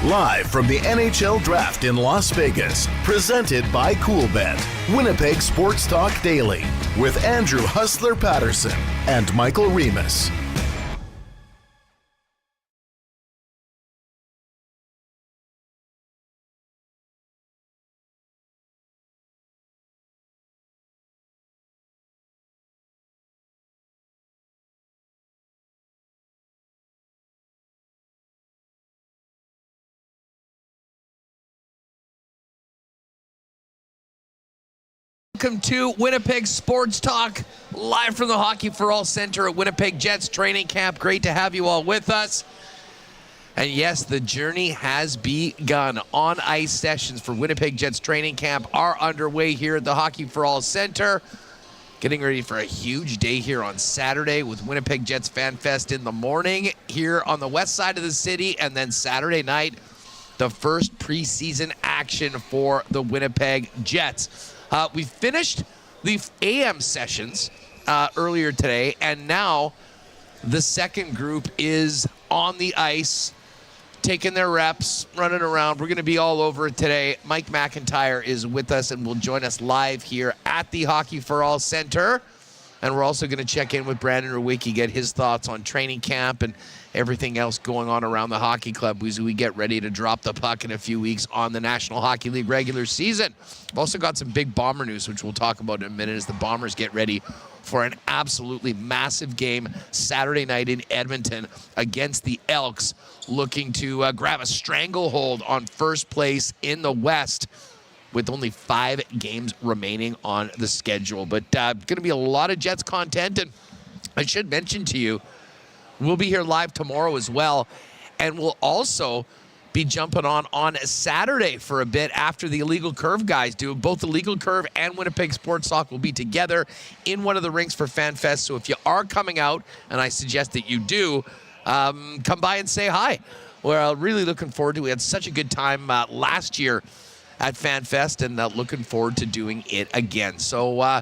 Live from the NHL Draft in Las Vegas, presented by Coolbet, Winnipeg Sports Talk Daily, with Andrew Hustler Paterson and Michael Remis. Welcome to Winnipeg Sports Talk, live from the Hockey for All Center at Winnipeg Jets training camp. Great to have you all with us. And yes, the journey has begun. On-ice sessions for Winnipeg Jets training camp are underway here at the Hockey for All Center. Getting ready for a huge day here on Saturday with Winnipeg Jets Fan Fest in the morning here on the west side of the city. And then Saturday night, the first preseason action for the Winnipeg Jets. We finished the AM sessions earlier today, and now the second group is on the ice, taking their reps, running around. We're going to be all over it today. Mike McIntyre is with us and will join us live here at the Hockey for All Center. And we're also going to check in with Brandon Rewucki, get his thoughts on training camp and everything else going on around the hockey club as we get ready to drop the puck in a few weeks on the National Hockey League regular season. We've also got some big Bomber news, which we'll talk about in a minute as the Bombers get ready for an absolutely massive game Saturday night in Edmonton against the Elks, looking to grab a stranglehold on first place in the West with only 5 games remaining on the schedule. But going to be a lot of Jets content, and I should mention to you, we'll be here live tomorrow as well, and we'll also be jumping on Saturday for a bit after the Illegal Curve guys do. Both Illegal Curve and Winnipeg Sports Talk will be together in one of the rinks for Fan Fest. So if you are coming out, and I suggest that you do, come by and say hi. We're really looking forward to it. We had such a good time last year at Fan Fest, and looking forward to doing it again. So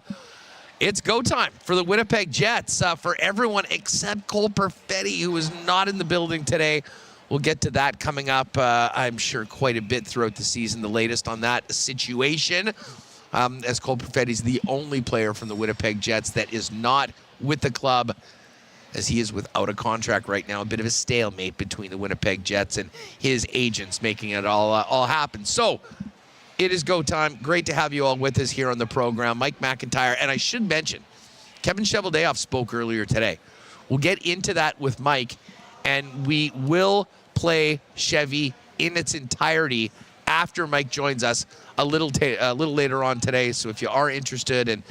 it's go time for the Winnipeg Jets, for everyone except Cole Perfetti, who is not in the building today. We'll get to that coming up, I'm sure, quite a bit throughout the season, the latest on that situation, as Cole Perfetti is the only player from the Winnipeg Jets that is not with the club, as he is without a contract right now. A bit of a stalemate between the Winnipeg Jets and his agents, making it all happen. So it is go time. Great to have you all with us here on the program. Mike McIntyre, and I should mention, Kevin Cheveldayoff spoke earlier today. We'll get into that with Mike, and we will play Chevy in its entirety after Mike joins us a little later on today. So if you are interested in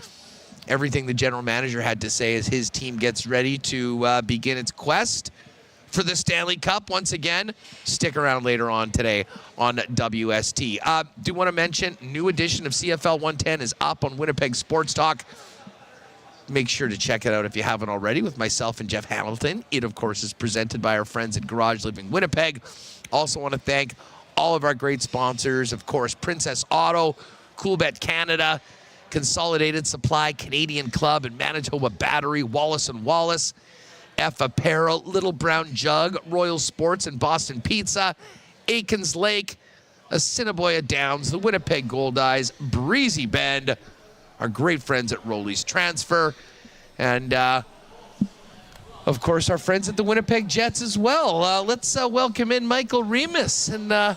everything the general manager had to say as his team gets ready to begin its quest for the Stanley Cup once again, stick around later on today on WST. Do want to mention, new edition of CFL 110 is up on Winnipeg Sports Talk. Make sure to check it out if you haven't already, with myself and Jeff Hamilton. It, of course, is presented by our friends at Garage Living Winnipeg. Also want to thank all of our great sponsors, of course, Princess Auto, Coolbet Canada, Consolidated Supply, Canadian Club, and Manitoba Battery, Wallace & Wallace, F Apparel, Little Brown Jug, Royal Sports and Boston Pizza, Aikens Lake, Assiniboia Downs, the Winnipeg Gold Eyes, Breezy Bend, our great friends at Roley's Transfer, and of course our friends at the Winnipeg Jets as well. Let's welcome in Michael Remis. And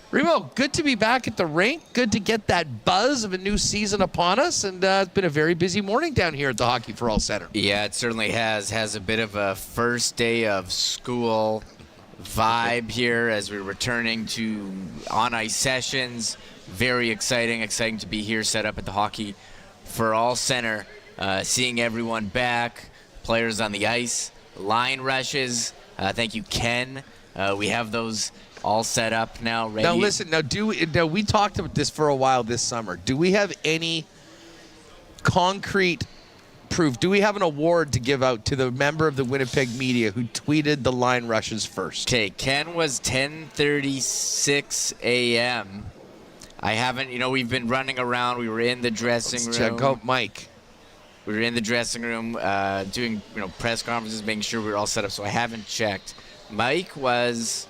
Remo, good to be back at the rink. Good to get that buzz of a new season upon us. And it's been a very busy morning down here at the Hockey for All Center. Yeah, it certainly has. Has a bit of a first day of school vibe here as we're returning to on-ice sessions. Very exciting to be here, set up at the Hockey for All Center. Seeing everyone back, players on the ice, line rushes, Thank you, Ken. We have those all set up now, ready. Now listen, we talked about this for a while this summer. Do we have any concrete proof? Do we have an award to give out to the member of the Winnipeg media who tweeted the line rushes first? Okay, Ken was 10:36 a.m. I haven't, we've been running around. We were in the dressing room. Check out Mike. We were in the dressing room doing, press conferences, making sure we were all set up. So I haven't checked. Mike was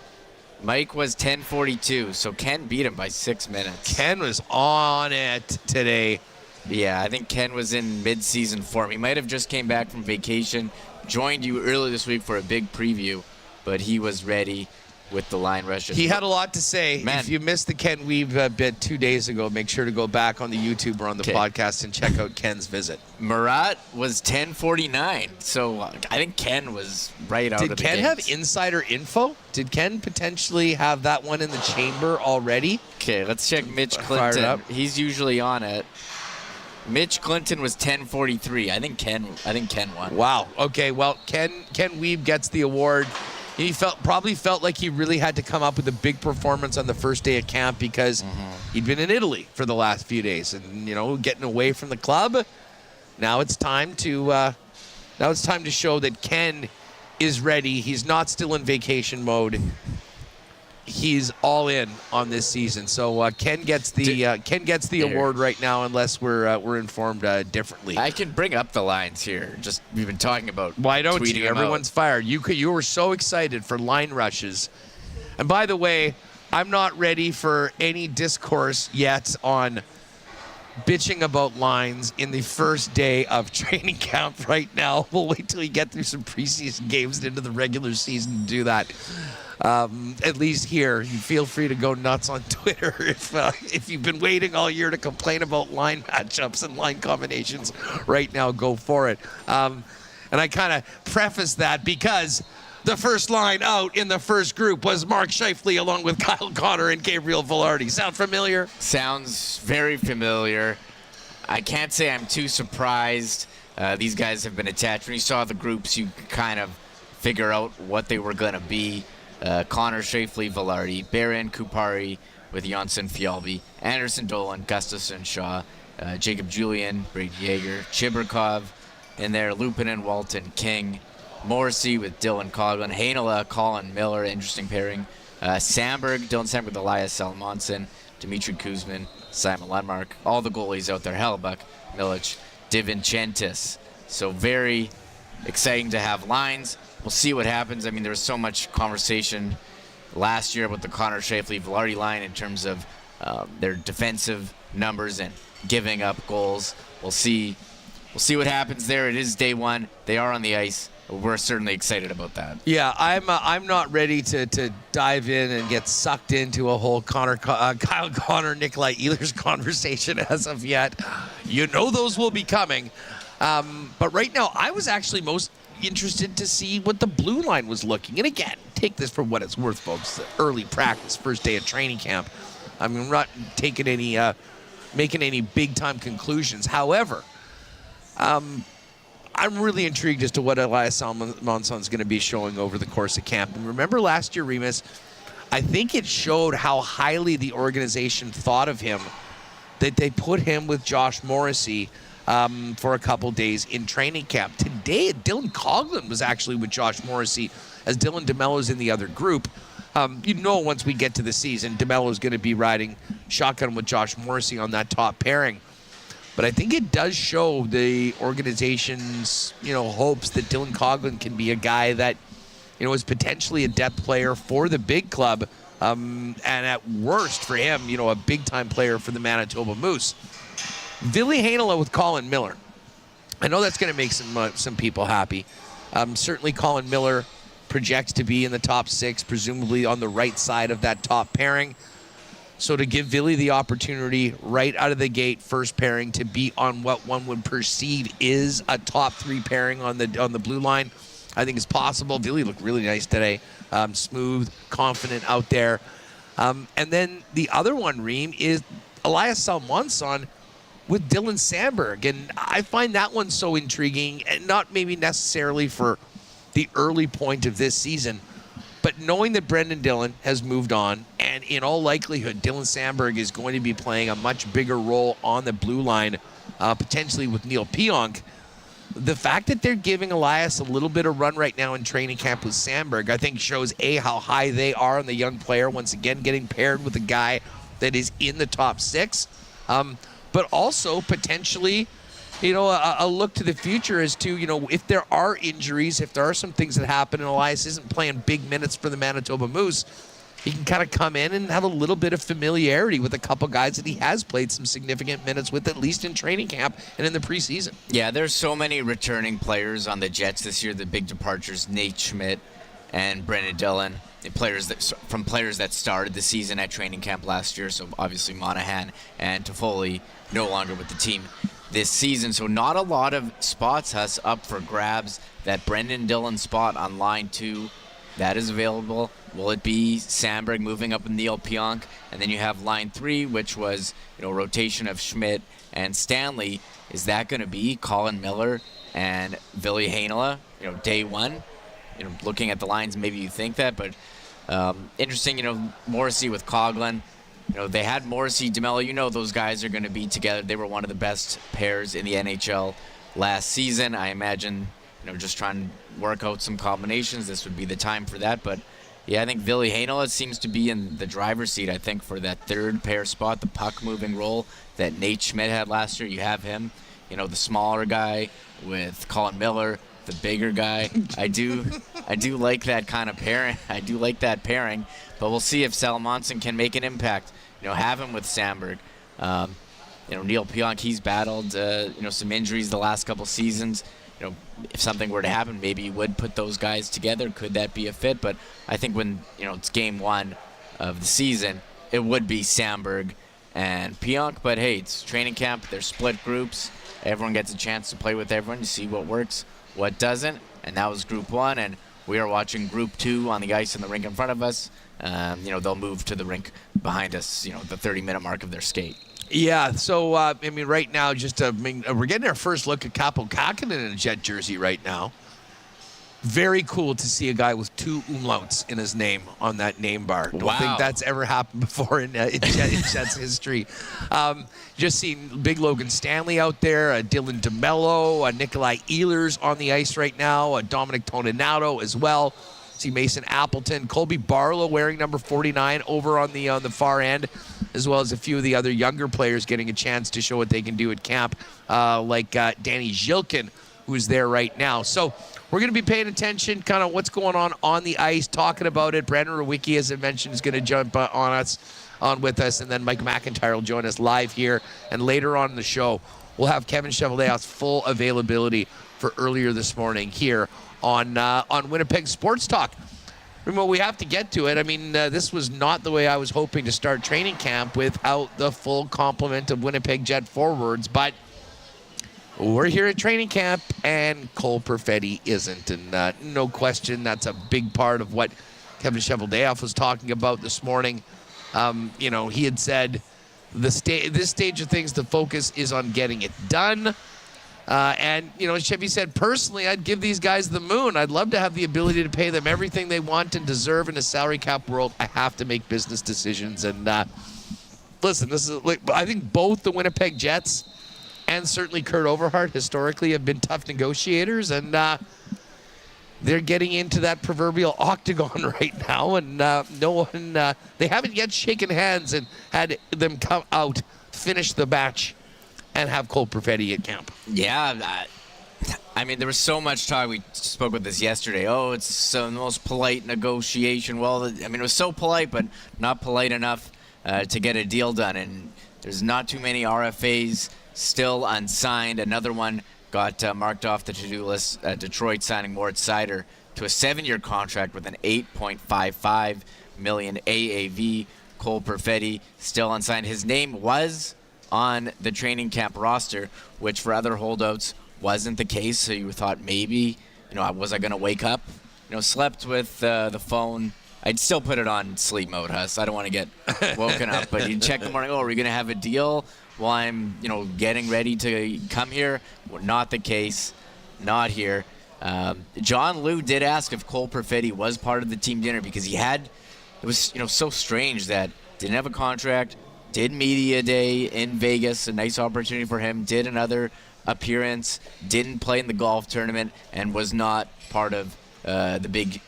10:42. So Ken beat him by 6 minutes. Ken was on it today. Yeah, I think Ken was in mid-season form. He might have just came back from vacation, joined you early this week for a big preview, but he was ready with the line rushes. He had a lot to say. Man. If you missed the Ken Weave bit 2 days ago, make sure to go back on the YouTube or on the podcast and check out Ken's visit. Murat was 10:49, so I think Ken was right out of the Did Ken gates. have insider info? Did Ken potentially have that one in the chamber already? Okay, let's check Mitch Fire it Clinton. up. He's usually on it. Mitch Clinton was 10:43. I think Ken won. Wow. Okay. Well, Ken Weave gets the award. He probably felt like he really had to come up with a big performance on the first day of camp because he'd been in Italy for the last few days and getting away from the club. Now it's time to show that Ken is ready. He's not still in vacation mode. He's all in on this season. So Ken gets the award right now, unless we're informed differently. I can bring up the lines here. Just we've been talking about. Why don't tweeting you? them Everyone's out. fired. You were so excited for line rushes, and by the way, I'm not ready for any discourse yet on bitching about lines in the first day of training camp. Right now, we'll wait till we get through some preseason games into the regular season to do that. At least here, you feel free to go nuts on Twitter if you've been waiting all year to complain about line matchups and line combinations. Right now, go for it. And I kind of preface that because the first line out in the first group was Mark Scheifele along with Kyle Connor and Gabriel Velarde. Sound familiar? Sounds very familiar. I can't say I'm too surprised. These guys have been attached. When you saw the groups, you kind of figure out what they were going to be. Connor, Scheifele, Velarde, Barron, Kupari with Janssen, Fjallby, Anderson, Dolan, Gustafsson, Shaw, Jacob Julian, Brady Yeager, Chibrikov in there, Lupinen, Walton, King, Morrissey with Dylan Coghlan, Heinola, Colin Miller, interesting pairing, Dylan Samberg with Elias Salmonson, Dimitri Kuzmin, Simon Lundmark, all the goalies out there, Hellebuck, Milic, DiVincentis. So very exciting to have lines. We'll see what happens. I mean, there was so much conversation last year about the Connor Scheifele Velarde line in terms of their defensive numbers and giving up goals. We'll see what happens there. It is day one. They are on the ice. We're certainly excited about that. Yeah, I'm not ready to dive in and get sucked into a whole Kyle Connor, Nikolai Ehlers conversation as of yet. Those will be coming. But right now, I was actually most interested to see what the blue line was looking. And again, take this for what it's worth, folks. Early practice, first day of training camp. I'm not taking any, making any big time conclusions. However, I'm really intrigued as to what Elias Salmonson's going to be showing over the course of camp. And remember last year, Remis, I think it showed how highly the organization thought of him that they put him with Josh Morrissey for a couple days in training camp. Today, Dylan Coghlan was actually with Josh Morrissey as Dylan DeMello's in the other group. Once we get to the season, DeMello's going to be riding shotgun with Josh Morrissey on that top pairing. But I think it does show the organization's, hopes that Dylan Coghlan can be a guy that, is potentially a depth player for the big club. And at worst for him, a big-time player for the Manitoba Moose. Ville Heinola with Colin Miller. I know that's going to make some people happy. Certainly Colin Miller projects to be in the top six, presumably on the right side of that top pairing. So to give Ville the opportunity right out of the gate, first pairing, to be on what one would perceive is a top three pairing on the blue line, I think is possible. Ville looked really nice today. Smooth, confident out there. And then the other one, Reem, is Elias Salmonson with Dylan Samberg. And I find that one so intriguing, and not maybe necessarily for the early point of this season. But knowing that Brendan Dillon has moved on, and in all likelihood, Dylan Sandberg is going to be playing a much bigger role on the blue line, potentially with Neil Pionk, the fact that they're giving Elias a little bit of run right now in training camp with Sandberg, I think shows, how high they are on the young player, once again getting paired with a guy that is in the top 6. But also potentially, a look to the future as to, if there are injuries, if there are some things that happen and Elias isn't playing big minutes for the Manitoba Moose, he can kind of come in and have a little bit of familiarity with a couple guys that he has played some significant minutes with, at least in training camp and in the preseason. Yeah, there's so many returning players on the Jets this year, the big departures, Nate Schmidt and Brendan Dillon, players that started the season at training camp last year, so obviously Monahan and Toffoli no longer with the team this season. So not a lot of spots has up for grabs. That Brendan Dillon spot on line 2, that is available. Will it be Sandberg moving up with Neil Pionk? And then you have line 3, which was rotation of Schmidt and Stanley. Is that going to be Colin Miller and Ville Heinola, day one? Looking at the lines, maybe you think that, but interesting, Morrissey with Coughlin. They had Morrissey, DeMello. Those guys are going to be together. They were one of the best pairs in the NHL last season. I imagine, just trying to work out some combinations, this would be the time for that. But, yeah, I think Ville Heinola seems to be in the driver's seat, I think, for that third pair spot, the puck-moving role that Nate Schmidt had last year. You have him, the smaller guy with Colin Miller, the bigger guy. I do like that kind of pairing. I do like that pairing. But we'll see if Salamonson can make an impact. Have him with Sandberg. Neil Pionk, he's battled, some injuries the last couple seasons. If something were to happen, maybe you would put those guys together. Could that be a fit? But I think when, it's game 1 of the season, it would be Sandberg and Pionk. But, hey, it's training camp. They're split groups. Everyone gets a chance to play with everyone to see what works, what doesn't. And that was Group 1. And we are watching Group 2 on the ice in the rink in front of us. They'll move to the rink behind us, the 30-minute mark of their skate. Yeah, so, right now, we're getting our first look at Kaapo Kähkönen in a Jet jersey right now. Very cool to see a guy with 2 umlauts in his name on that name bar. Don't think that's ever happened before in Jets history. Just seeing big Logan Stanley out there, Dylan DeMello, Nikolai Ehlers on the ice right now, Dominic Toninato as well. See Mason Appleton, Colby Barlow wearing number 49 over on the far end, as well as a few of the other younger players getting a chance to show what they can do at camp, like Danny Zhilkin, who's there right now. So we're going to be paying attention, kind of what's going on the ice, talking about it. Brandon Rewucki, as I mentioned, is going to jump on with us, and then Mike McIntyre will join us live here. And later on in the show, we'll have Kevin Chevalier's full availability for earlier this morning here on Winnipeg Sports Talk. Remember, we have to get to it. This was not the way I was hoping to start training camp without the full complement of Winnipeg Jet forwards, but we're here at training camp, and Cole Perfetti isn't. And no question, that's a big part of what Kevin Chevalier was talking about this morning. He had said this stage of things, the focus is on getting it done. And Chevy said, personally, I'd give these guys the moon. I'd love to have the ability to pay them everything they want and deserve in a salary cap world. I have to make business decisions. And listen, I think both the Winnipeg Jets and certainly Kurt Overhart historically have been tough negotiators. And they're getting into that proverbial octagon right now. And they haven't yet shaken hands and had them come out, finish the match, and have Cole Perfetti at camp. Yeah, there was so much talk. We spoke with this yesterday. Oh, it's the most polite negotiation. Well, it was so polite, but not polite enough to get a deal done. And there's not too many RFAs still unsigned. Another one got marked off the to-do list. Detroit signing Moritz Seider to a 7-year contract with an $8.55 million AAV. Cole Perfetti still unsigned. His name was on the training camp roster, which for other holdouts wasn't the case. So you thought maybe, was I going to wake up? Slept with the phone. I'd still put it on sleep mode, Huss. I don't want to get woken up. But you check the morning, are we going to have a deal while I'm, getting ready to come here? Well, not the case. Not here. John Liu did ask if Cole Perfetti was part of the team dinner because it was so strange that didn't have a contract, did media day in Vegas, a nice opportunity for him, did another appearance, didn't play in the golf tournament, and was not part of the big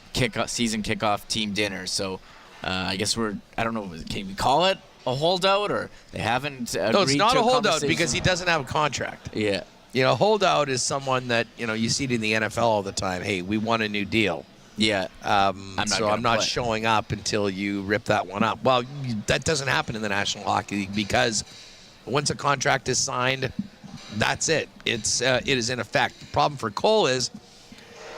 season kickoff team dinner. So I guess I don't know, can we call it a holdout, or they haven't agreed to No, it's not a holdout conversation? because he doesn't have a contract. Yeah. Holdout is someone that, you see it in the NFL all the time. Hey, we want a new deal. Yeah. I'm not play. showing up until you rip that one up. Well, that doesn't happen in the National Hockey League because once a contract is signed, that's it. It is in effect. The problem for Cole is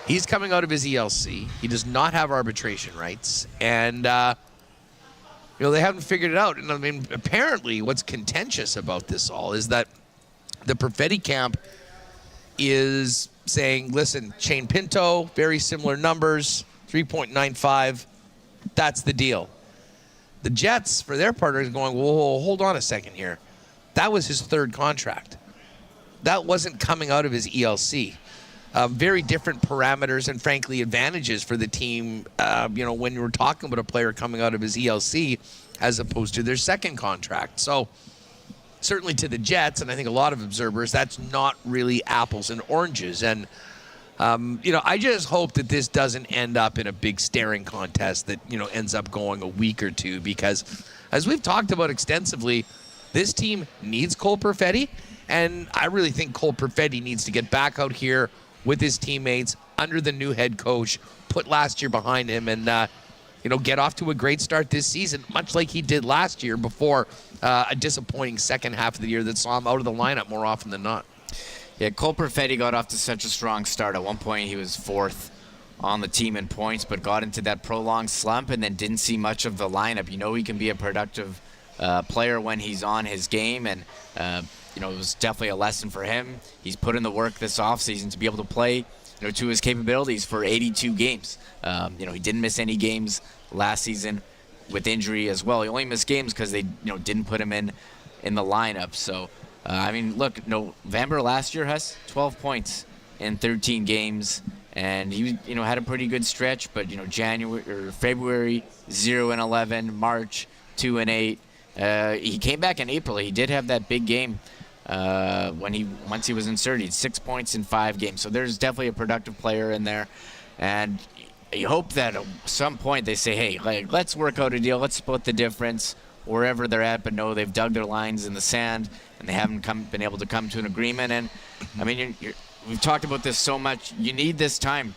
he's coming out of his ELC. He does not have arbitration rights, and they haven't figured it out. And I mean, apparently, what's contentious about this all is that the Perfetti camp is saying, listen, Shane Pinto, very similar numbers, 3.95. That's the deal. The Jets, for their part, are going, whoa, hold on a second here. That was his third contract. That wasn't coming out of his ELC. Very different parameters and, frankly, advantages for the team, when you were talking about a player coming out of his ELC as opposed to their second contract. So, certainly to the Jets, and I think a lot of observers, that's not really apples and oranges. And, I just hope that this doesn't end up in a big staring contest that, ends up going a week or two. Because, as we've talked about extensively, this team needs Cole Perfetti. And I really think Cole Perfetti needs to get back out here with his teammates under the new head coach, put last year behind him, and get off to a great start this season, much like he did last year before a disappointing second half of the year that saw him out of the lineup more often than not. Yeah, Cole Perfetti got off to such a strong start. At one point, he was fourth on the team in points, but got into that prolonged slump and then didn't see much of the lineup. He can be a productive player when he's on his game, and it was definitely a lesson for him. He's put in the work this offseason to be able to play to his capabilities for 82 games. He didn't miss any games last season with injury as well. He only missed games because they didn't put him in the lineup. So, look, November last year has 12 points in 13 games, and he had a pretty good stretch. But January or February 0-11, March 2-8. He came back in April. He did have that big game once he was inserted. 6 points in 5 games. So there's definitely a productive player in there, and you hope that at some point they say, hey, let's work out a deal. Let's split the difference wherever they're at. But no, they've dug their lines in the sand, and they haven't been able to come to an agreement. And we've talked about this so much. You need this time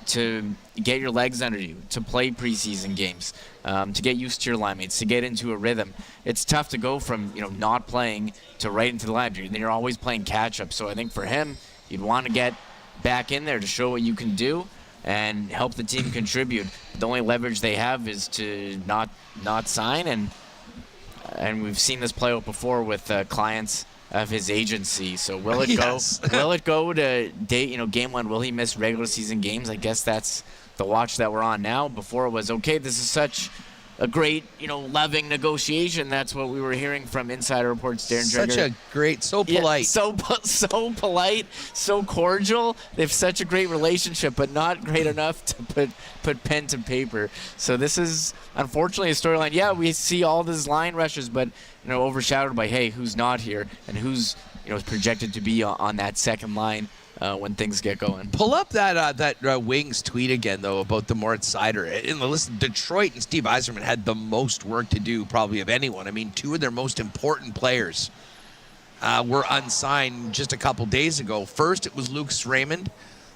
to get your legs under you, to play preseason games, to get used to your line mates, to get into a rhythm. It's tough to go from not playing to right into the lineup. Then you're always playing catch up. So I think for him, you'd want to get back in there to show what you can do and help the team contribute. The only leverage they have is to not sign, and we've seen this play out before with clients of his agency. So will it Yes. will it go to game one? Will he miss regular season games? I guess that's the watch that we're on now. Before it was, okay, this is such a great, loving negotiation. That's what we were hearing from insider reports. Darren Dreger. Such a great, so polite. Yeah, so polite, so cordial. They have such a great relationship, but not great enough to put pen to paper. So this is unfortunately a storyline. Yeah, we see all these line rushes, but overshadowed by who's not here and who's projected to be on that second line when things get going. Pull up that Wings tweet again, though, about the Moritz Seider. In the list, Detroit and Steve Yzerman had the most work to do probably of anyone. I mean, two of their most important players were unsigned just a couple days ago. First, it was Luke Raymond,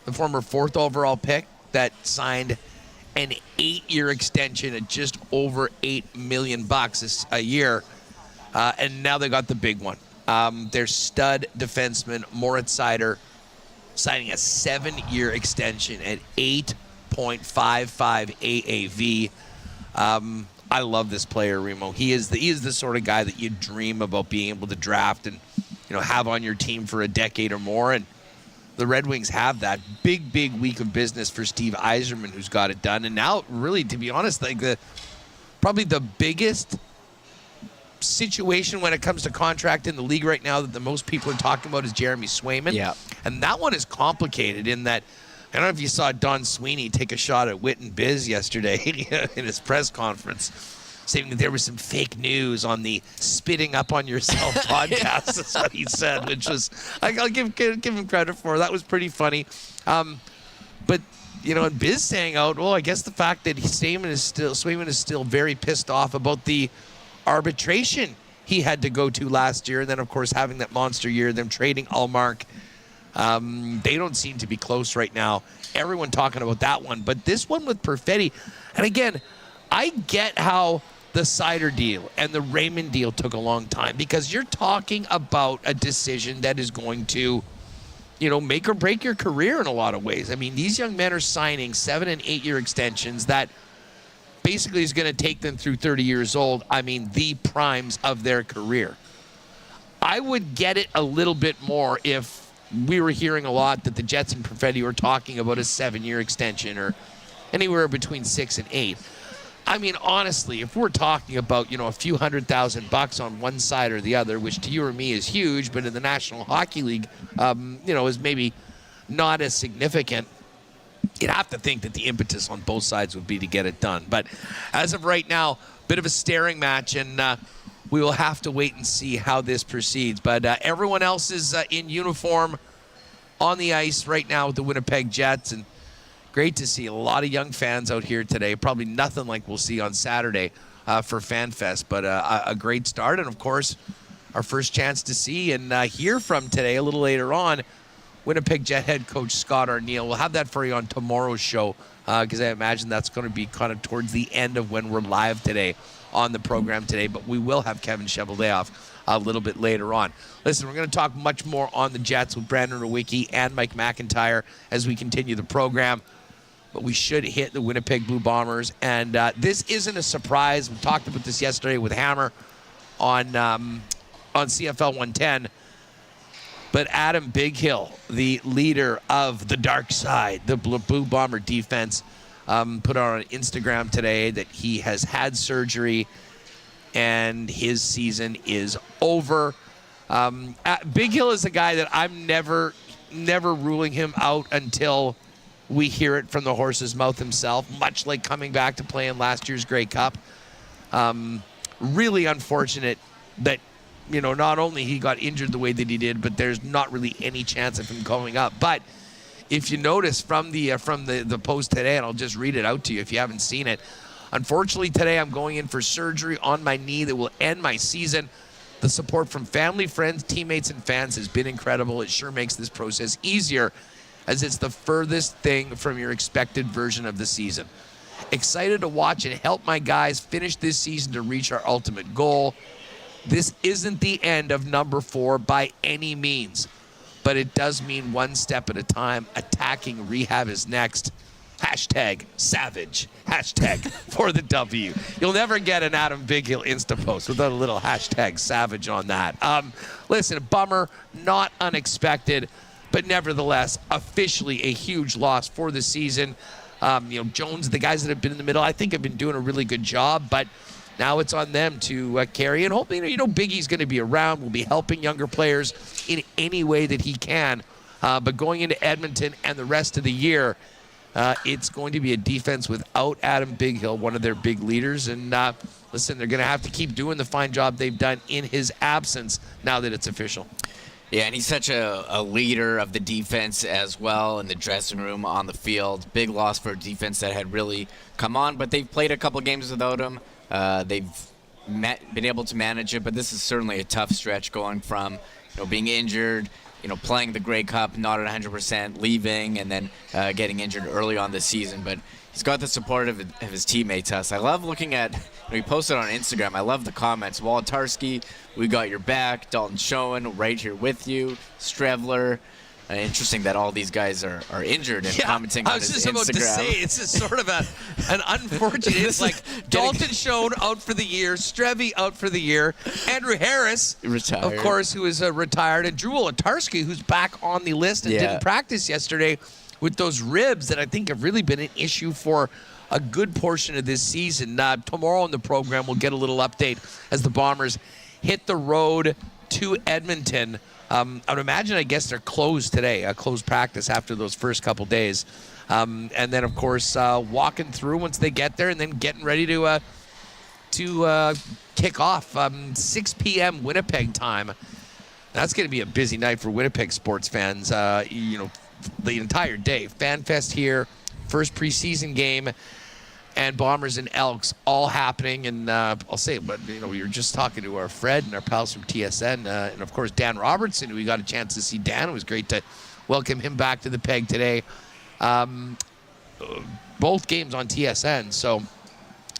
the former 4th overall pick, that signed an 8-year extension at just over $8 million a year. And now they got the big one. Their stud defenseman, Moritz Seider, signing a 7-year extension at 8.55 AAV. I love this player, Remo. He is the sort of guy that you dream about being able to draft and have on your team for a decade or more. And the Red Wings have that big week of business for Steve Yzerman, who's got it done. And now, really, to be honest, probably the biggest situation when it comes to contract in the league right now that the most people are talking about is Jeremy Swayman. Yeah. And that one is complicated in that I don't know if you saw Don Sweeney take a shot at Whit and Biz yesterday in his press conference, saying that there was some fake news on the Spitting Up on Yourself podcast. That's what he said, which was, I'll give him credit for. That was pretty funny. But, and Biz saying out, well, I guess the fact that Swayman is still very pissed off about the arbitration he had to go to last year. And then, of course, having that monster year, them trading Allmark. They don't seem to be close right now. Everyone talking about that one. But this one with Perfetti, and again, I get how the Cider deal and the Raymond deal took a long time, because you're talking about a decision that is going to, make or break your career in a lot of ways. I mean, these young men are signing 7- and 8-year extensions that basically is going to take them through 30 years old. I mean, the primes of their career. I would get it a little bit more if we were hearing a lot that the Jets and Perfetti were talking about a 7-year extension or anywhere between 6 and 8. I mean, honestly, if we're talking about, a few $100,000 on one side or the other, which to you or me is huge, but in the National Hockey League, is maybe not as significant, you'd have to think that the impetus on both sides would be to get it done. But as of right now, bit of a staring match, and we will have to wait and see how this proceeds. But everyone else is in uniform on the ice right now with the Winnipeg Jets, and great to see a lot of young fans out here today. Probably nothing like we'll see on Saturday for FanFest, but a great start. And, of course, our first chance to see and hear from today a little later on, Winnipeg Jet head coach Scott Arniel. We'll have that for you on tomorrow's show, because I imagine that's going to be kind of towards the end of when we're live today on the program today, but we will have Kevin Cheveldayoff a little bit later on. Listen, we're going to talk much more on the Jets with Brandon Rewucki and Mike McIntyre as we continue the program, but we should hit the Winnipeg Blue Bombers, and this isn't a surprise. We talked about this yesterday with Hammer on CFL 110, but Adam Bighill, the leader of the dark side, the Blue Bomber defense, put out on Instagram today that he has had surgery and his season is over. Bighill is a guy that I'm never ruling him out until we hear it from the horse's mouth himself, much like coming back to play in last year's Grey Cup. Really unfortunate that, not only he got injured the way that he did, but there's not really any chance of him going up. But if you notice from the post today, and I'll just read it out to you if you haven't seen it. Unfortunately, today I'm going in for surgery on my knee that will end my season. The support from family, friends, teammates, and fans has been incredible. It sure makes this process easier, as it's the furthest thing from your expected version of the season. Excited to watch and help my guys finish this season to reach our ultimate goal. This isn't the end of number 4 by any means, but it does mean one step at a time. Attacking rehab is next. #Savage. #for the W. You'll never get an Adam Bighill Insta post without a little #Savage on that. Listen, bummer, not unexpected, but nevertheless, officially a huge loss for the season. Jones, the guys that have been in the middle, I think have been doing a really good job, but now it's on them to carry. And hopefully, Biggie's going to be around, will be helping younger players in any way that he can. But going into Edmonton and the rest of the year, it's going to be a defense without Adam Bighill, one of their big leaders. And listen, they're going to have to keep doing the fine job they've done in his absence now that it's official. Yeah, and he's such a leader of the defense as well in the dressing room, on the field. Big loss for a defense that had really come on, but they've played a couple games without him. They've been able to manage it, but this is certainly a tough stretch going from being injured, playing the Grey Cup, not at 100%, leaving, and then getting injured early on this season. But he's got the support of his teammates. I love looking at, he posted on Instagram, I love the comments. Wolotarski, we got your back. Dalton Schoen, right here with you. Strevler. Interesting that all these guys are injured and commenting on his Instagram. I was just about to say, it's just sort of an unfortunate. It's like Dalton Schoen out for the year, Strevy out for the year, Andrew Harris, retired, of course, who is retired, and Drew Wolotarski, who's back on the list and didn't practice yesterday with those ribs that I think have really been an issue for a good portion of this season. Tomorrow on the program, we'll get a little update as the Bombers hit the road to Edmonton I would imagine, I guess they're closed today, closed practice after those first couple days. And then, of course, walking through once they get there and then getting ready to kick off 6 p.m. Winnipeg time. That's going to be a busy night for Winnipeg sports fans, the entire day. Fan Fest here, first preseason game, and Bombers and Elks all happening. And I'll say it, but, we were just talking to our Fred and our pals from TSN, and, of course, Dan Robertson, who we got a chance to see. Dan, it was great to welcome him back to the Peg today. Both games on TSN, so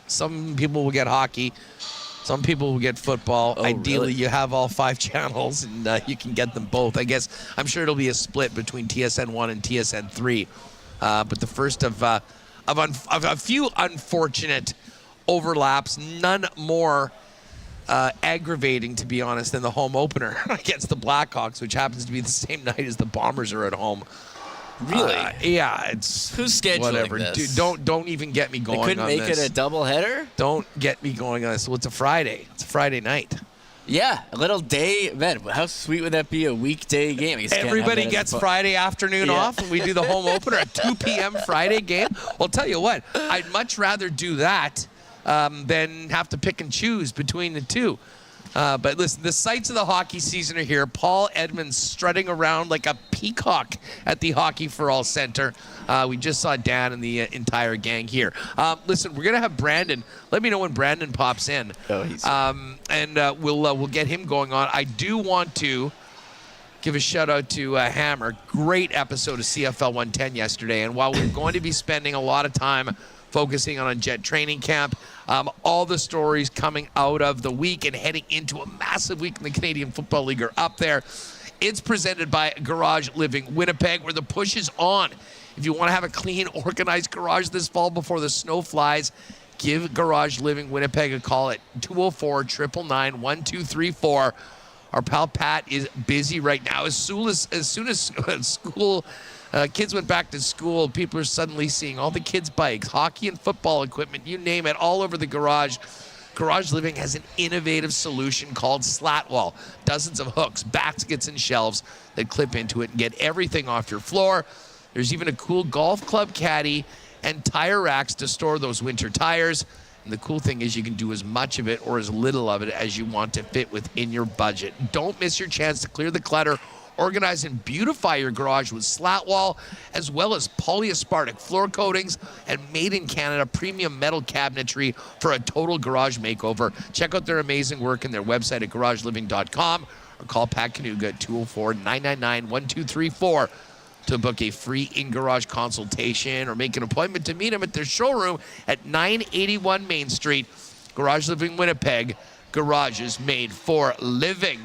some people will get hockey. Some people will get football. Ideally, really? You have all 5 channels, and you can get them both. I guess I'm sure it'll be a split between TSN 1 and TSN 3. But the first of a few unfortunate overlaps, none more aggravating, to be honest, than the home opener against the Blackhawks, which happens to be the same night as the Bombers are at home. Really? Yeah, it's who's scheduling whatever. this? Dude, don't even get me going. They couldn't on make this. it a doubleheader? Don't get me going on this. Well, it's a Friday. It's a Friday night. Yeah, a little day. Man, how sweet would that be? A weekday game. I guess Everybody gets Friday afternoon off, and we do the home opener at 2 p.m. Friday game. Well, I'll tell you what, I'd much rather do that than have to pick and choose between the two. But listen, the sights of the hockey season are here. Paul Edmonds strutting around like a peacock at the Hockey for All Center. We just saw Dan and the entire gang here. Listen, we're going to have Brandon. Let me know when Brandon pops in. We'll get him going on. I do want to give a shout out to Hammer. Great episode of CFL 110 yesterday. And while we're going to be spending a lot of time focusing on Jet training camp, all the stories coming out of the week and heading into a massive week in the Canadian Football League are up there. It's presented by Garage Living Winnipeg, where the push is on. If you want to have a clean, organized garage this fall before the snow flies, give Garage Living Winnipeg a call at 204-999-1234. Our pal Pat is busy right now. As soon as school kids went back to school, people are suddenly seeing all the kids' bikes, hockey and football equipment, you name it, all over the garage. Garage Living has an innovative solution called Slatwall. Dozens of hooks, baskets, and shelves that clip into it and get everything off your floor. There's even a cool golf club caddy and tire racks to store those winter tires. And the cool thing is you can do as much of it or as little of it as you want to fit within your budget. Don't miss your chance to clear the clutter, organize and beautify your garage with Slatwall, as well as polyaspartic floor coatings and made-in-Canada premium metal cabinetry for a total garage makeover. Check out their amazing work and their website at garageliving.com or call Pat Kanuga at 204-999-1234 to book a free in-garage consultation or make an appointment to meet them at their showroom at 981 Main Street. Garage Living Winnipeg, garages made for living.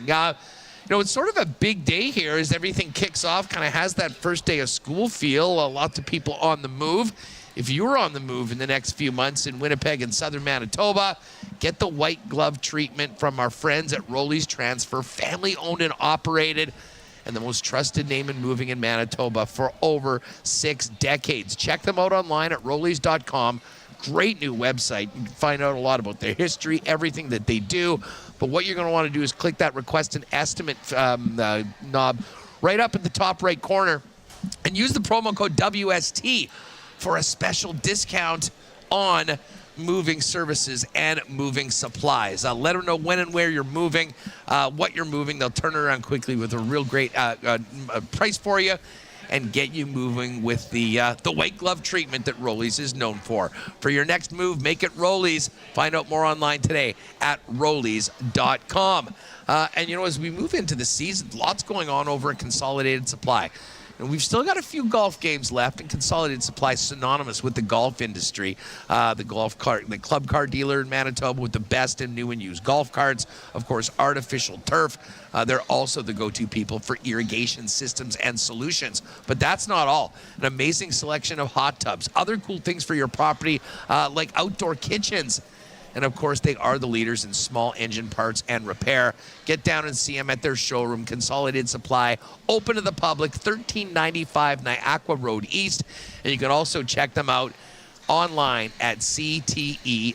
It's sort of a big day here as everything kicks off, kind of has that first day of school feel. Lots of people on the move. If you're on the move in the next few months in Winnipeg and southern Manitoba, get the white glove treatment from our friends at Rolly's Transfer, family owned and operated, and the most trusted name in moving in Manitoba for over 6 decades. Check them out online at Rollies.com. Great new website. You can find out a lot about their history, everything that they do. But what you're going to want to do is click that request an estimate knob right up at the top right corner and use the promo code WST for a special discount on moving services and moving supplies. Let them know when and where you're moving, what you're moving. They'll turn it around quickly with a real great price for you and get you moving with the white glove treatment that Rollies is known for. For your next move, make it Rollies. Find out more online today at Rollies.com. And as we move into the season, lots going on over at Consolidated Supply. And we've still got a few golf games left, and Consolidated Supply is synonymous with the golf industry. The club car dealer in Manitoba with the best in new and used golf carts. Of course, artificial turf. They're also the go-to people for irrigation systems and solutions. But that's not all. An amazing selection of hot tubs, other cool things for your property, like outdoor kitchens. And, of course, they are the leaders in small engine parts and repair. Get down and see them at their showroom, Consolidated Supply, open to the public, 1395 Niagara Road East. And you can also check them out online at cte.ca.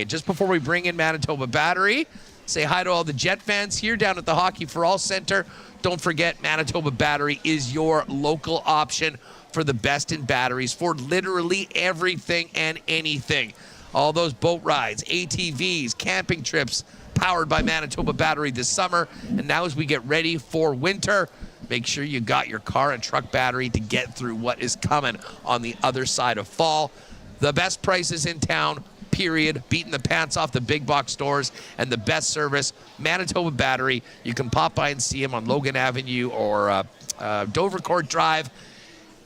And just before we bring in Manitoba Battery, Say hi to all the Jet fans here down at the Hockey for All Center. Don't forget, Manitoba Battery is your local option for the best in batteries for literally everything and anything. All those boat rides, ATVs, camping trips, powered by Manitoba Battery this summer. And now as we get ready for winter, make sure you got your car and truck battery to get through what is coming on the other side of fall. The best prices in town, period. Beating the pants off the big box stores, and the best service, Manitoba Battery. You can pop by and see them on Logan Avenue or Dovercourt Drive,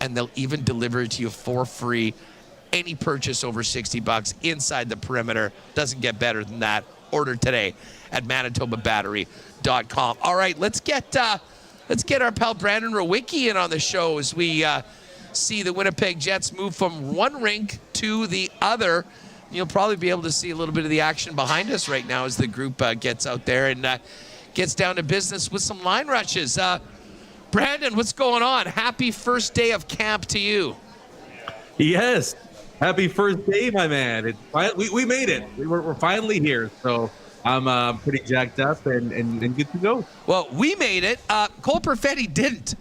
and they'll even deliver it to you for free. Any purchase over $60 inside the perimeter. Doesn't get better than that. Order today at manitobabattery.com. All right, let's get our pal Brandon Rewucki in on the show as we see the Winnipeg Jets move from one rink to the other. You'll probably be able to see a little bit of the action behind us right now as the group gets out there and gets down to business with some line rushes. Brandon, what's going on? Happy first day of camp to you. Yes. Happy first day, my man. We made it. We're finally here. So I'm pretty jacked up and good to go. Well, we made it. Cole Perfetti didn't.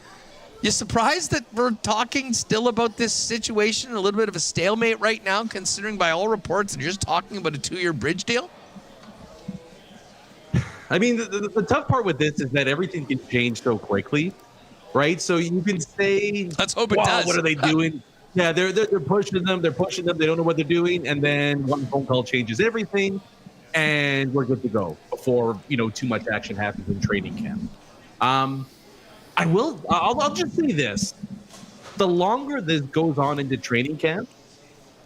You surprised that we're talking still about this situation, a little bit of a stalemate right now, considering by all reports they're just talking about a 2-year bridge deal? I mean, the tough part with this is that everything can change so quickly, right? So you can say, let's hope it wow, does. What are they doing? Yeah, they're pushing them. They're pushing them. They don't know what they're doing. And then one phone call changes everything, and we're good to go before, too much action happens in training camp. I'll just say this. The longer this goes on into training camp,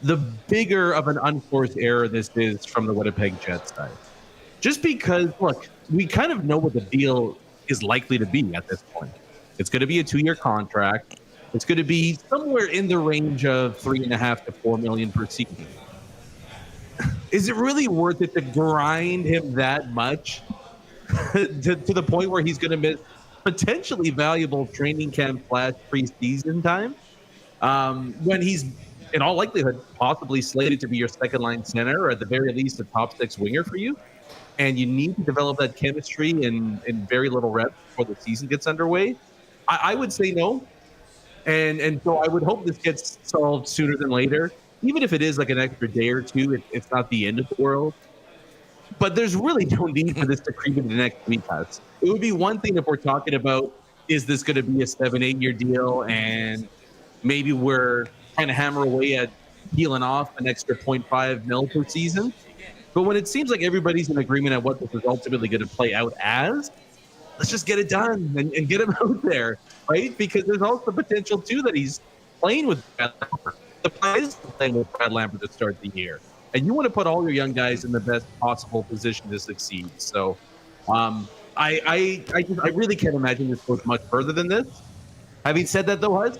the bigger of an unforced error this is from the Winnipeg Jets side. Just because, look, we kind of know what the deal is likely to be at this point. It's going to be a 2-year contract. It's going to be somewhere in the range of $3.5 to $4 million per season. Is it really worth it to grind him that much to the point where he's going to miss potentially valuable training camp / preseason time when he's, in all likelihood, possibly slated to be your second line center or at the very least a top 6 winger for you? And you need to develop that chemistry in very little reps before the season gets underway? I would say no. And so I would hope this gets solved sooner than later. Even if it is like an extra day or two, it's not the end of the world. But there's really no need for this to creep into the next week. It would be one thing if we're talking about, is this going to be a 7-8 year deal? And maybe we're trying to hammer away at peeling off an extra 0.5 mil per season. But when it seems like everybody's in agreement on what this is ultimately going to play out as, let's just get it done and get him out there, right? Because there's also potential, too, that he's playing with Brad Lambert. The plan is playing with Brad Lambert to start the year. And you want to put all your young guys in the best possible position to succeed. So I really can't imagine this goes much further than this. Having said that, though, Huz,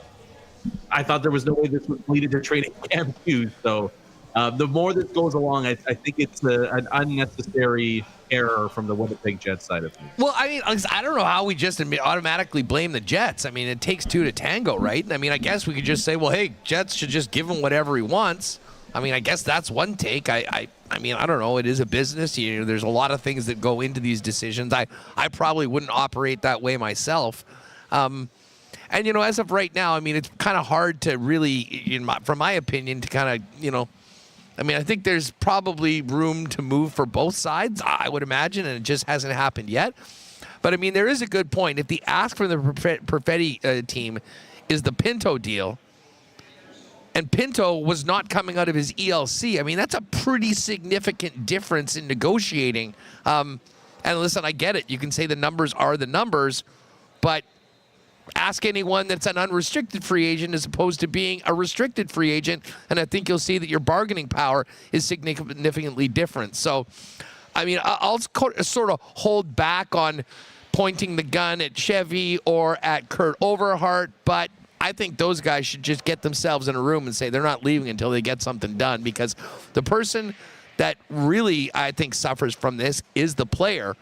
I thought there was no way this would lead into training camp, too. So the more this goes along, I think it's an unnecessary error from the Winnipeg Jets side of things. Well, I mean, I don't know how we just automatically blame the Jets. I mean, it takes 2 to tango, right? I mean, I guess we could just say, well, hey, Jets should just give him whatever he wants. I mean, I guess that's one take. I mean, I don't know. It is a business. There's a lot of things that go into these decisions. I probably wouldn't operate that way myself. And, as of right now, I mean, it's kind of hard to really, from my opinion, to kind of, I mean, I think there's probably room to move for both sides, I would imagine, and it just hasn't happened yet. But, I mean, there is a good point. If the ask from the Perfetti team is the Pinto deal, and Pinto was not coming out of his ELC, I mean, that's a pretty significant difference in negotiating. And listen, I get it. You can say the numbers are the numbers, but ask anyone that's an unrestricted free agent as opposed to being a restricted free agent, and I think you'll see that your bargaining power is significantly different. So, I mean, I'll sort of hold back on pointing the gun at Chevy or at Kurt Overhart, but I think those guys should just get themselves in a room and say they're not leaving until they get something done, because the person that really, I think, suffers from this is the player.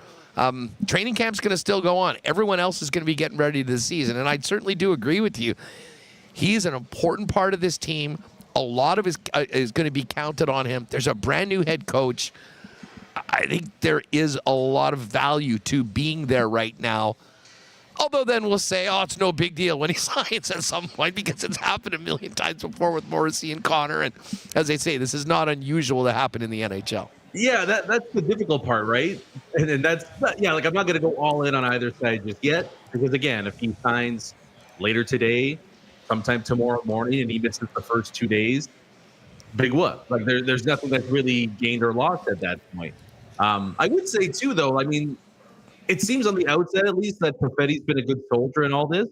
Training camp's going to still go on. Everyone else is going to be getting ready this season, and I certainly do agree with you. He's an important part of this team. A lot of his is going to be counted on him. There's a brand new head coach. I think there is a lot of value to being there right now. Although then we'll say, oh, it's no big deal when he signs at some point because it's happened a million times before with Morrissey and Connor. And as they say, this is not unusual to happen in the NHL. Yeah, that's the difficult part, right? And that's, yeah, like I'm not going to go all in on either side just yet. Because again, if he signs later today, sometime tomorrow morning, and he misses the first 2 days, big whoop. Like there's nothing that's really gained or lost at that point. I would say too, though, I mean, it seems on the outset at least that Perfetti's been a good soldier in all this,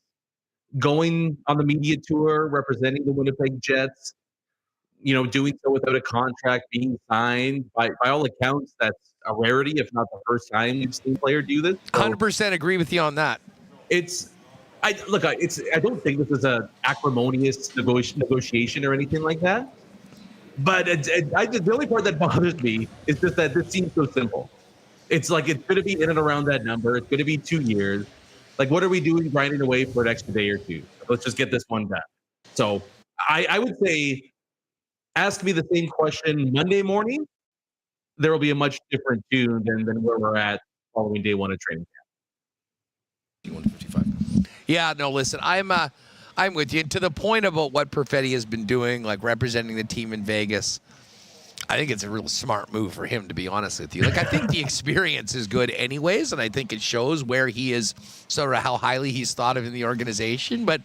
going on the media tour, representing the Winnipeg Jets, doing so without a contract being signed. By all accounts, that's a rarity, if not the first time we've seen a player do this. So 100% agree with you on that. I don't think this is a acrimonious negotiation or anything like that. But the only part that bothers me is just that this seems so simple. It's like it's going to be in and around that number. It's going to be 2 years. Like, what are we doing grinding away for an extra day or two? Let's just get this one done. So I would say, ask me the same question Monday morning. There will be a much different tune than where we're at following day one of training camp. 155. Yeah, no, listen, I'm with you. To the point about what Perfetti has been doing, like representing the team in Vegas, I think it's a real smart move for him, to be honest with you. Like, I think the experience is good anyways, and I think it shows where he is, sort of how highly he's thought of in the organization. But,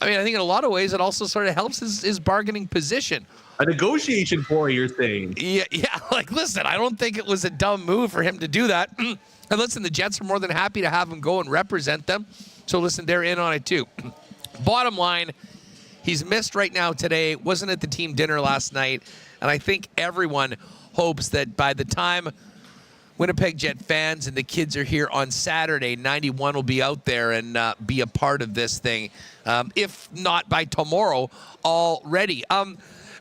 I mean, I think in a lot of ways it also sort of helps his bargaining position. A negotiation for you're saying. Yeah, like, listen, I don't think it was a dumb move for him to do that. And listen, the Jets are more than happy to have him go and represent them. So, listen, they're in on it too. Bottom line, he's missed right now today, wasn't at the team dinner last night. And I think everyone hopes that by the time Winnipeg Jet fans and the kids are here on Saturday, 91 will be out there and be a part of this thing, if not by tomorrow already.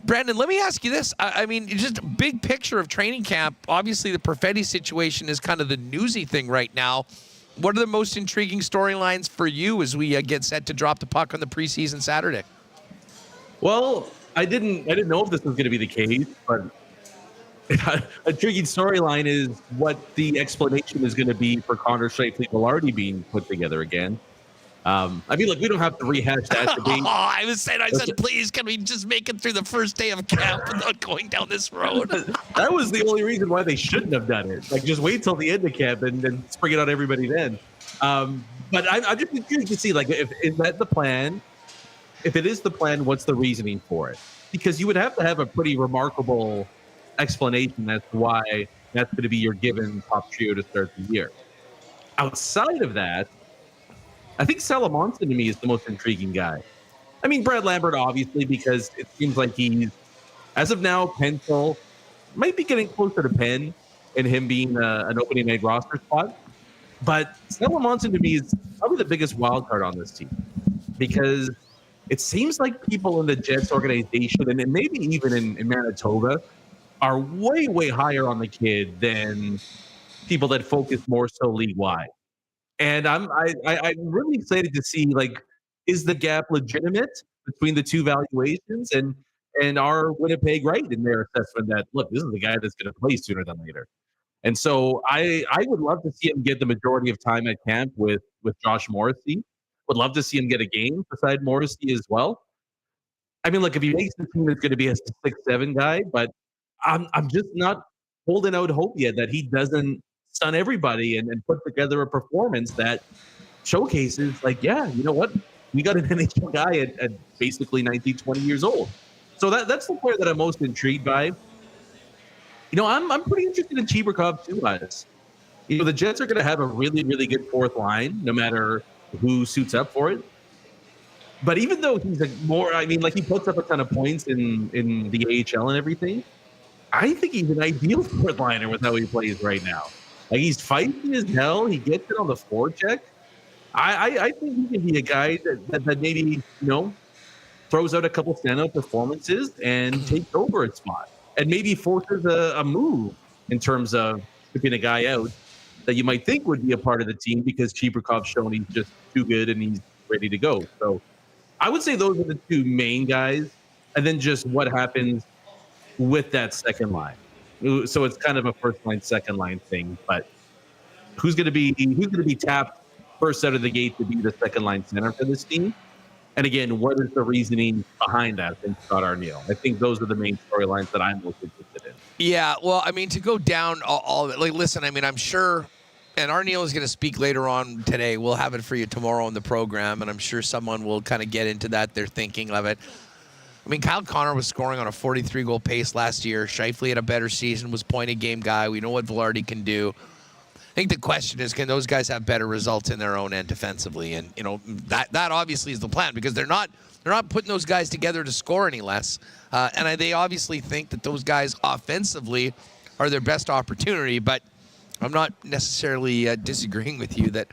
Brandon, let me ask you this. I mean, just a big picture of training camp. Obviously, the Perfetti situation is kind of the newsy thing right now. What are the most intriguing storylines for you as we get set to drop the puck on the preseason Saturday? Well, I didn't know if this was going to be the case, but an intriguing storyline is what the explanation is going to be for Connor Scheifele-Velarde being put together again. I mean, look, we don't have to rehash that debate. I said, please, can we just make it through the first day of camp without going down this road? That was the only reason why they shouldn't have done it. Like, just wait till the end of camp and then spring it on everybody then. But I'm just curious to see, like, is that the plan? If it is the plan, what's the reasoning for it? Because you would have to have a pretty remarkable explanation as to why that's going to be your given top trio to start the year. Outside of that, I think Salamonson to me is the most intriguing guy. I mean, Brad Lambert, obviously, because it seems like he's, as of now, pencil, might be getting closer to pen in him being an opening night roster spot. But Salamonson to me is probably the biggest wild card on this team because it seems like people in the Jets organization and maybe even in Manitoba are way, way higher on the kid than people that focus more so league-wide. And I'm really excited to see, like, is the gap legitimate between the two valuations and are Winnipeg right in their assessment that, look, this is the guy that's going to play sooner than later. And so I would love to see him get the majority of time at camp with Josh Morrissey. Would love to see him get a game beside Morrissey as well. I mean, look, if he makes the team, it's going to be a 6-7 guy, but I'm just not holding out hope yet that he doesn't stun everybody and put together a performance that showcases, like, yeah, you know what? We got an NHL guy at basically 19, 20 years old. So that's the player that I'm most intrigued by. You know, I'm pretty interested in Chibrikov too, guys. You know, the Jets are going to have a really, really good fourth line, no matter who suits up for it. But even though he's he puts up a ton of points in the AHL and everything, I think he's an ideal fourth liner with how he plays right now. Like, he's feisty as hell. He gets it on the forecheck. I think he can be a guy that maybe, you know, throws out a couple standout performances and takes over a spot and maybe forces a move in terms of picking a guy out that you might think would be a part of the team because Chibrikov's shown he's just too good and he's ready to go. So I would say those are the two main guys, and then just what happens with that second line. So it's kind of a first line, second line thing. But who's going to be tapped first out of the gate to be the second line center for this team? And again, what is the reasoning behind that from Scott Arniel? I think those are the main storylines that I'm most interested in. Yeah, well, I mean, to go down all of it, like, listen, I mean, I'm sure, and Arniel is going to speak later on today. We'll have it for you tomorrow on the program, and I'm sure someone will kind of get into that, their thinking of it. I mean, Kyle Connor was scoring on a 43-goal pace last year. Shifley had a better season, was point-a-game guy. We know what Velarde can do. I think the question is, can those guys have better results in their own end defensively? And that obviously is the plan, because they're not putting those guys together to score any less. And they obviously think that those guys offensively are their best opportunity. But I'm not necessarily disagreeing with you that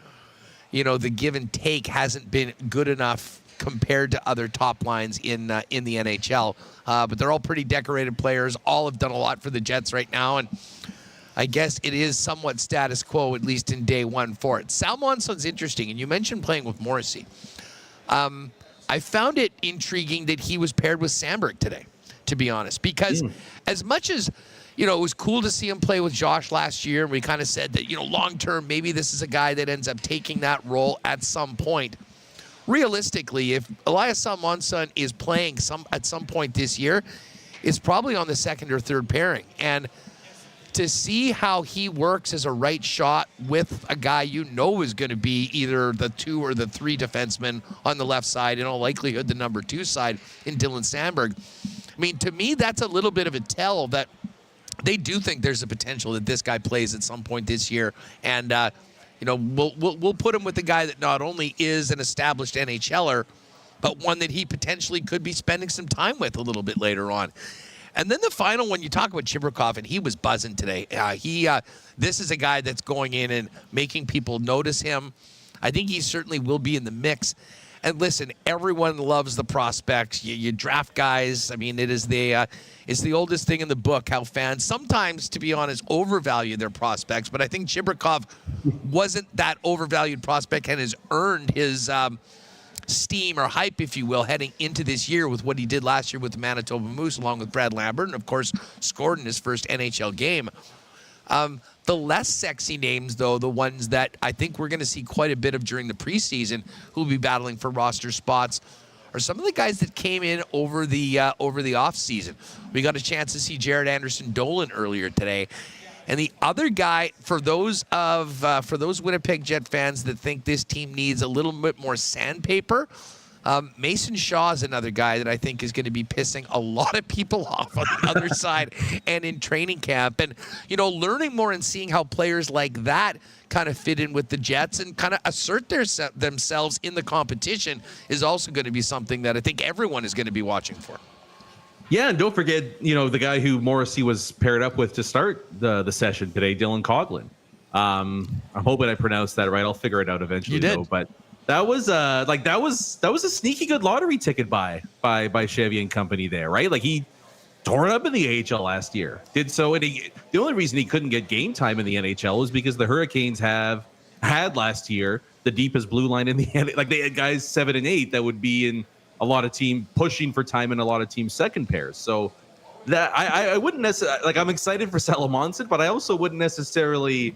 the give and take hasn't been good enough compared to other top lines in the NHL. But they're all pretty decorated players. All have done a lot for the Jets right now, and I guess it is somewhat status quo, at least in day one for it. Sal Monson's interesting, and you mentioned playing with Morrissey. I found it intriguing that he was paired with Sandberg today, to be honest, because as much as, it was cool to see him play with Josh last year, and we kind of said that, long-term, maybe this is a guy that ends up taking that role at some point. Realistically, if Elias Salmonson is playing at some point this year, it's probably on the second or third pairing. And to see how he works as a right shot with a guy is going to be either the 2 or the 3 defenseman on the left side, in all likelihood the number 2 side in Dylan Sandberg. I mean, to me, that's a little bit of a tell that they do think there's a potential that this guy plays at some point this year. And, we'll put him with a guy that not only is an established NHLer, but one that he potentially could be spending some time with a little bit later on. And then the final one, you talk about Chibrikov, and he was buzzing today. This is a guy that's going in and making people notice him. I think he certainly will be in the mix. And listen, everyone loves the prospects. You draft guys. I mean, it's the oldest thing in the book, how fans sometimes, to be honest, overvalue their prospects. But I think Chibrikov wasn't that overvalued prospect and has earned his steam or hype, if you will, heading into this year with what he did last year with the Manitoba Moose along with Brad Lambert, and of course scored in his first NHL game. The less sexy names, though, the ones that I think we're going to see quite a bit of during the preseason, who will be battling for roster spots, are some of the guys that came in over the offseason. We got a chance to see Jared Anderson-Dolan earlier today. And the other guy, for those Winnipeg Jet fans that think this team needs a little bit more sandpaper, Mason Shaw is another guy that I think is going to be pissing a lot of people off on the other side and in training camp. And, learning more and seeing how players like that kind of fit in with the Jets and kind of assert themselves in the competition is also going to be something that I think everyone is going to be watching for. Yeah, and don't forget, the guy who Morrissey was paired up with to start the session today, Dylan Coughlin. I'm hoping I pronounced that right. I'll figure it out eventually. You did. Though, but that was a sneaky good lottery ticket by Chevy and company there, right? Like, he tore it up in the AHL last year. Did so, and the only reason he couldn't get game time in the NHL is because the Hurricanes had last year the deepest blue line in the like they had guys 7 and 8 that would be in a lot of team pushing for time in a lot of team second pairs. So that I wouldn't necessarily, like, I'm excited for Salamonson, but I also wouldn't necessarily,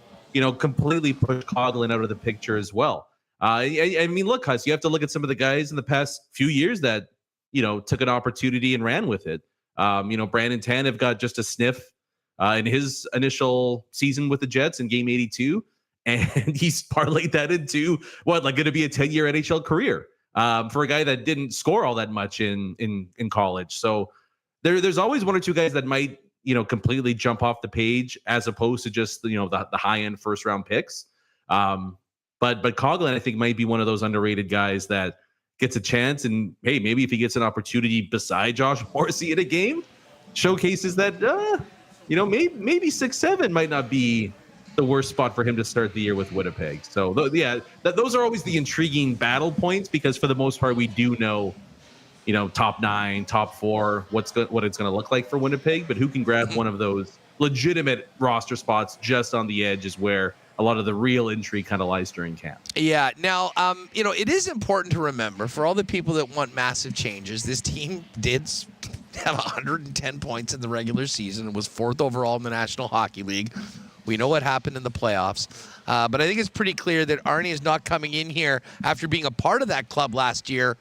completely push Coughlin out of the picture as well. I mean, look, Huss, you have to look at some of the guys in the past few years that, took an opportunity and ran with it. Brandon Tanev got just a sniff in his initial season with the Jets in game 82. And he's parlayed that into going to be a 10-year NHL career. For a guy that didn't score all that much in college. So there's always one or two guys that might, completely jump off the page as opposed to just, the high-end first-round picks. But Coughlin, I think, might be one of those underrated guys that gets a chance. And, hey, maybe if he gets an opportunity beside Josh Morrissey in a game, showcases that, maybe 6-7 might not be the worst spot for him to start the year with Winnipeg. So those are always the intriguing battle points, because for the most part we do know, top 9, top 4, what it's going to look like for Winnipeg. But who can grab one of those legitimate roster spots just on the edge is where a lot of the real intrigue kind of lies during camp. Yeah. Now, it is important to remember, for all the people that want massive changes, this team did have 110 points in the regular season and was 4th overall in the National Hockey League. We know what happened in the playoffs. But I think it's pretty clear that Arnie is not coming in here after being a part of that club last year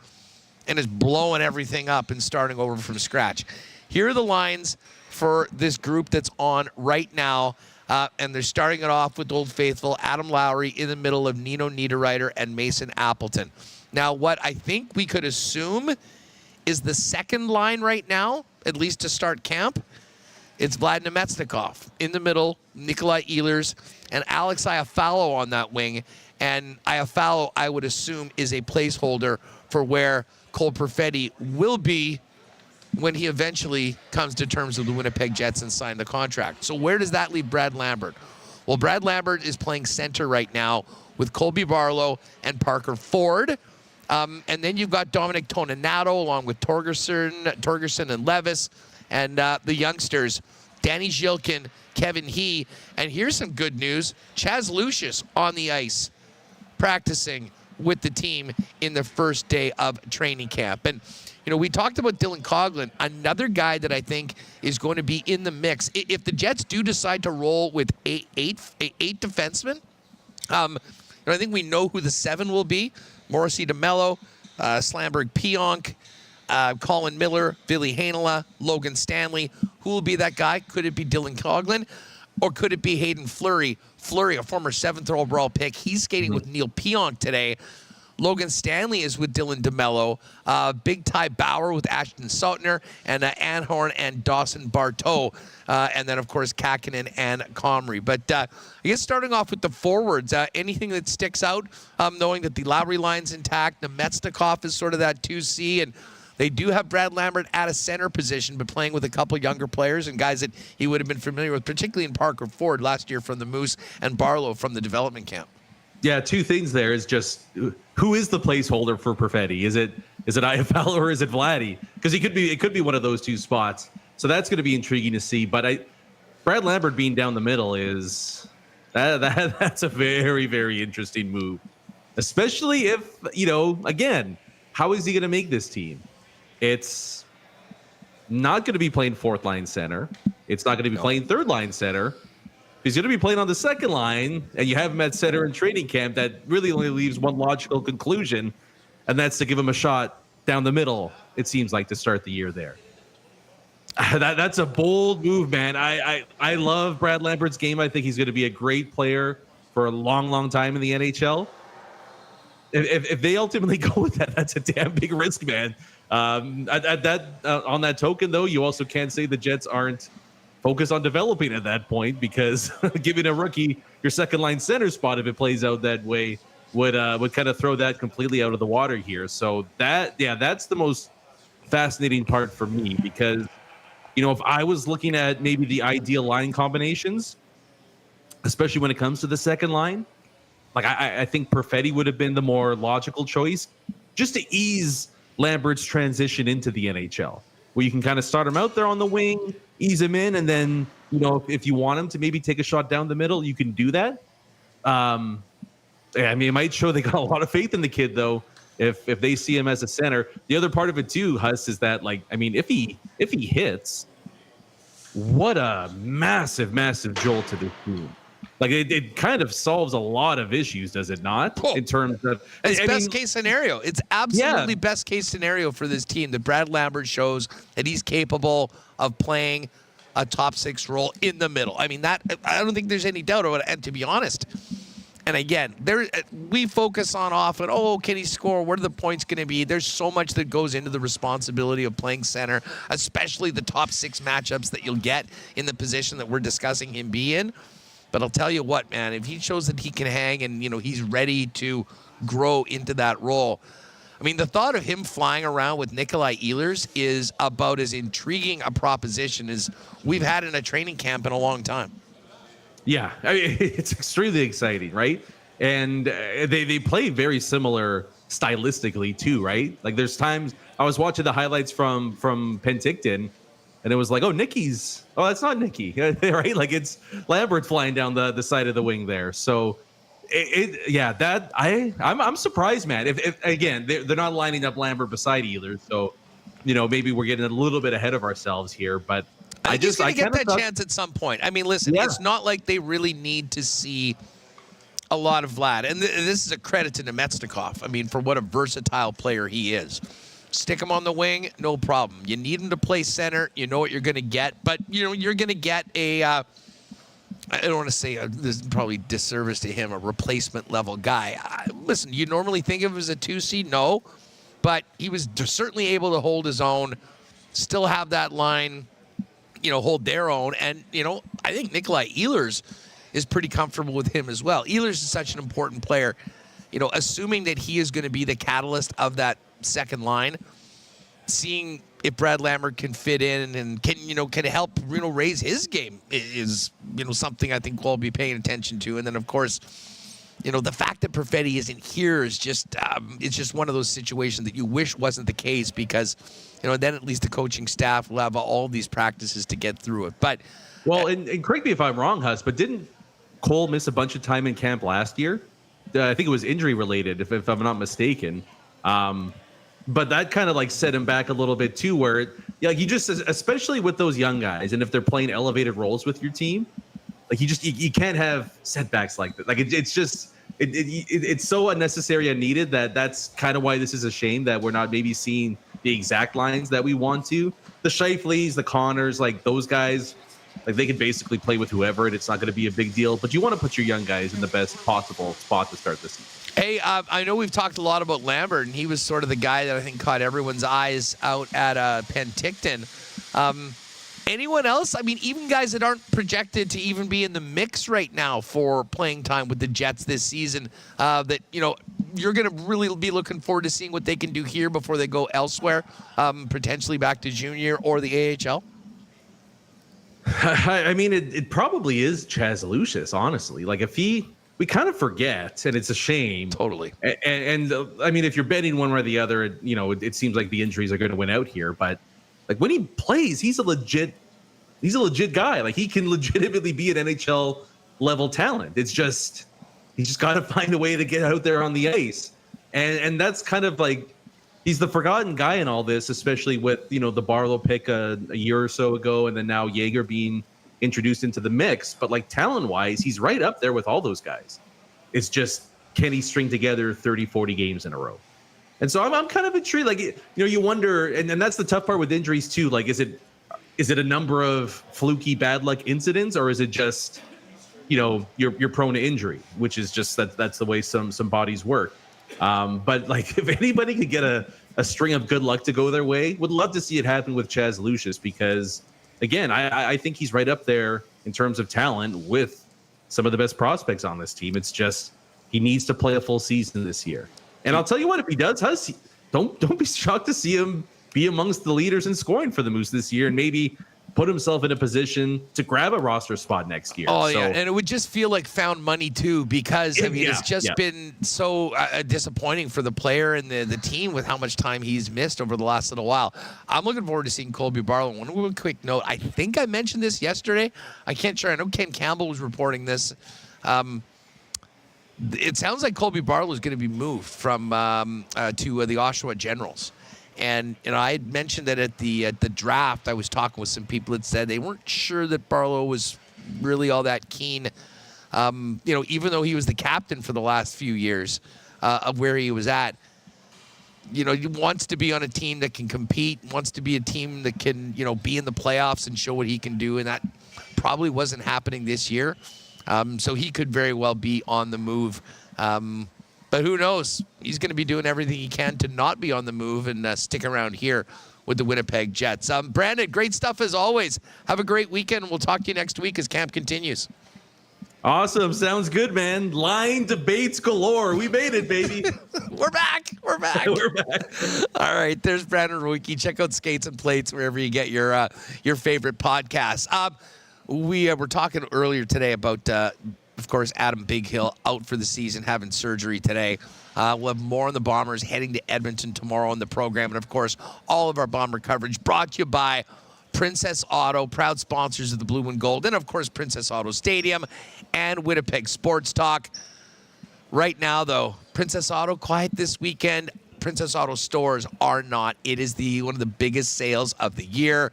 and is blowing everything up and starting over from scratch. Here are the lines for this group that's on right now. And they're starting it off with Old Faithful, Adam Lowry in the middle of Nino Niederreiter and Mason Appleton. Now, what I think we could assume is the second line right now, at least to start camp, it's Vlad Nemetsnikov. In the middle, Nikolai Ehlers and Alex Iafallo on that wing. And Iafallo, I would assume, is a placeholder for where Cole Perfetti will be when he eventually comes to terms with the Winnipeg Jets and sign the contract. So where does that leave Brad Lambert? Well, Brad Lambert is playing center right now with Colby Barlow and Parker Ford. And then you've got Dominic Toninato along with Torgerson and Levis and the youngsters, Danny Zhilkin, Kevin He. And here's some good news. Chaz Lucius on the ice practicing with the team in the first day of training camp. And, you know, we talked about Dylan Coghlan, another guy that I think is going to be in the mix. If the Jets do decide to roll with eight defensemen, I think we know who the 7 will be. Morrissey DeMello, Slamberg Pionk, Colin Miller, Billy Hainala, Logan Stanley. Who will be that guy? Could it be Dylan Coghlan? Or could it be Hayden Fleury? Fleury, a former 7th overall pick. He's skating with Neil Pionk today. Logan Stanley is with Dylan DeMello. Big Ty Bauer with Ashton Sautner. And Anhorn and Dawson Barteau. And then, of course, Kakinen and Comrie. But I guess starting off with the forwards, anything that sticks out, knowing that the Lowry line's intact. Nemetsnikov is sort of that 2C. And they do have Brad Lambert at a center position, but playing with a couple younger players and guys that he would have been familiar with, particularly in Parker Ford last year from the Moose and Barlow from the development camp. Yeah, two things there is just who is the placeholder for Perfetti? Is it Iafallo or is it Vladdy? Because it could be one of those two spots. So that's going to be intriguing to see. But Brad Lambert being down the middle is that's a very, very interesting move. Especially if, again, how is he going to make this team? It's not going to be playing 4th line center. It's not going to be playing 3rd line center. He's going to be playing on the 2nd line, and you have him at center in training camp. That really only leaves one logical conclusion, and that's to give him a shot down the middle, it seems like, to start the year there. That's a bold move, man. I love Brad Lambert's game. I think he's going to be a great player for a long, long time in the NHL. If they ultimately go with that, that's a damn big risk, man. On that token, though, you also can't say the Jets aren't focused on developing at that point, because giving a rookie your 2nd line center spot, if it plays out that way, would kind of throw that completely out of the water here. So that's the most fascinating part for me, because if I was looking at maybe the ideal line combinations, especially when it comes to the 2nd line, like I think Perfetti would have been the more logical choice, just to ease Lambert's transition into the NHL, where you can kind of start him out there on the wing, ease him in, and then, if you want him to maybe take a shot down the middle, you can do that. It might show they got a lot of faith in the kid, though, if they see him as a center. The other part of it, too, Huss, is that, if he hits, what a massive, massive jolt to this team. It kind of solves a lot of issues, does it not? In terms of it's best case scenario. It's absolutely best case scenario for this team that Brad Lambert shows that he's capable of playing a top 6 role in the middle. I don't think there's any doubt about it. And to be honest, and again, we focus on often, can he score? What are the points going to be? There's so much that goes into the responsibility of playing center, especially the top 6 matchups that you'll get in the position that we're discussing him be in. But I'll tell you what, man, if he shows that he can hang and, he's ready to grow into that role. The thought of him flying around with Nikolai Ehlers is about as intriguing a proposition as we've had in a training camp in a long time. Yeah, it's extremely exciting, right? And they play very similar stylistically, too, right? There's times I was watching the highlights from Penticton, and it was like, that's not Nicky, right? It's Lambert flying down the side of the wing there. So, I'm surprised, man. If again, they're not lining up Lambert beside Ehlers, so maybe we're getting a little bit ahead of ourselves here, but I he's going to get that thought, chance at some point. I mean, listen, it's not like they really need to see a lot of Vlad. And this is a credit to Nemetsnikov. I mean, for what a versatile player he is. Stick him on the wing, no problem. You need him to play center. You know what you're going to get. But, you're going to get a, I don't want to say, this is probably disservice to him, a replacement level guy. Listen, you normally think of him as a 2C? No. But he was certainly able to hold his own, still have that line, hold their own. And, I think Nikolai Ehlers is pretty comfortable with him as well. Ehlers is such an important player. Assuming that he is going to be the catalyst of that second line, seeing if Brad Lambert can fit in and can help raise his game is something I think we'll be paying attention to. And then of course, the fact that Perfetti isn't here is just it's just one of those situations that you wish wasn't the case, because then at least the coaching staff will have all these practices to get through it. But and correct me if I'm wrong, Huss, but didn't Cole miss a bunch of time in camp last year? I think it was injury related, if I'm not mistaken. But that kind of set him back a little bit too, where you just, especially with those young guys, and if they're playing elevated roles with your team, you can't have setbacks like that. It's just it's so unnecessary and needed that's kind of why this is a shame that we're not maybe seeing the exact lines that we want to. The Scheifele's, the Connors, those guys, they can basically play with whoever, and it's not going to be a big deal. But you want to put your young guys in the best possible spot to start this season. Hey, I know we've talked a lot about Lambert, and he was sort of the guy that I think caught everyone's eyes out at Penticton. Anyone else? I mean, even guys that aren't projected to even be in the mix right now for playing time with the Jets this season, that, you're going to really be looking forward to seeing what they can do here before they go elsewhere, potentially back to junior or the AHL? I mean, it probably is Chaz Lucius, honestly. We kind of forget, and it's a shame. Totally. And I mean, if you're betting one way or the other, it seems like the injuries are going to win out here. But when he plays, he's a legit guy. He can legitimately be an NHL level talent. It's just he's just got to find a way to get out there on the ice, and that's kind of he's the forgotten guy in all this, especially with the Barlow pick a year or so ago, and then now Yeager being introduced into the mix. But talent-wise, he's right up there with all those guys. It's just, can he string together 30, 40 games in a row? And so I'm kind of intrigued. You wonder, and that's the tough part with injuries too. Is it a number of fluky bad luck incidents, or is it just, you're prone to injury, which is just that's the way some bodies work. But if anybody could get a string of good luck to go their way, would love to see it happen with Chaz Lucius, because again, I think he's right up there in terms of talent with some of the best prospects on this team. It's just he needs to play a full season this year. And I'll tell you what, if he does, don't be shocked to see him be amongst the leaders in scoring for the Moose this year, and maybe put himself in a position to grab a roster spot next year. Oh, yeah, and it would just feel like found money, too, because, it's just been so disappointing for the player and the team with how much time he's missed over the last little while. I'm looking forward to seeing Colby Barlow. One quick note, I think I mentioned this yesterday. I can't sure. I know Ken Campbell was reporting this. It sounds like Colby Barlow is going to be moved from to the Oshawa Generals. And I had mentioned that at the draft, I was talking with some people that said they weren't sure that Barlow was really all that keen. Even though he was the captain for the last few years of where he was at, he wants to be on a team that can compete, wants to be a team that can be in the playoffs and show what he can do, and that probably wasn't happening this year. So he could very well be on the move. But who knows? He's going to be doing everything he can to not be on the move and stick around here with the Winnipeg Jets. Brandon, great stuff as always. Have a great weekend. We'll talk to you next week as camp continues. Awesome. Sounds good, man. Line debates galore. We made it, baby. We're back. We're back. All right. There's Brandon Rewucki. Check out Skates and Plates wherever you get your favorite podcasts. We were talking earlier today about of course, Adam Bighill out for the season, having surgery today. We'll have more on the Bombers heading to Edmonton tomorrow on the program. And, of course, all of our Bomber coverage brought to you by Princess Auto, proud sponsors of the Blue and Gold, and, of course, Princess Auto Stadium and Winnipeg Sports Talk. Right now, though, Princess Auto quiet this weekend. Princess Auto stores are not. It is one of the biggest sales of the year,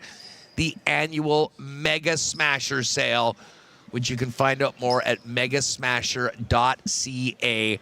the annual Mega Smasher sale, which you can find out more at megasmasher.ca.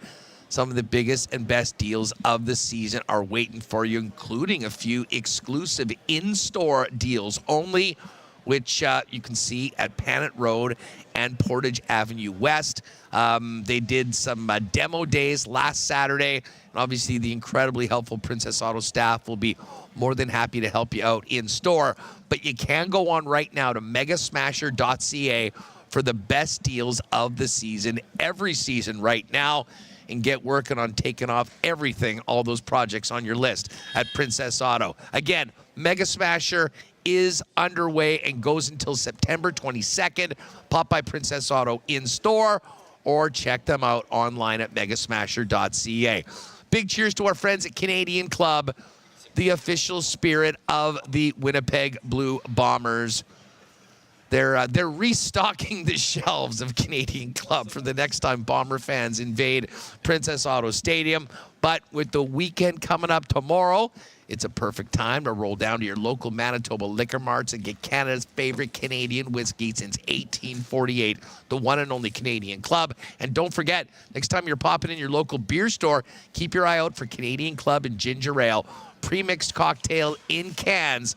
Some of the biggest and best deals of the season are waiting for you, including a few exclusive in-store deals only, which you can see at Panet Road and Portage Avenue West. They did some demo days last Saturday, and obviously the incredibly helpful Princess Auto staff will be more than happy to help you out in store. But you can go on right now to megasmasher.ca for the best deals of the season, every season right now, and get working on taking off everything, all those projects on your list at Princess Auto. Again, Mega Smasher is underway and goes until September 22nd. Pop by Princess Auto in store or check them out online at megasmasher.ca. Big cheers to our friends at Canadian Club, the official spirit of the Winnipeg Blue Bombers. They're restocking the shelves of Canadian Club for the next time Bomber fans invade Princess Auto Stadium. But with the weekend coming up tomorrow, it's a perfect time to roll down to your local Manitoba liquor marts and get Canada's favorite Canadian whiskey since 1848, the one and only Canadian Club. And don't forget, next time you're popping in your local beer store, keep your eye out for Canadian Club and ginger ale, pre-mixed cocktail in cans,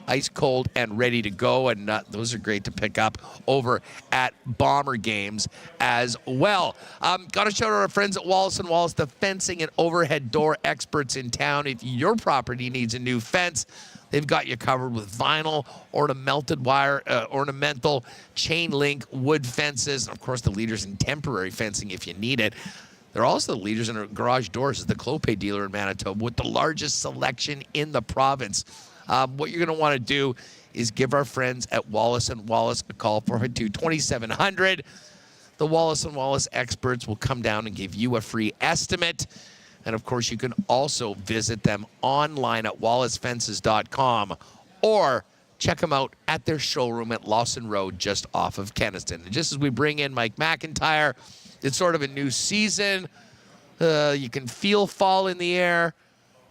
ice cold and ready to go, and those are great to pick up over at Bomber Games as well. Got to shout out our friends at Wallace & Wallace, the fencing and overhead door experts in town. If your property needs a new fence, they've got you covered with vinyl, ornamental, chain link, wood fences, and of course the leaders in temporary fencing if you need it. They're also the leaders in garage doors as the Clopay dealer in Manitoba with the largest selection in the province. What you're going to want to do is give our friends at Wallace & Wallace a call, 402-2700. The Wallace & Wallace experts will come down and give you a free estimate. And, of course, you can also visit them online at wallacefences.com or check them out at their showroom at Lawson Road just off of Kenaston. And just as we bring in Mike McIntyre, it's sort of a new season. You can feel fall in the air.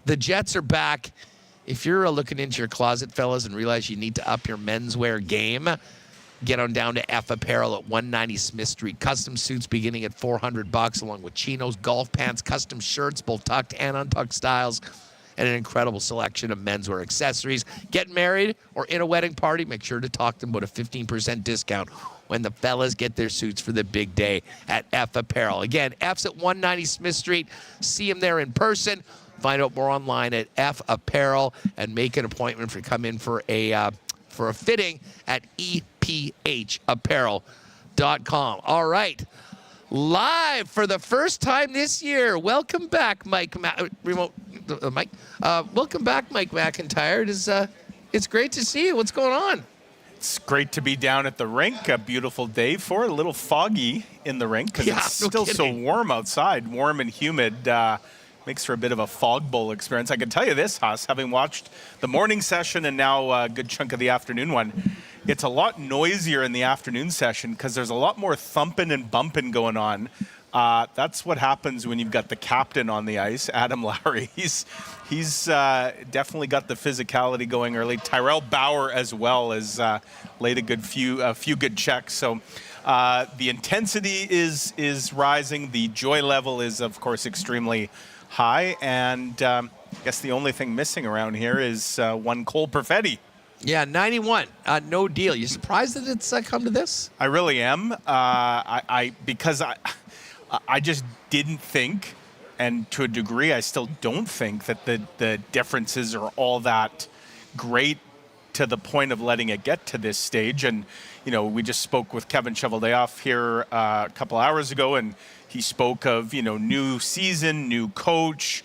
The Jets are back. If you're looking into your closet, fellas, and realize you need to up your menswear game, get on down to F Apparel at 190 Smith Street. Custom suits beginning at $400, along with chinos, golf pants, custom shirts, both tucked and untucked styles, and an incredible selection of menswear accessories. Get married or in a wedding party, make sure to talk to them about a 15% discount when the fellas get their suits for the big day at F Apparel. Again, F's at 190 Smith Street. See them there in person. Find out more online at F Apparel and make an appointment for come in for a fitting at EPHapparel.com. All right, live for the first time this year. Welcome back, Mike. Welcome back, Mike McIntyre. It's great to see you. What's going on? It's great to be down at the rink. A beautiful day for it. A little foggy in the rink because it's still so warm outside, warm and humid. Makes for a bit of a fog bowl experience. I can tell you this, Huss, having watched the morning session and now a good chunk of the afternoon one, it's a lot noisier in the afternoon session because there's a lot more thumping and bumping going on. That's what happens when you've got the captain on the ice, Adam Lowry. He's definitely got the physicality going early. Tyrell Bauer as well has laid a few good checks. So the intensity is rising. The joy level is, of course, extremely high, and I guess the only thing missing around here is one Cole Perfetti. Yeah, 91, no deal. You surprised that it's come to this? I really am. Because I just didn't think, and to a degree, I still don't think that the differences are all that great to the point of letting it get to this stage. And we just spoke with Kevin Cheveldayoff here a couple hours ago, and he spoke of, new season, new coach,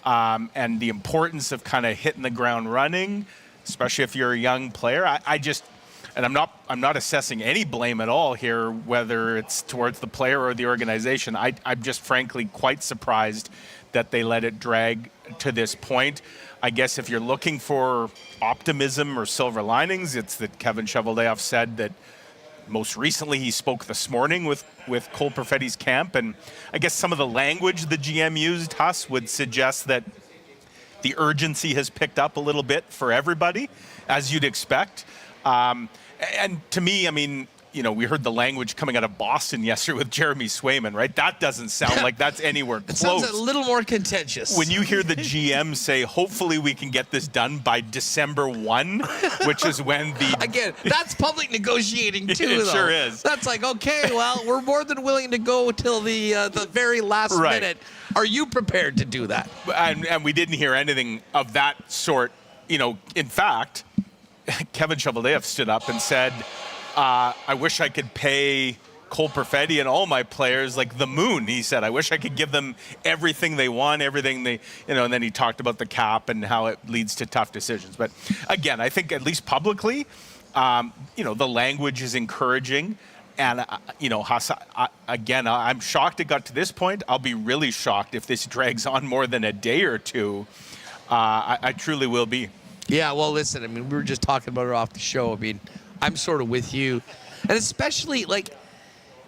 and the importance of kind of hitting the ground running, especially if you're a young player. I'm not assessing any blame at all here, whether it's towards the player or the organization. I'm just frankly quite surprised that they let it drag to this point. I guess if you're looking for optimism or silver linings, it's that Kevin Cheveldayoff said that most recently he spoke this morning with Cole Perfetti's camp, and I guess some of the language the GM used, Huss, would suggest that the urgency has picked up a little bit for everybody, as you'd expect. And to me, I mean, you know, we heard the language coming out of Boston yesterday with Jeremy Swayman, right? That doesn't sound like that's anywhere close. It sounds a little more contentious. When you hear the GM say, hopefully we can get this done by December 1, which is when the... Again, that's public negotiating too, It though. sure is. That's like, okay, well, we're more than willing to go till the very last Right. minute. Are you prepared to do that? And we didn't hear anything of that sort. You know, in fact, Kevin Cheveldaeff stood up and said, I wish I could pay Cole Perfetti and all my players like the moon. He said, I wish I could give them everything they want, everything they, you know, and then he talked about the cap and how it leads to tough decisions. But again, I think at least publicly, you know, the language is encouraging. And, you know, again, I'm shocked it got to this point. I'll be really shocked if this drags on more than a day or two. I truly will be. Yeah, well, listen, I mean, we were just talking about it off the show. I mean, I'm sort of with you. And especially, like,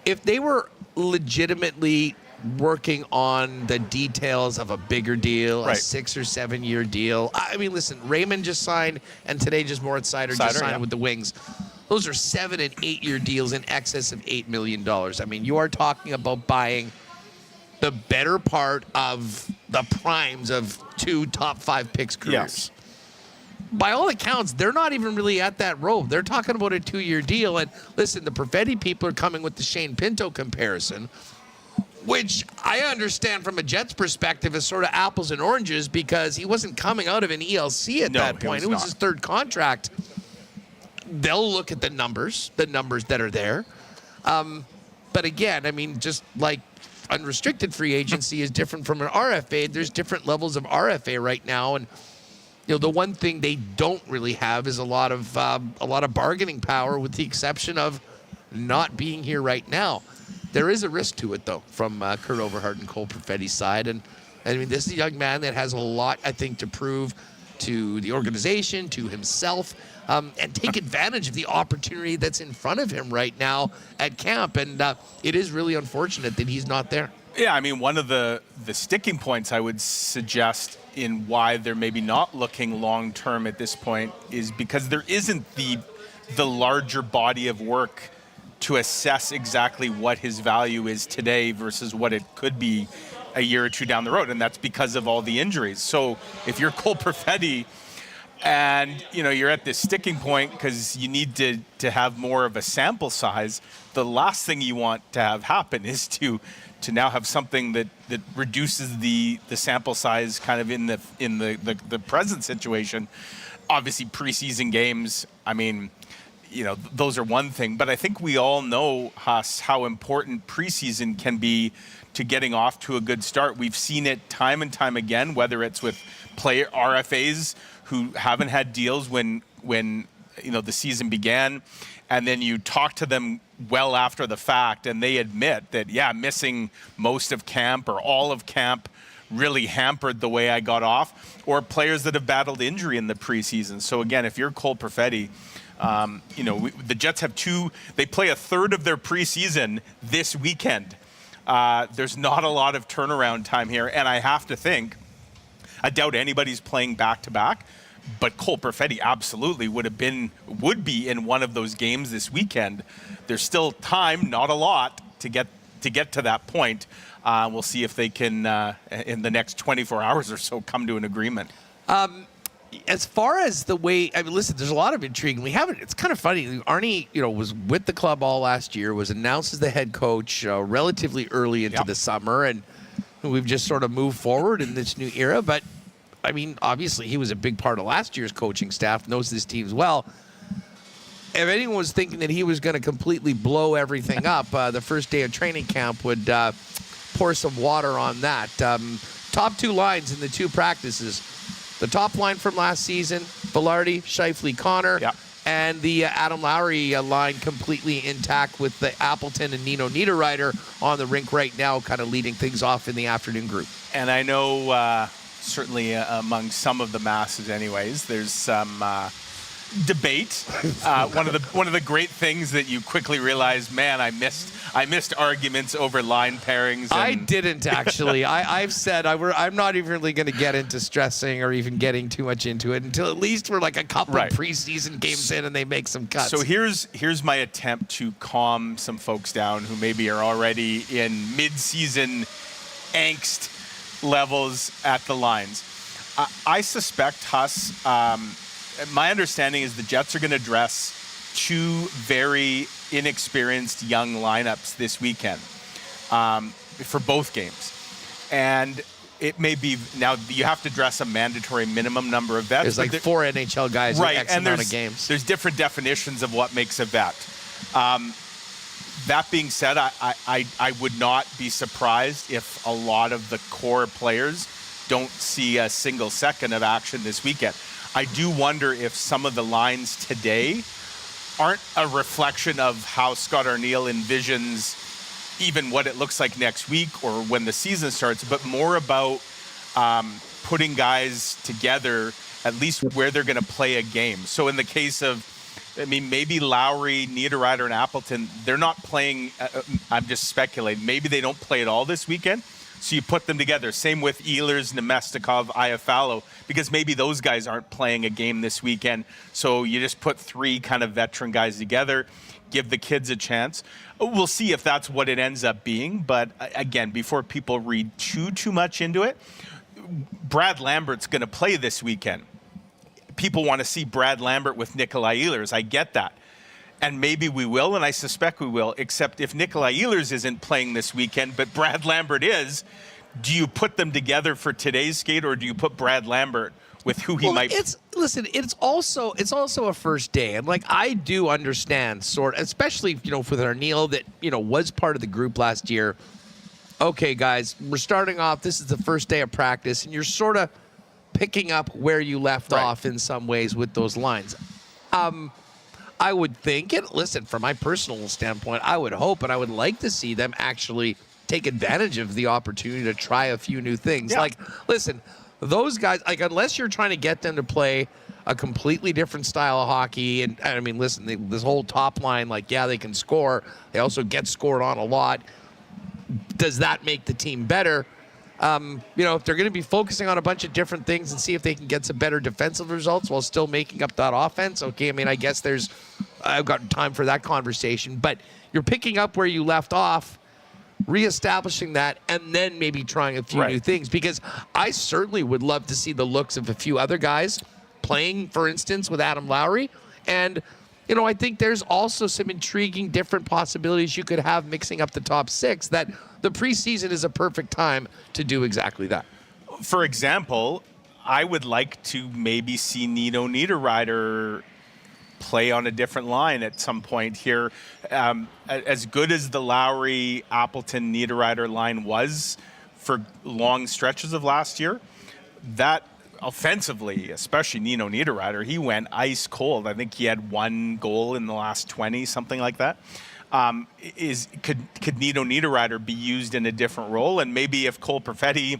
if they were legitimately working on the details of a bigger deal, Right. a 6 or 7 year deal. I mean, listen, Raymond just signed, and today just Moritz Seider just signed yeah. with the Wings. Those are 7 and 8 year deals in excess of $8 million. I mean, you are talking about buying the better part of the primes of 2 top 5 picks careers. Yes. By all accounts, they're not even really at that road. They're talking about a 2-year deal. And listen, the Perfetti people are coming with the Shane Pinto comparison, which I understand from a Jets perspective is sort of apples and oranges because he wasn't coming out of an ELC at that point. It was his third contract. They'll look at the numbers that are there. But again, I mean, just like unrestricted free agency is different from an RFA, there's different levels of RFA right now. And you know, the one thing they don't really have is a lot of bargaining power, with the exception of not being here right now. There is a risk to it, though, from Kurt Overhart and Cole Perfetti's side. And I mean, this is a young man that has a lot, I think, to prove to the organization, to himself, and take advantage of the opportunity that's in front of him right now at camp. And it is really unfortunate that he's not there. Yeah, I mean, one of the sticking points I would suggest in why they're maybe not looking long-term at this point is because there isn't the larger body of work to assess exactly what his value is today versus what it could be a year or two down the road, and that's because of all the injuries. So if you're Cole Perfetti and, you know, you're at this sticking point because you need to have more of a sample size, the last thing you want to have happen is to now have something that reduces the sample size kind of in the present situation. Obviously, preseason games, I mean, you know, those are one thing, but I think we all know, Huss, how important preseason can be to getting off to a good start. We've seen it time and time again, whether it's with player RFAs who haven't had deals when you know the season began, and then you talk to them well after the fact, and they admit that, yeah, missing most of camp or all of camp really hampered the way I got off, or players that have battled injury in the preseason. So again, if you're Cole Perfetti, you know, the Jets have they play a third of their preseason this weekend. There's not a lot of turnaround time here, and I have to think, I doubt anybody's playing back-to-back, but Cole Perfetti absolutely would be in one of those games this weekend. There's still time, not a lot, to get to that point. We'll see if they can, in the next 24 hours or so, come to an agreement. As far as the way, I mean, listen, there's a lot of intrigue. It's kind of funny. Arnie, you know, was with the club all last year, was announced as the head coach relatively early into the summer, and we've just sort of moved forward in this new era. But I mean, obviously, he was a big part of last year's coaching staff, knows this team well. If anyone was thinking that he was going to completely blow everything up, the first day of training camp would pour some water on that. Top 2 lines in the 2 practices. The top line from last season, Velarde, Scheifele, Connor, and the Adam Lowry line completely intact with the Appleton and Nino Niederreiter on the rink right now, kind of leading things off in the afternoon group. And I know certainly among some of the masses anyways, there's some debate. One of the great things that you quickly realize, man, I missed arguments over line pairings. I didn't actually. I've said I'm not even really going to get into stressing or even getting too much into it until at least we're like a couple of preseason games in and they make some cuts. So here's my attempt to calm some folks down who maybe are already in mid-season angst levels at the lines. I suspect, Huss, my understanding is the Jets are going to dress two very inexperienced young lineups this weekend for both games. And it may be, now you have to dress a mandatory minimum number of vets. There's like 4 NHL guys with X amount of games. There's different definitions of what makes a vet. That being said, I would not be surprised if a lot of the core players don't see a single second of action this weekend. I do wonder if some of the lines today aren't a reflection of how Scott Arniel envisions even what it looks like next week or when the season starts, but more about putting guys together at least where they're going to play a game. So in the case of, I mean, maybe Lowry, Niederreiter, and Appleton, they're not playing, I'm just speculating, maybe they don't play at all this weekend. So you put them together. Same with Ehlers, Nemestikov, Iafallo, because maybe those guys aren't playing a game this weekend. So you just put 3 kind of veteran guys together, give the kids a chance. We'll see if that's what it ends up being. But again, before people read too much into it, Brad Lambert's going to play this weekend. People want to see Brad Lambert with Nikolai Ehlers. I get that. And maybe we will, and I suspect we will, except if Nikolai Ehlers isn't playing this weekend, but Brad Lambert is, do you put them together for today's skate, or do you put Brad Lambert with who he might... It's also a first day, and like I do understand, especially, for Arniel that, was part of the group last year. Okay, guys, we're starting off, this is the first day of practice, and you're sort of picking up where you left off in some ways with those lines. I would think, and listen, from my personal standpoint, I would hope and I would like to see them actually take advantage of the opportunity to try a few new things. Yeah. Like, listen, those guys, like, unless you're trying to get them to play a completely different style of hockey, and I mean, listen, this whole top line, like, yeah, they can score. They also get scored on a lot. Does that make the team better? If they're going to be focusing on a bunch of different things and see if they can get some better defensive results while still making up that offense, okay, I mean, I guess I've got time for that conversation, but you're picking up where you left off, reestablishing that, and then maybe trying a few new things, because I certainly would love to see the looks of a few other guys playing, for instance, with Adam Lowry, and I think there's also some intriguing different possibilities you could have mixing up the top 6 that the preseason is a perfect time to do exactly that. For example, I would like to maybe see Nino Niederreiter play on a different line at some point here. As good as the Lowry, Appleton, Niederreiter line was for long stretches of last year, that offensively, especially Nino Niederreiter, he went ice cold. I think he had 1 goal in the last 20, something like that. Could Nino Niederreiter be used in a different role? And maybe if Cole Perfetti...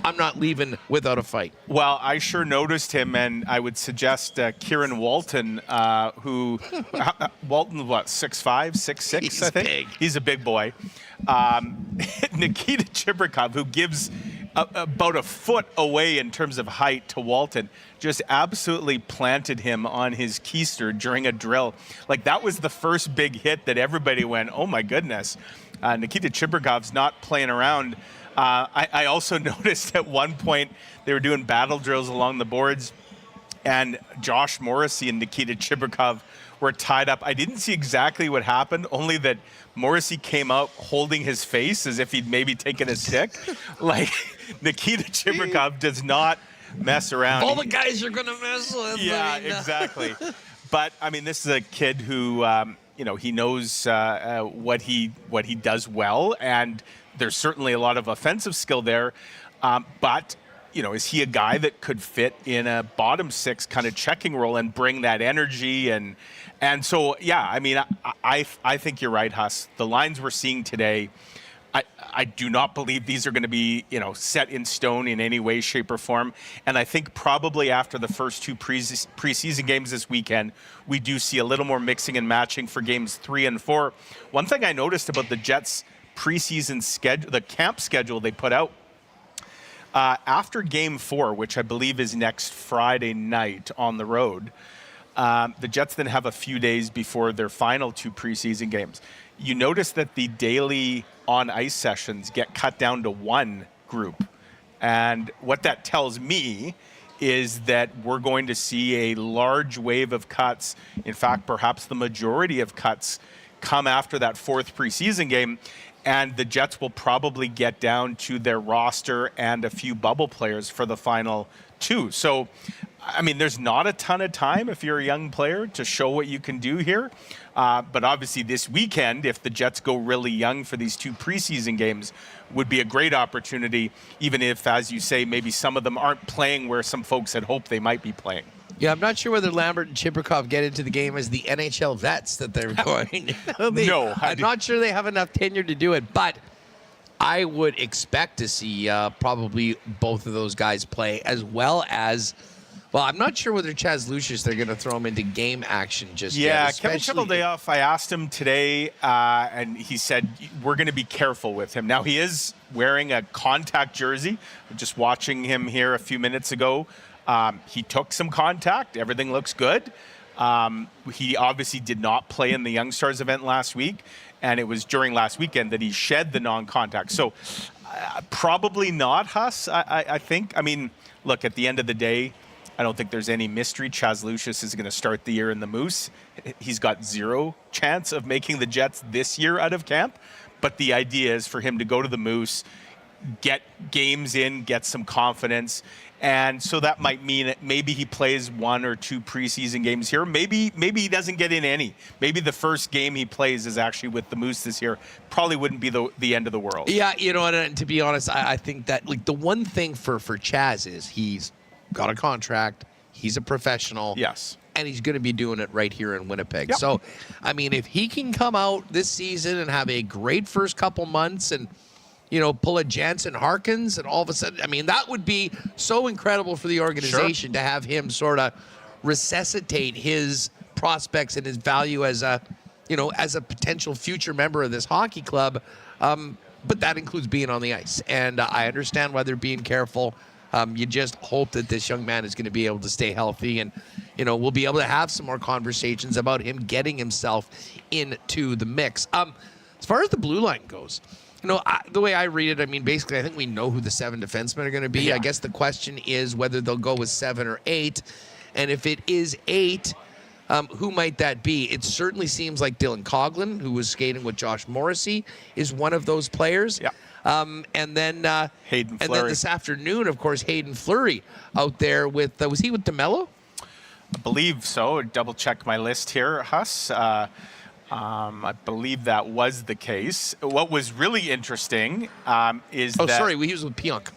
I'm not leaving without a fight. Well, I sure noticed him, and I would suggest Kieran Walton, Walton, 6'5", 6'6", He's I think? big. He's a big boy. Nikita Chibrikov, who gives about a foot away in terms of height to Walton, just absolutely planted him on his keister during a drill. Like, that was the first big hit that everybody went, oh my goodness. Nikita Chibrikov's not playing around. I also noticed at one point they were doing battle drills along the boards, and Josh Morrissey and Nikita Chibrikov were tied up. I didn't see exactly what happened, only that Morrissey came out holding his face as if he'd maybe taken a stick. Like, Nikita Chibrikov does not mess around. All the guys you're going to mess with. Yeah, exactly. But, I mean, this is a kid who, he knows what he does well, and there's certainly a lot of offensive skill there. But, is he a guy that could fit in a bottom 6 kind of checking role and bring that energy? And so, yeah, I mean, I think you're right, Huss. The lines we're seeing today I do not believe these are going to be, set in stone in any way, shape, or form. And I think probably after the first two preseason games this weekend, we do see a little more mixing and matching for games 3 and 4. One thing I noticed about the Jets' preseason schedule, the camp schedule they put out, after game 4, which I believe is next Friday night on the road, the Jets then have a few days before their final 2 preseason games. You notice that the daily on-ice sessions get cut down to 1 group. And what that tells me is that we're going to see a large wave of cuts. In fact, perhaps the majority of cuts come after that 4th preseason game. And the Jets will probably get down to their roster and a few bubble players for the final 2. So, I mean, there's not a ton of time if you're a young player to show what you can do here. But obviously this weekend, if the Jets go really young for these 2 preseason games, would be a great opportunity, even if, as you say, maybe some of them aren't playing where some folks had hoped they might be playing. Yeah, I'm not sure whether Lambert and Chibrikov get into the game as the NHL vets that they're going. No. I'm not sure they have enough tenure to do it, but I would expect to see probably both of those guys play, as well as, well, I'm not sure whether Chaz Lucius, they're going to throw him into game action just yet. Yeah, Kevin Cheveldayoff, I asked him today, and he said, we're going to be careful with him. Now, he is wearing a contact jersey. Just watching him here a few minutes ago, he took some contact. Everything looks good. He obviously did not play in the Young Stars event last week, and it was during last weekend that he shed the non-contact. So probably not, Huss, I think. I mean, look, at the end of the day, I don't think there's any mystery. Chaz Lucius is going to start the year in the Moose. He's got 0 chance of making the Jets this year out of camp. But the idea is for him to go to the Moose, get games in, get some confidence. And so that might mean that maybe he plays 1 or 2 preseason games here. Maybe he doesn't get in any. Maybe the first game he plays is actually with the Moose this year. Probably wouldn't be the end of the world. Yeah, and to be honest, I think that the one thing for Chaz is he's got a contract. He's a professional. Yes. And he's going to be doing it right here in Winnipeg. Yep. So, I mean, if he can come out this season and have a great first couple months and, pull a Jansen Harkins and all of a sudden, I mean, that would be so incredible for the organization to have him sort of resuscitate his prospects and his value as a potential future member of this hockey club. But that includes being on the ice. And I understand why they're being careful. You just hope that this young man is going to be able to stay healthy and, we'll be able to have some more conversations about him getting himself into the mix. As far as the blue line goes, the way I read it, I mean, basically, I think we know who the 7 defensemen are going to be. Yeah. I guess the question is whether they'll go with 7 or 8. And if it is 8, who might that be? It certainly seems like Dylan Coughlin, who was skating with Josh Morrissey, is one of those players. Yeah. And then Hayden Fleury. And then this afternoon, of course, Hayden Fleury out there with was he with DeMello? I believe so. Double check my list here, Huss. I believe that was the case. What was really interesting is that... Oh, sorry, he was with Pionk.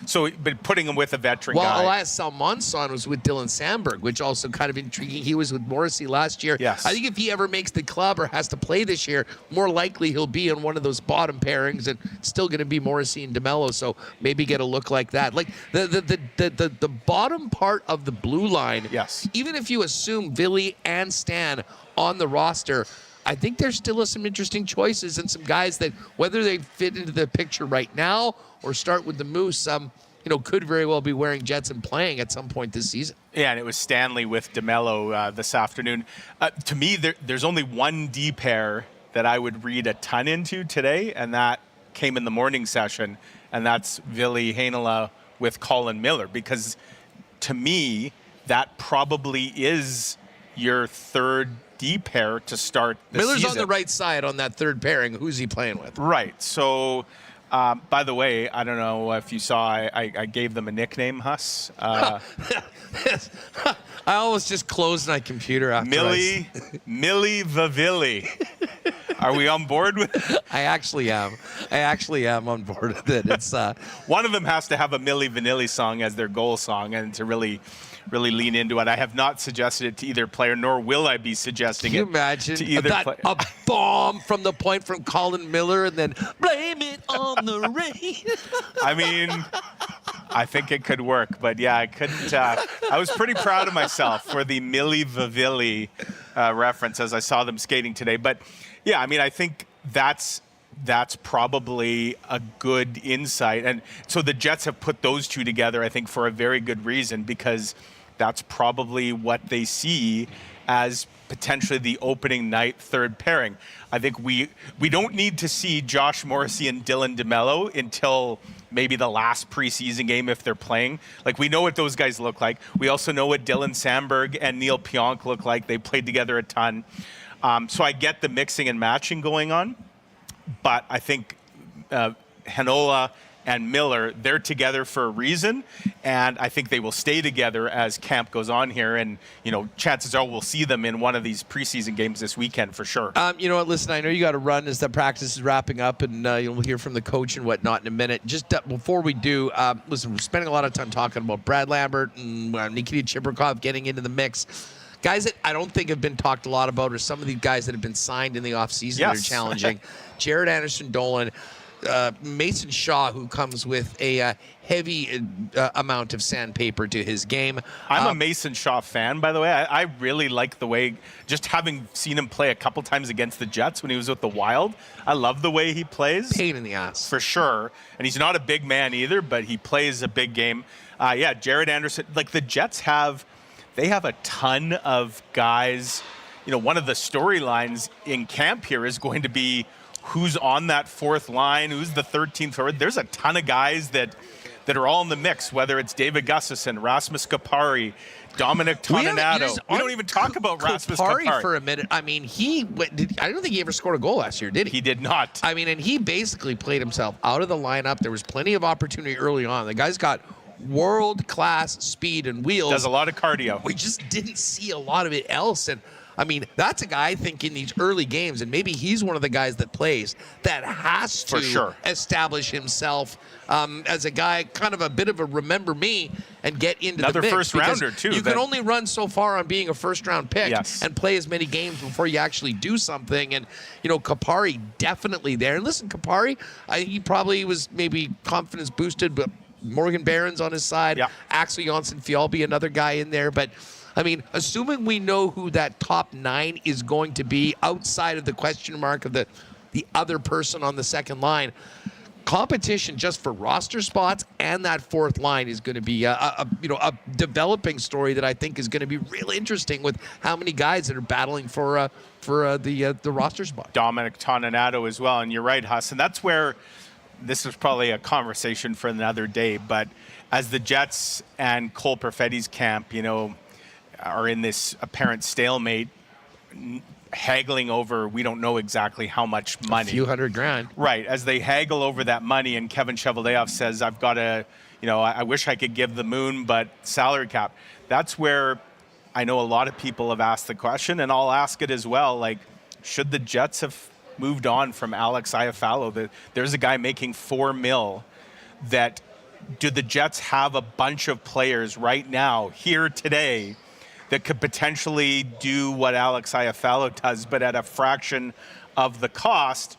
So, but putting him with a veteran guy. Well, Elias Salmonson was with Dylan Sandberg, which also kind of intriguing. He was with Morrissey last year. Yes. I think if he ever makes the club or has to play this year, more likely he'll be in one of those bottom pairings, and it's still going to be Morrissey and DeMello, so maybe get a look like that. Like the bottom part of the blue line, yes. Even if you assume Villy and Stan on the roster, I think there still are some interesting choices and some guys that, whether they fit into the picture right now or start with the Moose, could very well be wearing Jets and playing at some point this season. Yeah, and it was Stanley with DeMello this afternoon. To me, there's only one D pair that I would read a ton into today, and that came in the morning session, and that's Ville Heinola with Colin Miller, because to me, that probably is your third D pair to start the Miller's season. On the right side on that third pairing. Who's he playing with? Right. So, by the way, I don't know if you saw, I gave them a nickname, Huss. I almost just closed my computer after Millie Vavilli. Are we on board with it? I actually am on board with it. It's one of them has to have a Milli Vanilli song as their goal song, and to really really lean into it. I have not suggested it to either player, nor will I be suggesting Can you it imagine to either player. a bomb from the point from Colin Miller and then blame it on the rain? I mean, I think it could work, but yeah, I couldn't. I was pretty proud of myself for the Milli Vanilli reference as I saw them skating today. But yeah, I mean, I think that's probably a good insight. And so the Jets have put those two together, I think, for a very good reason, because that's probably what they see as potentially the opening night third pairing. I think we don't need to see Josh Morrissey and Dylan DeMello until maybe the last preseason game if they're playing. Like, we know what those guys look like. We also know what Dylan Sandberg and Neil Pionk look like. They played together a ton. So I get the mixing and matching going on. But I think Heinola and Miller, they're together for a reason, and I think they will stay together as camp goes on here. And, chances are we'll see them in one of these preseason games this weekend for sure. You know what? Listen, I know you got to run as the practice is wrapping up, and you'll hear from the coach and whatnot in a minute. Just before we do, listen, we're spending a lot of time talking about Brad Lambert and Nikita Chibrikov getting into the mix. Guys that I don't think have been talked a lot about are some of these guys that have been signed in the offseason that are challenging. Jared Anderson-Dolan, Mason Shaw, who comes with a heavy amount of sandpaper to his game. I'm a Mason Shaw fan, by the way. I really like the way, just having seen him play a couple times against the Jets when he was with the Wild, I love the way he plays. Pain in the ass. For sure. And he's not a big man either, but he plays a big game. Jared Anderson, like the Jets they have a ton of guys. One of the storylines in camp here is going to be who's on that fourth line, who's the 13th forward. There's a ton of guys that are all in the mix, whether it's David Gustafsson, Rasmus Kupari, Dominic Toninato. We don't even talk about Rasmus Kupari for a minute. I mean, I don't think he ever scored a goal last year, did he? He did not. I mean, and he basically played himself out of the lineup. There was plenty of opportunity early on. The guy's got world-class speed and wheels. Does a lot of cardio. We just didn't see a lot of it else. And, I mean, that's a guy, I think, in these early games, and maybe he's one of the guys that plays, that has to establish himself as a guy, kind of a bit of a remember me, and get into another the mix. first-rounder, too. You can only run so far on being a first-round pick and play as many games before you actually do something. And, Kupari definitely there. And listen, Kupari, he probably was maybe confidence boosted, but Morgan Barron's on his side. Axel Jonsson-Fjallby, another guy in there. But, I mean, assuming we know who that top 9 is going to be outside of the question mark of the other person on the second line, competition just for roster spots and that fourth line is going to be a developing story that I think is going to be really interesting with how many guys that are battling for the roster spot. Dominic Toninato as well. And you're right, Huss. And that's where this was probably a conversation for another day, but as the Jets and Cole Perfetti's camp, are in this apparent stalemate, haggling over, we don't know exactly how much money. A few $100,000. Right. As they haggle over that money, and Kevin Cheveldayoff says, I've got to, I wish I could give the moon, but salary cap. That's where I know a lot of people have asked the question, and I'll ask it as well. Like, should the Jets have moved on from Alex Iafallo? There's a guy making $4 million. That do the Jets have a bunch of players right now here today that could potentially do what Alex Iafallo does, but at a fraction of the cost?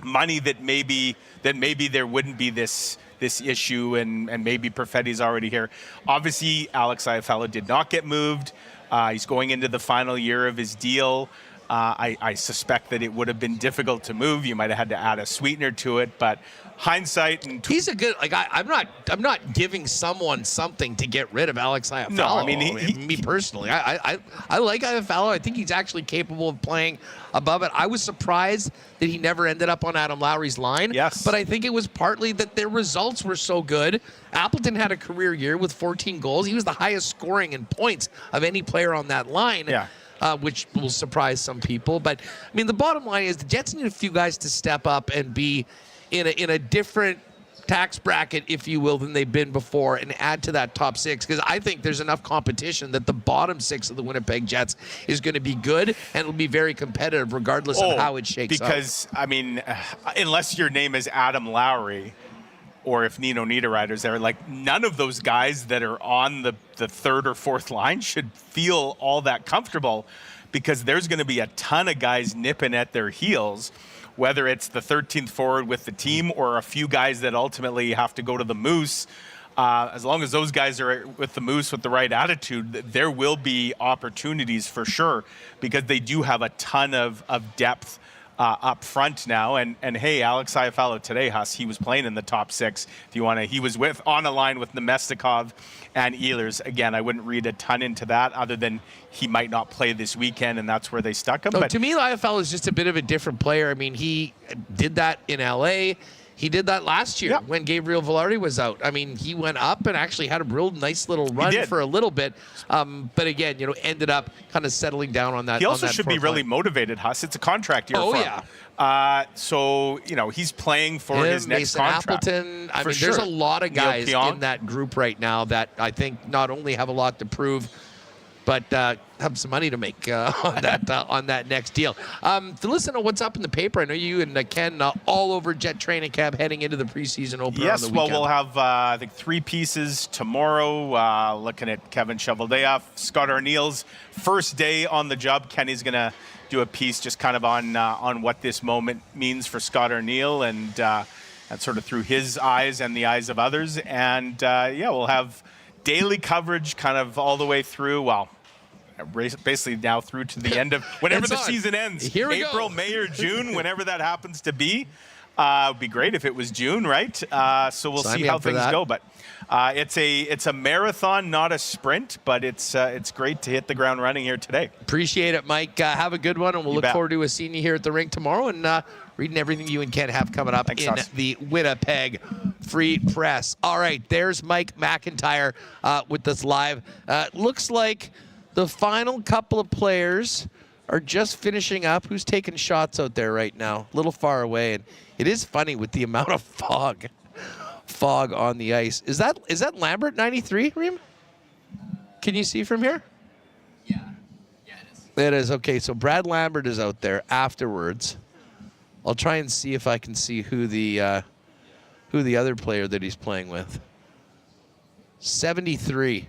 Money that maybe there wouldn't be this issue, and maybe Perfetti's already here. Obviously, Alex Iafallo did not get moved. He's going into the final year of his deal. I suspect that it would have been difficult to move. You might have had to add a sweetener to it, but hindsight and he's a good I'm not giving someone something to get rid of Alex Iafallo. No, I mean me personally, I like Iafallo. I think he's actually capable of playing above it. I was surprised that he never ended up on Adam Lowry's line. Yes, but I think it was partly that their results were so good. Appleton had a career year with 14 goals. He was the highest scoring in points of any player on that line. Yeah. Which will surprise some people. But, I mean, the bottom line is the Jets need a few guys to step up and be in a different tax bracket, if you will, than they've been before, and add to that top 6. Because I think there's enough competition that the bottom 6 of the Winnipeg Jets is going to be good, and it'll be very competitive regardless of how it shakes out. Because, I mean, unless your name is Adam Lowry, or if Nino Niederreiter's there. Like, none of those guys that are on the third or fourth line should feel all that comfortable, because there's going to be a ton of guys nipping at their heels, whether it's the 13th forward with the team or a few guys that ultimately have to go to the Moose. As long as those guys are with the Moose with the right attitude, there will be opportunities for sure, because they do have a ton of depth up front now. And hey, Alex Iafallo today, Huss, he was playing in the top six. If you want to, he was on a line with Nemestikov and Ehlers. Again, I wouldn't read a ton into that, other than he might not play this weekend, and that's where they stuck him. No, but to me, Iafallo is just a bit of a different player. I mean, he did that in LA. He did that last year when Gabriel Velarde was out. I mean, he went up and actually had a real nice little run for a little bit. But again, ended up kind of settling down on that. He also should be really motivated, Huss. It's a contract year for him. So, he's playing for his next Mason contract. Appleton. I mean, there's a lot of guys in that group right now that I think not only have a lot to prove, but have some money to make on that next deal. To listen to what's up in the paper, I know you and Ken all over Jet training camp heading into the preseason opener on the weekend. Yes, well, we'll have, I think, 3 pieces tomorrow, looking at Kevin Cheveldayoff, Scott Arniel's first day on the job. Kenny's going to do a piece just kind of on what this moment means for Scott Arniel and sort of through his eyes and the eyes of others. And, we'll have daily coverage kind of all the way through, basically now through to the end of whenever the season ends. Here we April, go. May, or June, whenever that happens to be. It would be great if it was June, right? So we'll see how things go. But it's a marathon, not a sprint. But it's great to hit the ground running here today. Appreciate it, Mike. Have a good one, and we'll look forward to seeing you here at the rink tomorrow and reading everything you and Ken have coming up in the Winnipeg Free Press. All right, there's Mike McIntyre with us live. Looks like the final couple of players are just finishing up. Who's taking shots out there right now? A little far away, and it is funny with the amount of fog on the ice. Is that Lambert 93, Reem? Can you see from here? Yeah, it is. It is. Okay, so Brad Lambert is out there afterwards. I'll try and see if I can see who the other player that he's playing with. 73.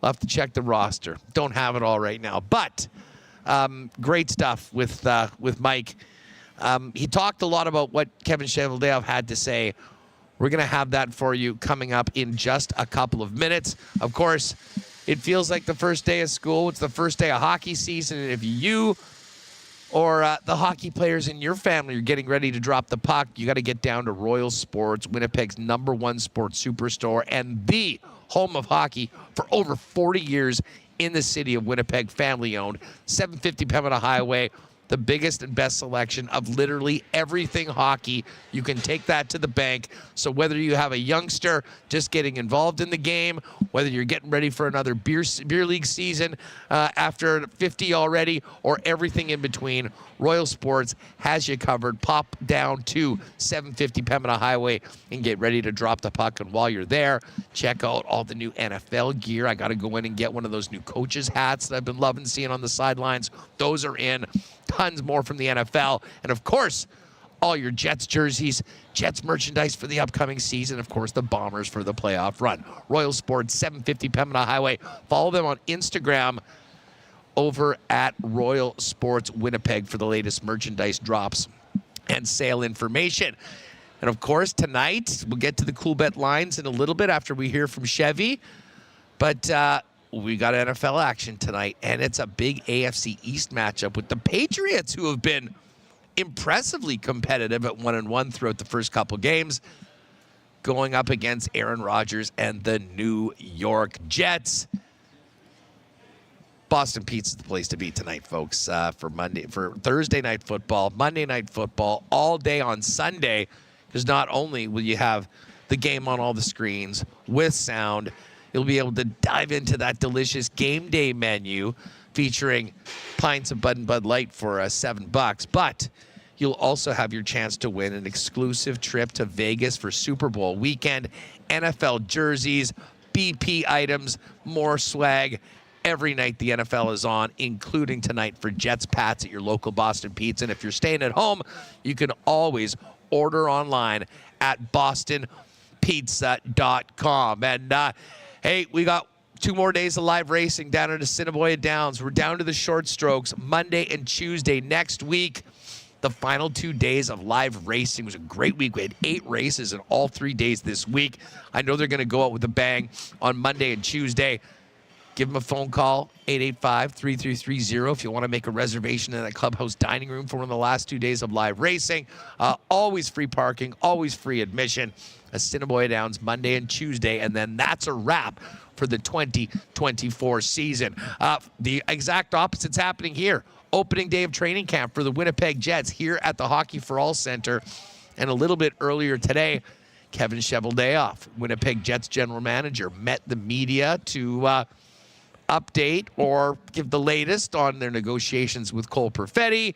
I'll have to check the roster. Don't have it all right now, but great stuff with Mike. He talked a lot about what Kevin Cheveldayoff had to say. We're going to have that for you coming up in just a couple of minutes. Of course, it feels like the first day of school. It's the first day of hockey season, and if you or the hockey players in your family are getting ready to drop the puck, you got to get down to Royal Sports, Winnipeg's #1 sports superstore and the home of hockey for over 40 years in the city of Winnipeg, family-owned. 750 Pembina Highway, the biggest and best selection of literally everything hockey. You can take that to the bank. So whether you have a youngster just getting involved in the game, whether you're getting ready for another beer league season after 50 already, or everything in between, Royal Sports has you covered. Pop down to 750 Pembina Highway and get ready to drop the puck. And while you're there, check out all the new NFL gear. I got to go in and get one of those new coaches hats that I've been loving seeing on the sidelines. Those are in. Tons more from the NFL. And of course, all your Jets jerseys, Jets merchandise for the upcoming season. Of course, the Bombers for the playoff run. Royal Sports, 750 Pembina Highway. Follow them on Instagram over at Royal Sports Winnipeg for the latest merchandise drops and sale information. And of course, tonight, we'll get to the Cool Bet lines in a little bit after we hear from Chevy. But we got NFL action tonight, and it's a big AFC East matchup with the Patriots, who have been impressively competitive at 1-1 throughout the first couple games, going up against Aaron Rodgers and the New York Jets. Boston Pete's the place to be tonight, folks, for Thursday night football, Monday night football, all day on Sunday, because not only will you have the game on all the screens with sound, you'll be able to dive into that delicious game day menu featuring pints of Bud and Bud Light for $7. But you'll also have your chance to win an exclusive trip to Vegas for Super Bowl weekend, NFL jerseys, BP items, more swag. Every night the NFL is on, including tonight for Jets Pats at your local Boston Pete's. And if you're staying at home, you can always order online at pizza.com. And hey, we got 2 more days of live racing down at Assiniboia Downs. We're down to the short strokes Monday and Tuesday next week. The final 2 days of live racing was a great week. We had 8 races in all 3 days this week. I know they're going to go out with a bang on Monday and Tuesday. Give them a phone call, 885-3330, if you want to make a reservation in that clubhouse dining room for one of the last 2 days of live racing. Always free parking, always free admission. Assiniboia Downs Monday and Tuesday, and then that's a wrap for the 2024 season. The exact opposite's happening here. Opening day of training camp for the Winnipeg Jets here at the Hockey for All Center. And a little bit earlier today, Kevin Cheveldayoff, Winnipeg Jets general manager, met the media to update or give the latest on their negotiations with Cole Perfetti,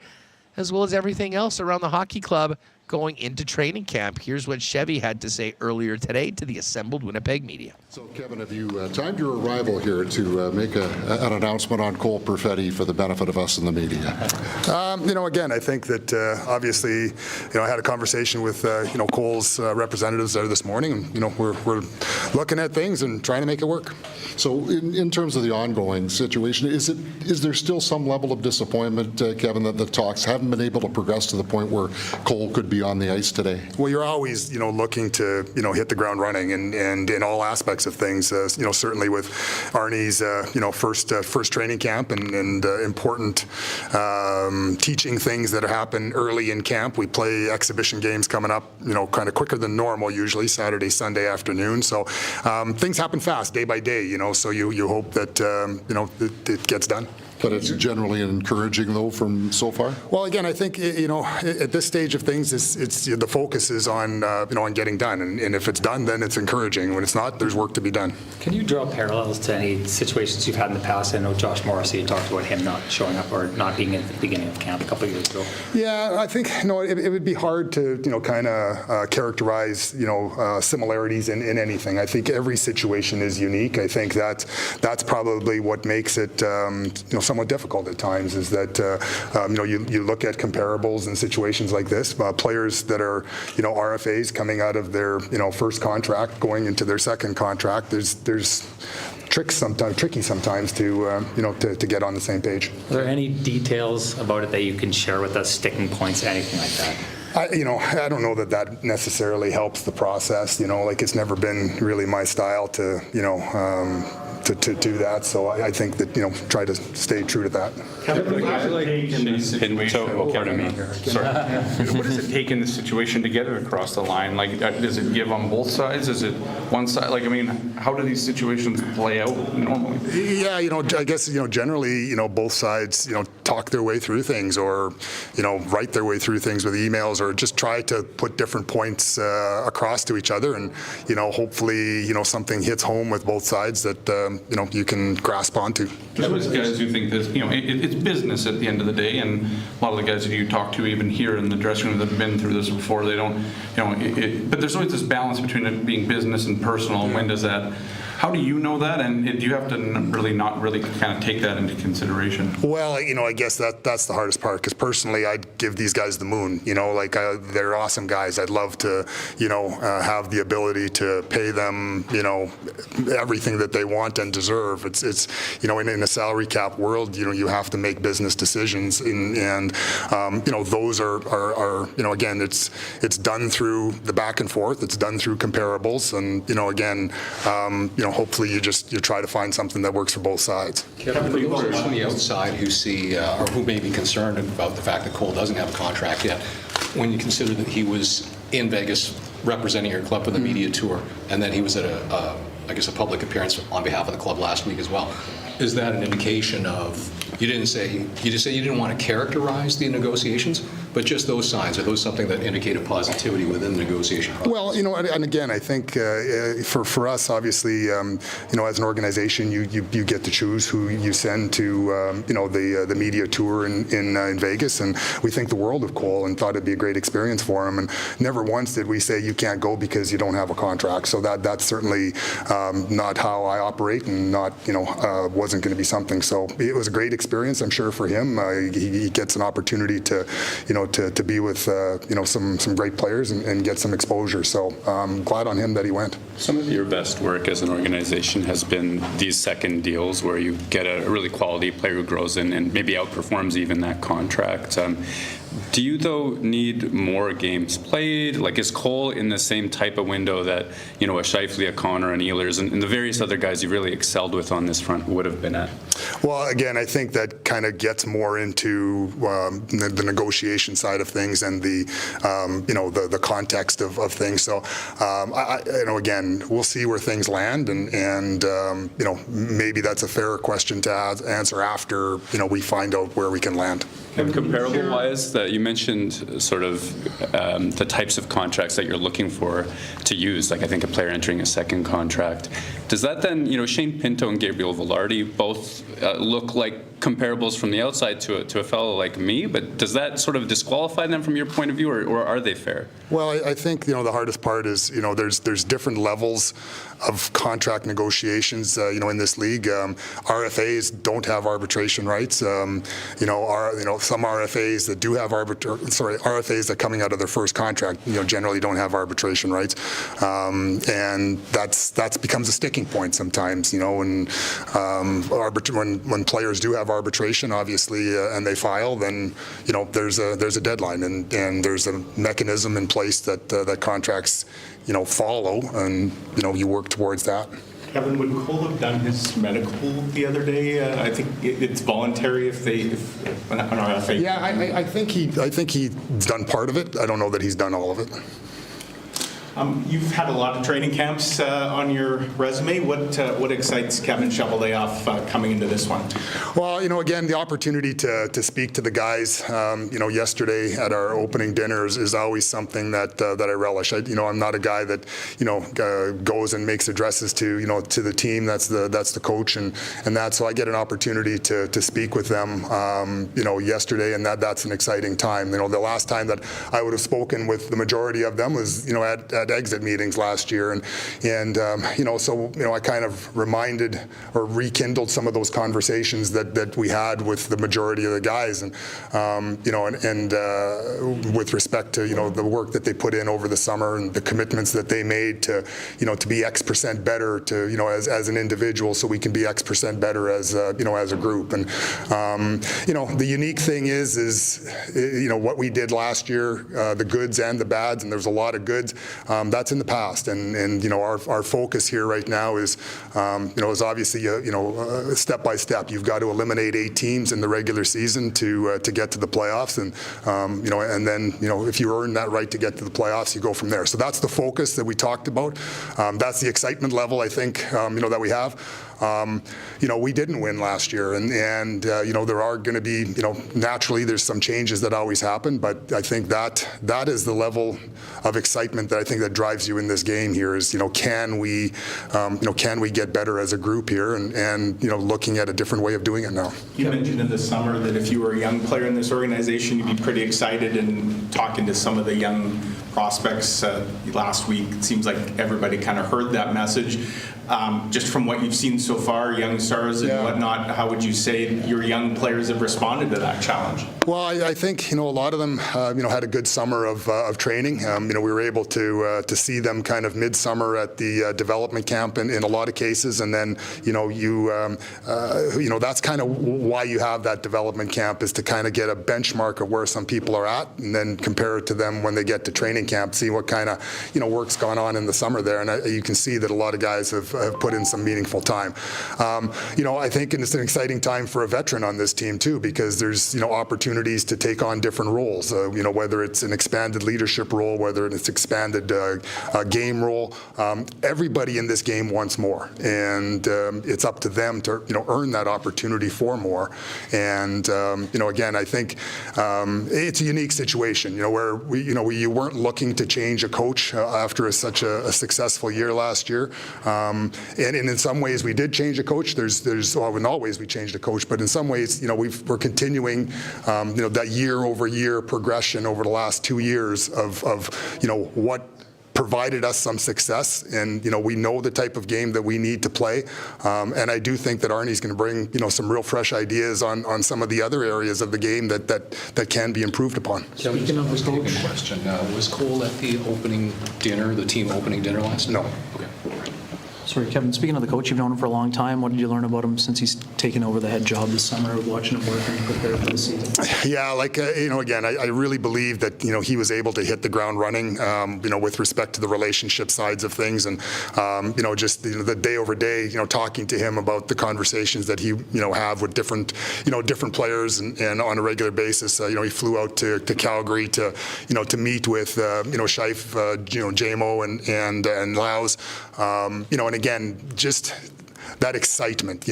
as well as everything else around the hockey club going into training camp. Here's what Chevy had to say earlier today to the assembled Winnipeg media. So, Kevin, have you timed your arrival here to make an announcement on Cole Perfetti for the benefit of us in the media? Again, I think that obviously, I had a conversation with, Cole's representatives there this morning, and, we're looking at things and trying to make it work. So, in terms of the ongoing situation, is there still some level of disappointment, Kevin, that the talks haven't been able to progress to the point where Cole could be on the ice today? Well, you're always, looking to, hit the ground running, and in all aspects of things, certainly with Arnie's, first training camp and important teaching things that happen early in camp. We play exhibition games coming up, kind of quicker than normal, usually Saturday, Sunday afternoon. So things happen fast, day by day, so you hope that, it gets done. But it's generally encouraging, though, from so far? Well, again, I think, at this stage of things, it's the focus is on, on getting done. And if it's done, then it's encouraging. When it's not, there's work to be done. Can you draw parallels to any situations you've had in the past? I know Josh Morrissey, you talked about him not showing up or not being at the beginning of camp a couple of years ago. Yeah, I think, it would be hard to, kind of characterize, similarities in anything. I think every situation is unique. I think that's probably what makes it, somewhat difficult at times, is that you look at comparables in situations like this, players that are RFAs coming out of their first contract going into their second contract. There's tricky sometimes to get on the same page. Are there any details about it that you can share with us, sticking points, anything like that? I don't know that necessarily helps the process. It's never been really my style to do that. So I think that try to stay true to that. What does it take in this situation to get it across the line? Like, does it give on both sides? Is it one side? Like, I mean, how do these situations play out normally? Yeah, I guess generally both sides talk their way through things, or write their way through things with emails, or just try to put different points across to each other, and hopefully something hits home with both sides that you can grasp onto. There's guys who think this, it's business at the end of the day, and a lot of the guys that you talk to, even here in the dressing room, that have been through this before, they don't, but there's always this balance between it being business and personal. When does that? How do you know that, and do you have to not really kind of take that into consideration? Well, I guess that's the hardest part, because personally, I'd give these guys the moon. They're awesome guys. I'd love to, have the ability to pay them, everything that they want and deserve. It's in a salary cap world, you have to make business decisions, and those are again, it's done through the back and forth. It's done through comparables, and hopefully you try to find something that works for both sides. Kevin, for those on the outside who see or who may be concerned about the fact that Cole doesn't have a contract yet, when you consider that he was in Vegas representing your club for the media tour, and then he was at a public appearance on behalf of the club last week as well, is that an indication of, you just say you didn't want to characterize the negotiations, but just those signs, are those something that indicate a positivity within the negotiation process? Well, and again, I think for us, obviously, as an organization, you get to choose who you send to, the media tour in Vegas, and we think the world of Cole and thought it'd be a great experience for him, and never once did we say you can't go because you don't have a contract. So that's certainly not how I operate, and not, wasn't going to be something. So it was a great experience, I'm sure, for him. He gets an opportunity to, to be with some great players and get some exposure. So I'm glad on him that he went. Some of your best work as an organization has been these second deals where you get a really quality player who grows in and maybe outperforms even that contract. Do you, though, need more games played? Like, is Cole in the same type of window that, a Scheifele, a Connor, and Ehlers, and the various other guys you really excelled with on this front would have been at? Well, again, I think that kind of gets more into the negotiation side of things and the context of things. So, again, we'll see where things land, and maybe that's a fair question to answer after we find out where we can land. And comparable-wise, that you mentioned sort of the types of contracts that you're looking for to use, like I think a player entering a second contract. Does that then, Shane Pinto and Gabriel Velarde both look like comparables from the outside to a fellow like me, but does that sort of disqualify them from your point of view, or are they fair? Well, I think the hardest part is there's different levels of contract negotiations in this league. RFAs don't have arbitration rights. Some RFAs that do have RFAs that coming out of their first contract generally don't have arbitration rights, and that becomes a sticking point sometimes. When players do have arbitration, obviously, and they file, then there's a deadline, and there's a mechanism in place that contracts follow, and you work towards that. Kevin, would Cole have done his medical the other day? I think it's voluntary if an RFA. Yeah, I think he's done part of it. I don't know that he's done all of it. You've had a lot of training camps on your resume. What excites Kevin Cheveldayoff coming into this one? Well, again, the opportunity to speak to the guys, yesterday at our opening dinners is always something that I relish. I'm not a guy that goes and makes addresses to the team. That's the coach and that. So I get an opportunity to speak with them, yesterday, and that's an exciting time. The last time that I would have spoken with the majority of them was at exit meetings last year, and I kind of reminded or rekindled some of those conversations that we had with the majority of the guys, and with respect to the work that they put in over the summer and the commitments that they made to be X% better as an individual, so we can be X% better as a group. And the unique thing is what we did last year, the goods and the bads, and there's a lot of goods. That's in the past, and our focus here right now is obviously step by step. You've got to eliminate 8 teams in the regular season to get to the playoffs, and and then if you earn that right to get to the playoffs, you go from there. So that's the focus that we talked about. That's the excitement level I think that we have. We didn't win last year, and there are going to be naturally there's some changes that always happen, but I think that is the level of excitement that I think that drives you in this game here is can we get better as a group here, and looking at a different way of doing it now. You mentioned in the summer that if you were a young player in this organization, you'd be pretty excited, and talking to some of the young prospects last week, it seems like everybody kind of heard that message. Just from what you've seen so far, young stars and whatnot, how would you say your young players have responded to that challenge? Well, I think a lot of them had a good summer of training. We were able to see them kind of midsummer at the development camp in a lot of cases, and then that's kind of why you have that development camp, is to kind of get a benchmark of where some people are at, and then compare it to them when they get to training camp, see what kind of work's gone on in the summer there, and you can see that a lot of guys have put in some meaningful time. I think it's an exciting time for a veteran on this team too, because there's opportunities to take on different roles. Whether it's an expanded leadership role, whether it's expanded game role. Everybody in this game wants more, and it's up to them to earn that opportunity for more. And again, I think it's a unique situation. Where you weren't looking to change a coach after such a successful year last year. And in some ways we did change a coach. In all ways we changed a coach, but in some ways, we're continuing, that year-over-year progression over the last 2 years of what provided us some success, and we know the type of game that we need to play. And I do think that Arnie's going to bring some real fresh ideas on some of the other areas of the game that can be improved upon. Speaking of the coach, question: was Cole at the opening dinner, the team opening dinner last night? No. Okay. Sorry, Kevin, speaking of the coach, you've known him for a long time. What did you learn about him since he's taken over the head job this summer, watching him work and prepare for the season? Yeah, again, I really believe that, he was able to hit the ground running, with respect to the relationship sides of things. And, just the day over day, talking to him about the conversations that he, have with different players and on a regular basis. He flew out to Calgary to meet with, Scheif, JMO and Laus, and again, just that excitement,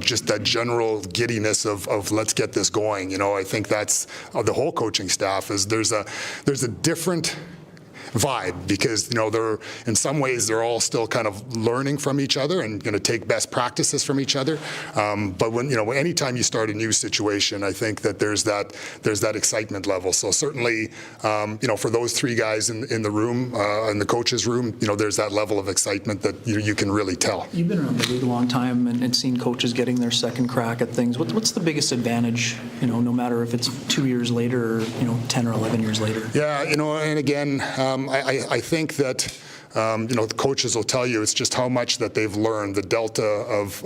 just that general giddiness of let's get this going. I think that's the whole coaching staff is there's a different vibe because they're in some ways they're all still kind of learning from each other and going to take best practices from each other. But when anytime you start a new situation, I think that there's that excitement level. So certainly, for those three guys in the room, in the coach's room, there's that level of excitement that you can really tell. You've been around the league a long time and seen coaches getting their second crack at things. What's the biggest advantage? No matter if it's 2 years later or 10 or 11 years later. Yeah, and again. I think that the coaches will tell you it's just how much that they've learned, the delta of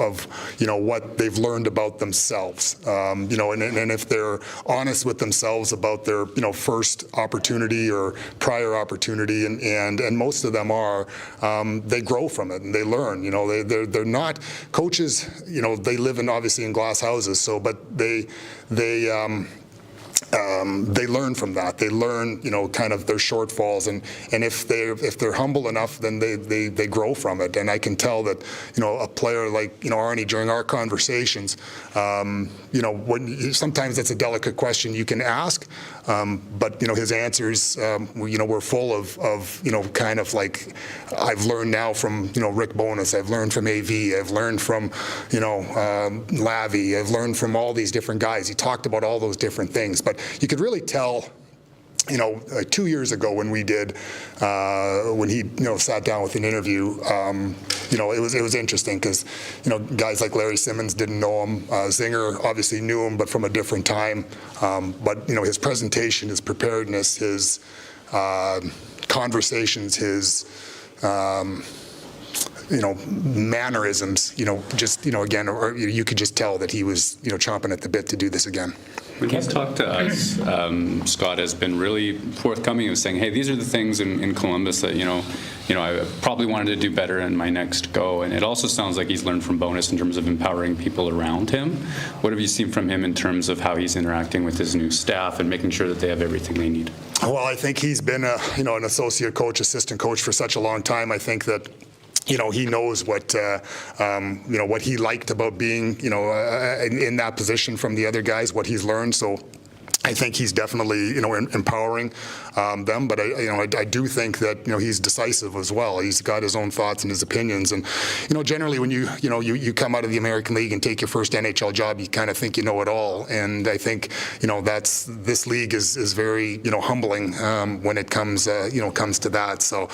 what they've learned about themselves. And if they're honest with themselves about their first opportunity or prior opportunity, and most of them are, they grow from it and they learn. They're not coaches. They live obviously in glass houses. So, but they learn from that. They learn, kind of their shortfalls, and if they're humble enough, then they grow from it. And I can tell that, a player like Arnie during our conversations, when sometimes that's a delicate question you can ask, but his answers, were full of kind of like I've learned now from Rick Bowness, I've learned from AV, I've learned from Lavi, I've learned from all these different guys. He talked about all those different things, but you could really tell. 2 years ago when we did, when he, sat down with an interview, it was interesting because, guys like Larry Simmons didn't know him. Zinger obviously knew him, but from a different time. But, his presentation, his preparedness, his conversations, his, mannerisms, again, or you could just tell that he was, chomping at the bit to do this again. When he's talked to us, Scott has been really forthcoming and saying, hey, these are the things in Columbus that, I probably wanted to do better in my next go. And it also sounds like he's learned from Bonus in terms of empowering people around him. What have you seen from him in terms of how he's interacting with his new staff and making sure that they have everything they need? Well, I think he's been an associate coach, assistant coach for such a long time. I think that he knows what what he liked about being in that position from the other guys, what he's learned. So I think he's definitely empowering them, but I do think that he's decisive as well. He's got his own thoughts and his opinions, and generally when you come out of the American League and take your first NHL job, you kind of think you know it all, and I think this league is very humbling when it comes to that. So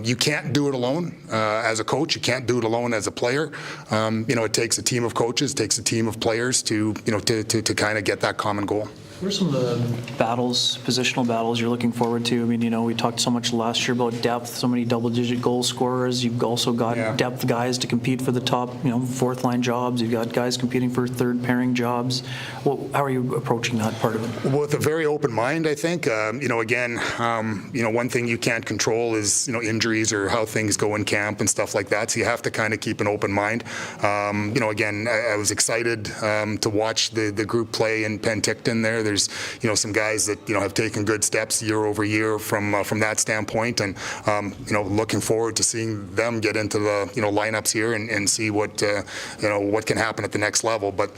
you can't do it alone as a coach. You can't do it alone as a player. It takes a team of coaches, it takes a team of players to kind of get that common goal. What are some of the positional battles you're looking forward to? I mean, we talked so much last year about depth, so many double-digit goal scorers. You've also got depth guys to compete for the top, fourth-line jobs. You've got guys competing for third-pairing jobs. How are you approaching that part of it? Well, with a very open mind, I think. Again, one thing you can't control is, injuries or how things go in camp and stuff like that. So you have to kind of keep an open mind. Again, I was excited to watch the group play in Penticton there. There's, some guys that, have taken good steps year over year from that standpoint, and, looking forward to seeing them get into the, lineups here and see what what can happen at the next level. But,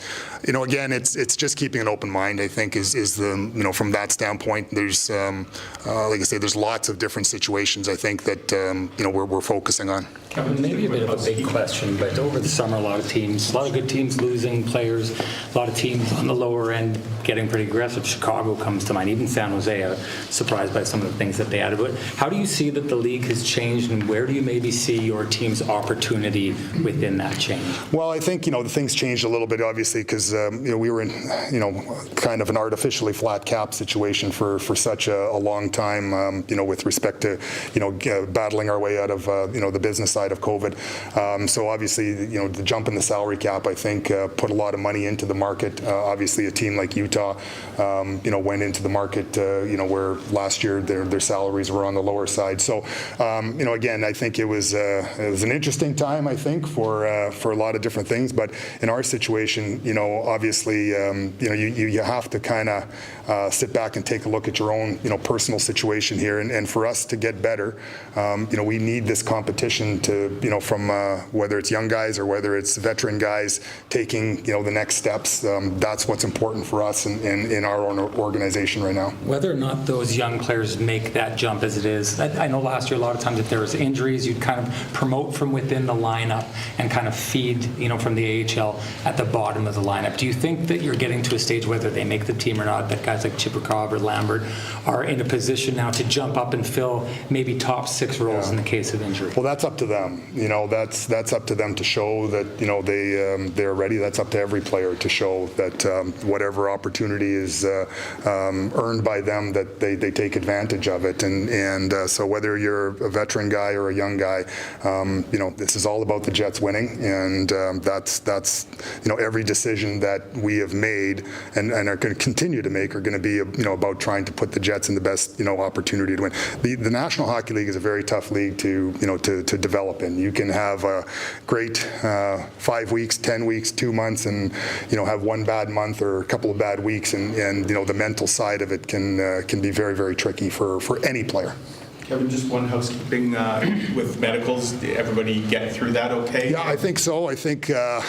again, it's just keeping an open mind, I think, is the, from that standpoint. There's, like I say, there's lots of different situations, I think, that, we're focusing on. Kevin, maybe a bit of a big question, but over the summer, a lot of good teams losing players, a lot of teams on the lower end getting pretty aggressive. Chicago comes to mind, even San Jose, surprised by some of the things that they added. But how do you see that the league has changed, and where do you maybe see your team's opportunity within that change? Well, I think, the things changed a little bit, obviously, because, we were in, kind of an artificially flat cap situation for such a long time, with respect to, battling our way out of, the business side of COVID. So obviously, the jump in the salary cap, I think, put a lot of money into the market. Obviously, a team like Utah, went into the market, where last year their salaries were on the lower side. So, again, I think it was an interesting time, I think, for a lot of different things. But in our situation, obviously, you have to kind of sit back and take a look at your own, personal situation here. And for us to get better, we need this competition to, from whether it's young guys or whether it's veteran guys taking, the next steps. That's what's important for us in our own organization right now. Whether or not those young players make that jump as it is, I know last year a lot of times if there was injuries, you'd kind of promote from within the lineup and kind of feed, from the AHL at the bottom of the lineup. Do you think that you're getting to a stage, whether they make the team or not, that guys like Chipperkov or Lambert are in a position now to jump up and fill maybe top 6 roles in the case of injury? Well, that's up to them. That's up to them to show that, they're ready. That's up to every player to show that whatever opportunity is earned by them, that they take advantage of it. And so whether you're a veteran guy or a young guy, this is all about the Jets winning. And that's every decision that we have made and are going to continue to make are going to be, about trying to put the Jets in the best, opportunity to win. The National Hockey League is a very tough league to develop in. You can have a great 5 weeks, 10 weeks, 2 months, and have one bad month or a couple of bad weeks, and the mental side of it can be very, very tricky for any player. Kevin, just one housekeeping with medicals. Did everybody get through that okay? Yeah, I think so. I think I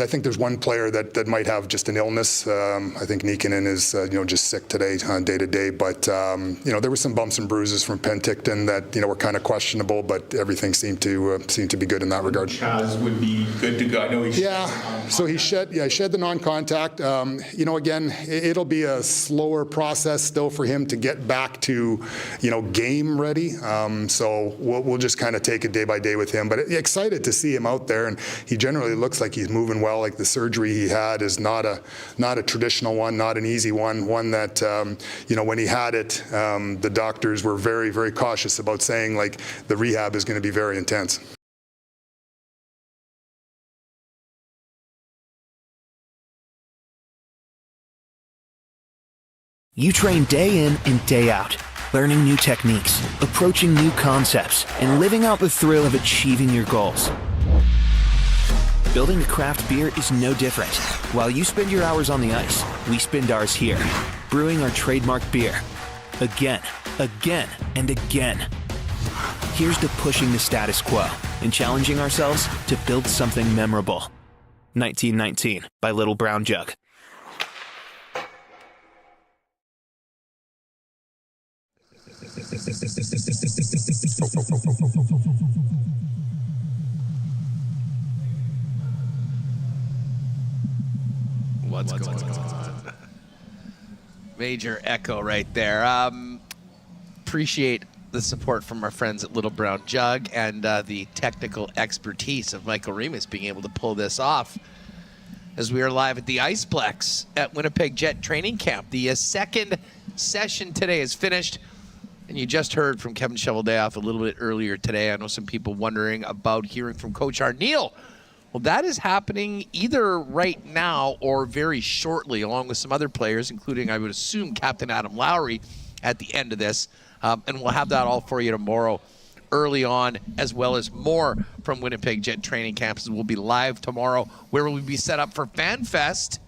think there's one player that might have just an illness. I think Nikkanen is just sick today, day to day. But there were some bumps and bruises from Penticton that were kind of questionable, but everything seemed to be good in that regard. Chaz would be good to go. I know he so he shed the non-contact. Again, it'll be a slower process still for him to get back to game ready. So we'll just kind of take it day by day with him. But excited to see him out there, and he generally looks like he's moving well. Like the surgery he had is not a traditional one, not an easy one. One that when he had it, the doctors were very, very cautious about saying like the rehab is going to be very intense. You train day in and day out, learning new techniques, approaching new concepts, and living out the thrill of achieving your goals. Building a craft beer is no different. While you spend your hours on the ice, we spend ours here, brewing our trademark beer. Again, and again. Here's to pushing the status quo and challenging ourselves to build something memorable. 1919 by Little Brown Jug. What's going on? Major echo right there. Appreciate the support from our friends at Little Brown Jug and the technical expertise of Michael Remis being able to pull this off as we are live at the Iceplex at Winnipeg Jet Training Camp. The second session today is finished. And you just heard from Kevin Cheveldayoff a little bit earlier today. I know some people wondering about hearing from Coach Arneal. Well, that is happening either right now or very shortly, along with some other players, including, I would assume, Captain Adam Lowry at the end of this. And we'll have that all for you tomorrow early on, as well as more from Winnipeg Jet Training Camps. We'll be live tomorrow, where we'll be set up for FanFest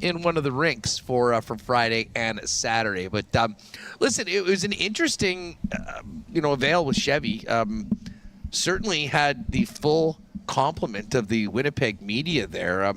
in one of the rinks for Friday and Saturday. But listen, it was an interesting, avail with Chevy. Certainly had the full complement of the Winnipeg media there.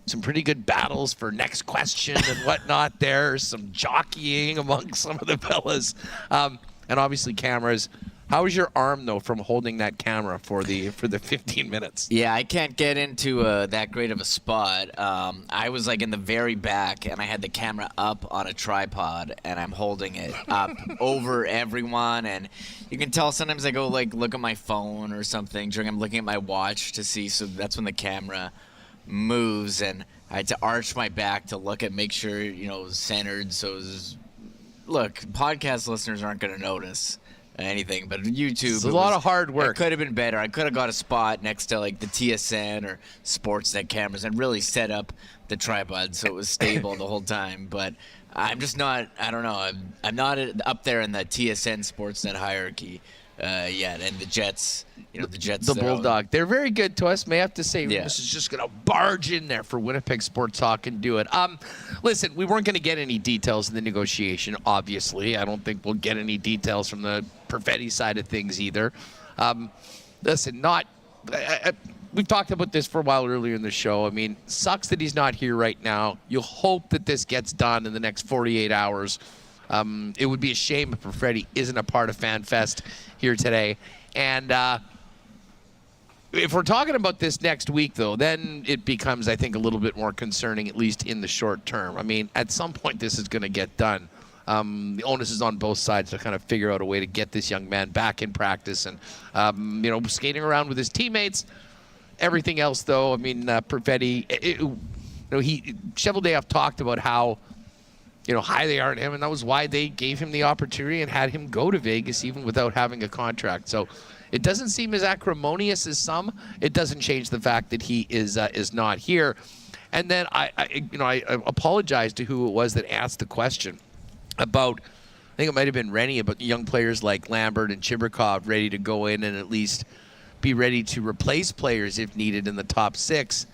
Some pretty good battles for next question and whatnot there. Some jockeying among some of the fellas. And obviously cameras How was your arm though from holding that camera for the 15 minutes? Yeah, I can't get into that great of a spot. I was like in the very back, and I had the camera up on a tripod, and I'm holding it up over everyone. And you can tell sometimes I go like look at my phone or something during I'm looking at my watch to see. So that's when the camera moves, and I had to arch my back to look at, make sure it was centered. So it was, look, podcast listeners aren't going to notice anything, but YouTube, it's a lot of hard work. It could have been better. I could have got a spot next to like the TSN or Sportsnet cameras and really set up the tripod so it was stable the whole time. But I'm just not. I don't know. I'm not up there in the TSN Sportsnet hierarchy yet. And the Jets, the Bulldog, they're very good to us. May have to say, Remis is just going to barge in there for Winnipeg Sports Talk and do it. Listen, we weren't going to get any details in the negotiation, obviously. I don't think we'll get any details from the Perfetti side of things either. Listen, we've talked about this for a while earlier in the show. I mean, sucks that he's not here right now. You'll hope that this gets done in the next 48 hours. It would be a shame if Perfetti isn't a part of FanFest here today. And if we're talking about this next week, though, then it becomes, I think, a little bit more concerning, at least in the short term. I mean, at some point, this is going to get done. The onus is on both sides to kind of figure out a way to get this young man back in practice and, skating around with his teammates. Everything else, though, I mean, Perfetti, Cheveldayoff talked about how, high they are on him, and that was why they gave him the opportunity and had him go to Vegas even without having a contract. So it doesn't seem as acrimonious as some. It doesn't change the fact that he is not here. And then I apologize to who it was that asked the question about, I think it might have been Rennie, about young players like Lambert and Chibrikov ready to go in and at least be ready to replace players if needed in the top six.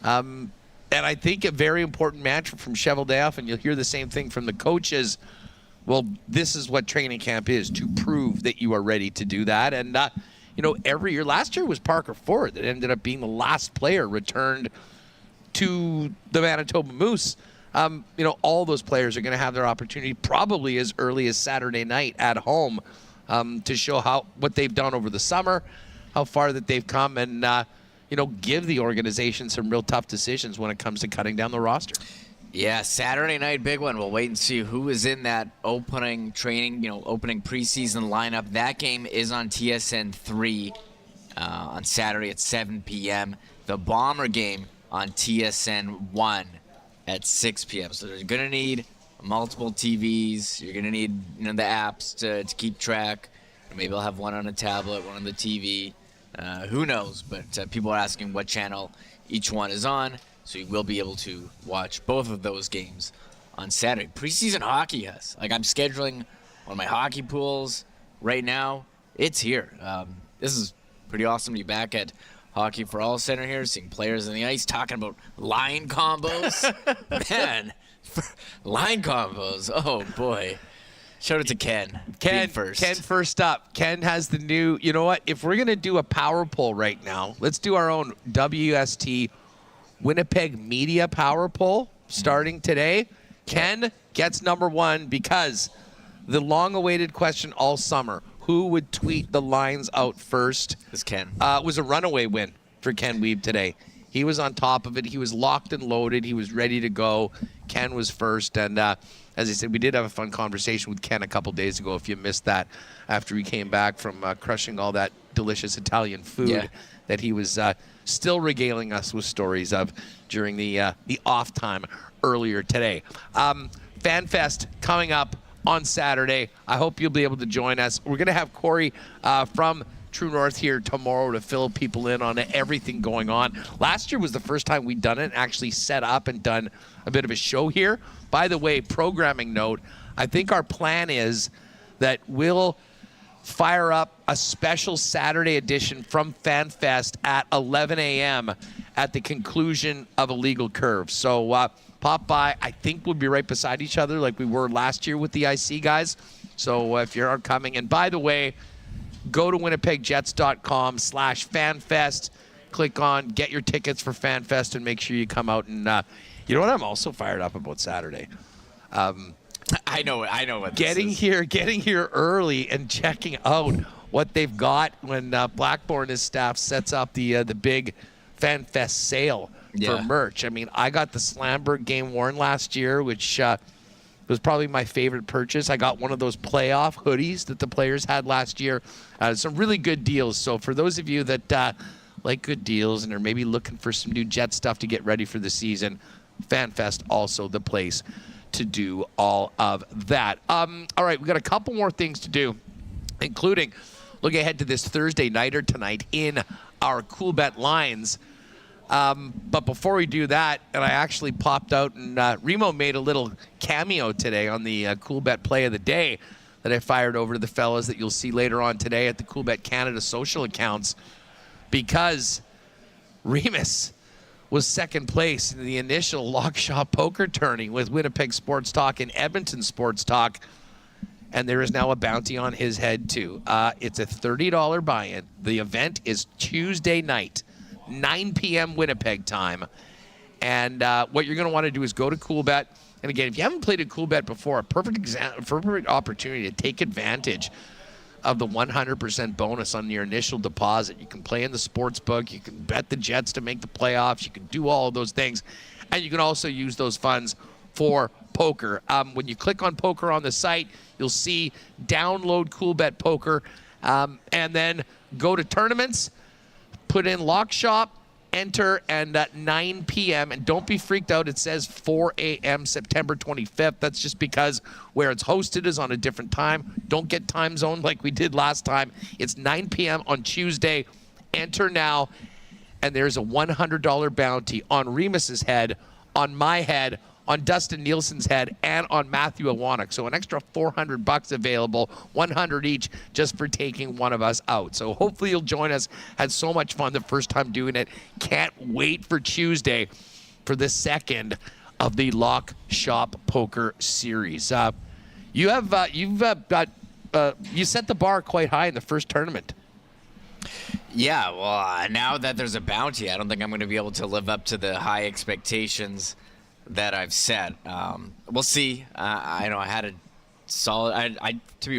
And I think a very important mantra from Cheveldayoff, and you'll hear the same thing from the coaches, well, this is what training camp is, to prove that you are ready to do that. And, every year, last year was Parker Ford that ended up being the last player returned to the Manitoba Moose. All those players are going to have their opportunity probably as early as Saturday night at home to show what they've done over the summer, how far that they've come, and, give the organization some real tough decisions when it comes to cutting down the roster. Yeah, Saturday night, big one. We'll wait and see who is in that opening preseason lineup. That game is on TSN 3 on Saturday at 7 p.m. The Bomber game on TSN 1 at 6 p.m. So they're going to need multiple TVs. You're going to need the apps to keep track. Maybe they'll have one on a tablet, one on the TV. Who knows? But people are asking what channel each one is on. So you will be able to watch both of those games on Saturday. Preseason hockey, yes. Like, I'm scheduling one of my hockey pools right now. It's here. This is pretty awesome to be back at Hockey for All Center here, seeing players on the ice, talking about line combos. Man, line combos. Oh, boy. Shout out to Ken. Ken first. First up. Ken has the new, you know what? If we're going to do a power poll right now, let's do our own WST Winnipeg Media Power Poll starting today. Ken gets number one because the long-awaited question all summer, who would tweet the lines out first? Is Ken. Was a runaway win for Ken Wiebe today. He was on top of it. He was locked and loaded. He was ready to go. Ken was first. And as I said, we did have a fun conversation with Ken a couple days ago, if you missed that, after he came back from crushing all that delicious Italian food that he was still regaling us with stories of during the off time earlier today. FanFest coming up on Saturday. I hope you'll be able to join us. We're going to have Corey from True North here tomorrow to fill people in on everything going on. Last year was the first time we'd done it, actually set up and done a bit of a show here. By the way, programming note, I think our plan is that we'll fire up a special Saturday edition from FanFest at 11 a.m. at the conclusion of Illegal Curve. So pop by. I think we'll be right beside each other like we were last year with the IC guys. So if you're coming, and by the way, go to winnipegjets.com/FanFest. Click on Get Your Tickets for FanFest and make sure you come out. And you know what I'm also fired up about Saturday? I know what getting here early and checking out what they've got when Blackmore and his staff sets up the big Fan Fest sale for merch. I mean, I got the Slamberg game worn last year, which was probably my favorite purchase. I got one of those playoff hoodies that the players had last year. Some really good deals. So for those of you that like good deals and are maybe looking for some new Jet stuff to get ready for the season, FanFest also the place to do all of that. All right, we've got a couple more things to do, including look ahead to this Thursday nighter tonight in our Cool Bet lines. But before we do that, and I actually popped out and Remo made a little cameo today on the Cool Bet play of the day that I fired over to the fellas that you'll see later on today at the Cool Bet Canada social accounts, because Remis was second place in the initial Lock Shop Poker tourney with Winnipeg Sports Talk and Edmonton Sports Talk. And there is now a bounty on his head, too. It's a $30 buy-in. The event is Tuesday night, 9 p.m. Winnipeg time. And what you're going to want to do is go to CoolBet. And again, if you haven't played a CoolBet before, a perfect opportunity to take advantage of the 100% bonus on your initial deposit. You can play in the sports book. You can bet the Jets to make the playoffs. You can do all of those things. And you can also use those funds for poker. When you click on poker on the site, you'll see download CoolBet Poker, and then go to tournaments, put in Lock Shop, enter, and at 9 p.m. And don't be freaked out. It says 4 a.m. September 25th. That's just because where it's hosted is on a different time. Don't get time zone like we did last time. It's 9 p.m. on Tuesday. Enter now, and there's a $100 bounty on Remis's head, on my head, on Dustin Nielsen's head, and on Matthew Iwanek. So an extra $400 available, $100 each, just for taking one of us out. So hopefully you'll join us. Had so much fun the first time doing it. Can't wait for Tuesday for the second of the Lock Shop Poker Series. You set the bar quite high in the first tournament. Yeah, well, now that there's a bounty, I don't think I'm going to be able to live up to the high expectations that I've set. We'll see. I know I had a solid. To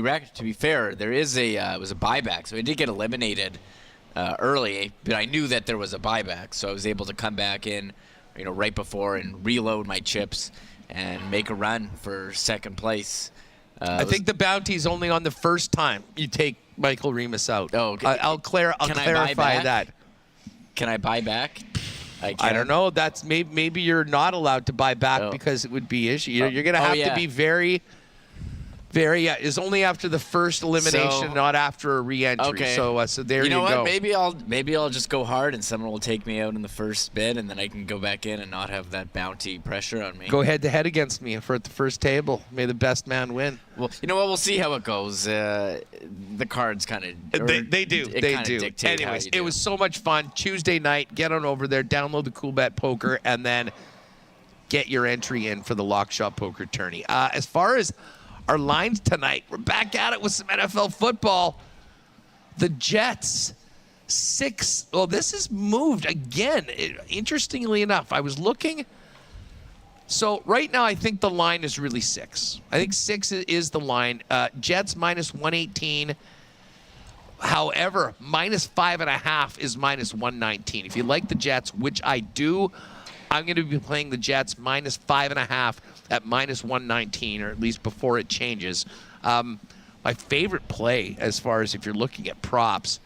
be fair, there is it was a buyback, so I did get eliminated early, but I knew that there was a buyback, so I was able to come back in, right before and reload my chips and make a run for second place. I think the bounty's only on the first time you take Michael Remis out. Oh, okay. I'll clarify that. Can I buy back? I don't know. That's maybe you're not allowed to buy back because it would be issue. You're going to have to be very, very. It's only after the first elimination, not after a re-entry. Okay. So there you go. You know what? Maybe I'll just go hard, and someone will take me out in the first bid, and then I can go back in and not have that bounty pressure on me. Go head to head against me for at the first table. May the best man win. Well, you know what? We'll see how it goes. The cards kind of they do. Anyways, it was so much fun. Tuesday night, get on over there, download the CoolBet Poker, and then get your entry in for the Lock Shop Poker Tourney. As far as our lines tonight, we're back at it with some NFL football. The Jets, 6. Well, this has moved again. Interestingly enough, I was looking. So right now, I think the line is really 6. I think 6 is the line. Jets minus 118. However, minus 5.5 is minus 119. If you like the Jets, which I do, I'm going to be playing the Jets minus 5.5 at minus 119, or at least before it changes. My favorite play, as far as if you're looking at props,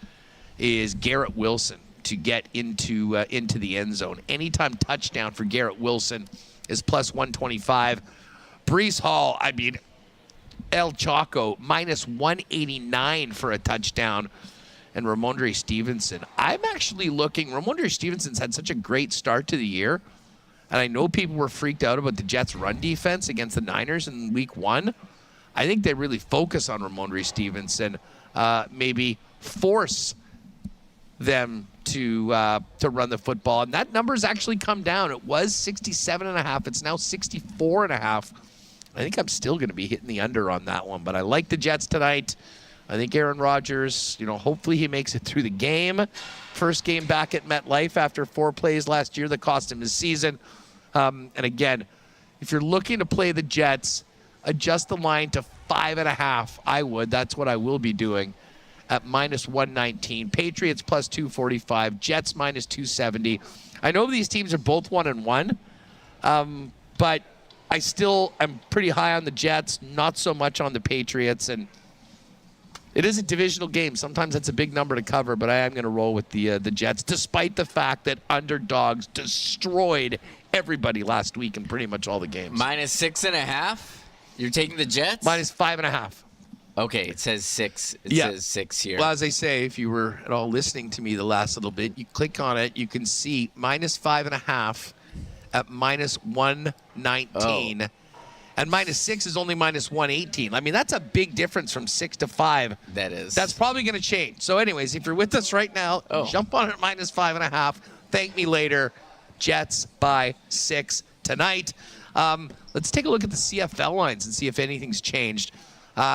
is Garrett Wilson to get into the end zone. Anytime touchdown for Garrett Wilson is plus 125. Breece Hall, El Chaco, minus 189 for a touchdown. And Ramondre Stevenson. I'm actually looking. Ramondre Stevenson's had such a great start to the year. And I know people were freaked out about the Jets' run defense against the Niners in week 1. I think they really focus on Ramondre Stevenson, maybe force them to run the football. And that number's actually come down. It was 67.5. It's now 64.5. I think I'm still going to be hitting the under on that one. But I like the Jets tonight. I think Aaron Rodgers, hopefully he makes it through the game. First game back at MetLife after 4 plays last year that cost him his season. And again, if you're looking to play the Jets, adjust the line to 5.5. I would. That's what I will be doing at minus 119. Patriots plus 245. Jets minus 270. I know these teams are both 1-1, but I still am pretty high on the Jets, not so much on the Patriots. And it is a divisional game. Sometimes that's a big number to cover, but I am going to roll with the Jets, despite the fact that underdogs destroyed everybody last week in pretty much all the games. Minus 6.5? You're taking the Jets? Minus 5.5. Okay, it says 6. It says 6 here. Well, as I say, if you were at all listening to me the last little bit, you click on it, you can see minus 5.5 at minus 119. And minus 6 is only minus 118. I mean, that's a big difference from 6 to 5. That is. That's probably going to change. So anyways, if you're with us right now, jump on it at minus 5.5. Thank me later. Jets by 6 tonight. Let's take a look at the CFL lines and see if anything's changed.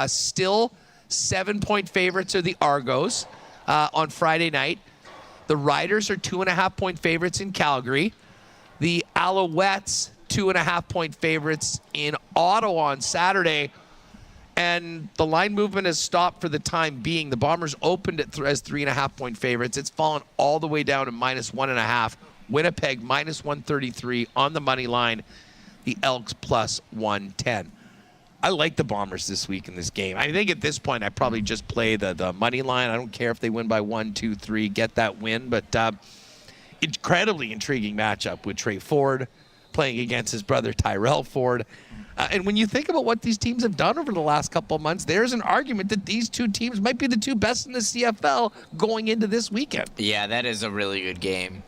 Still 7-point favorites are the Argos on Friday night. The Riders are 2.5-point favorites in Calgary. The Alouettes, 2.5-point favorites in Ottawa on Saturday. And the line movement has stopped for the time being. The Bombers opened it as 3.5-point favorites. It's fallen all the way down to minus 1.5. Winnipeg minus 133 on the money line. The Elks plus 110. I like the Bombers this week in this game. I think at this point I probably just play the money line. I don't care if they win by 1, 2, 3, get that win. But incredibly intriguing matchup with Trey Ford playing against his brother Tyrell Ford. And when you think about what these teams have done over the last couple of months, there's an argument that these two teams might be the two best in the CFL going into this weekend. Yeah, that is a really good game.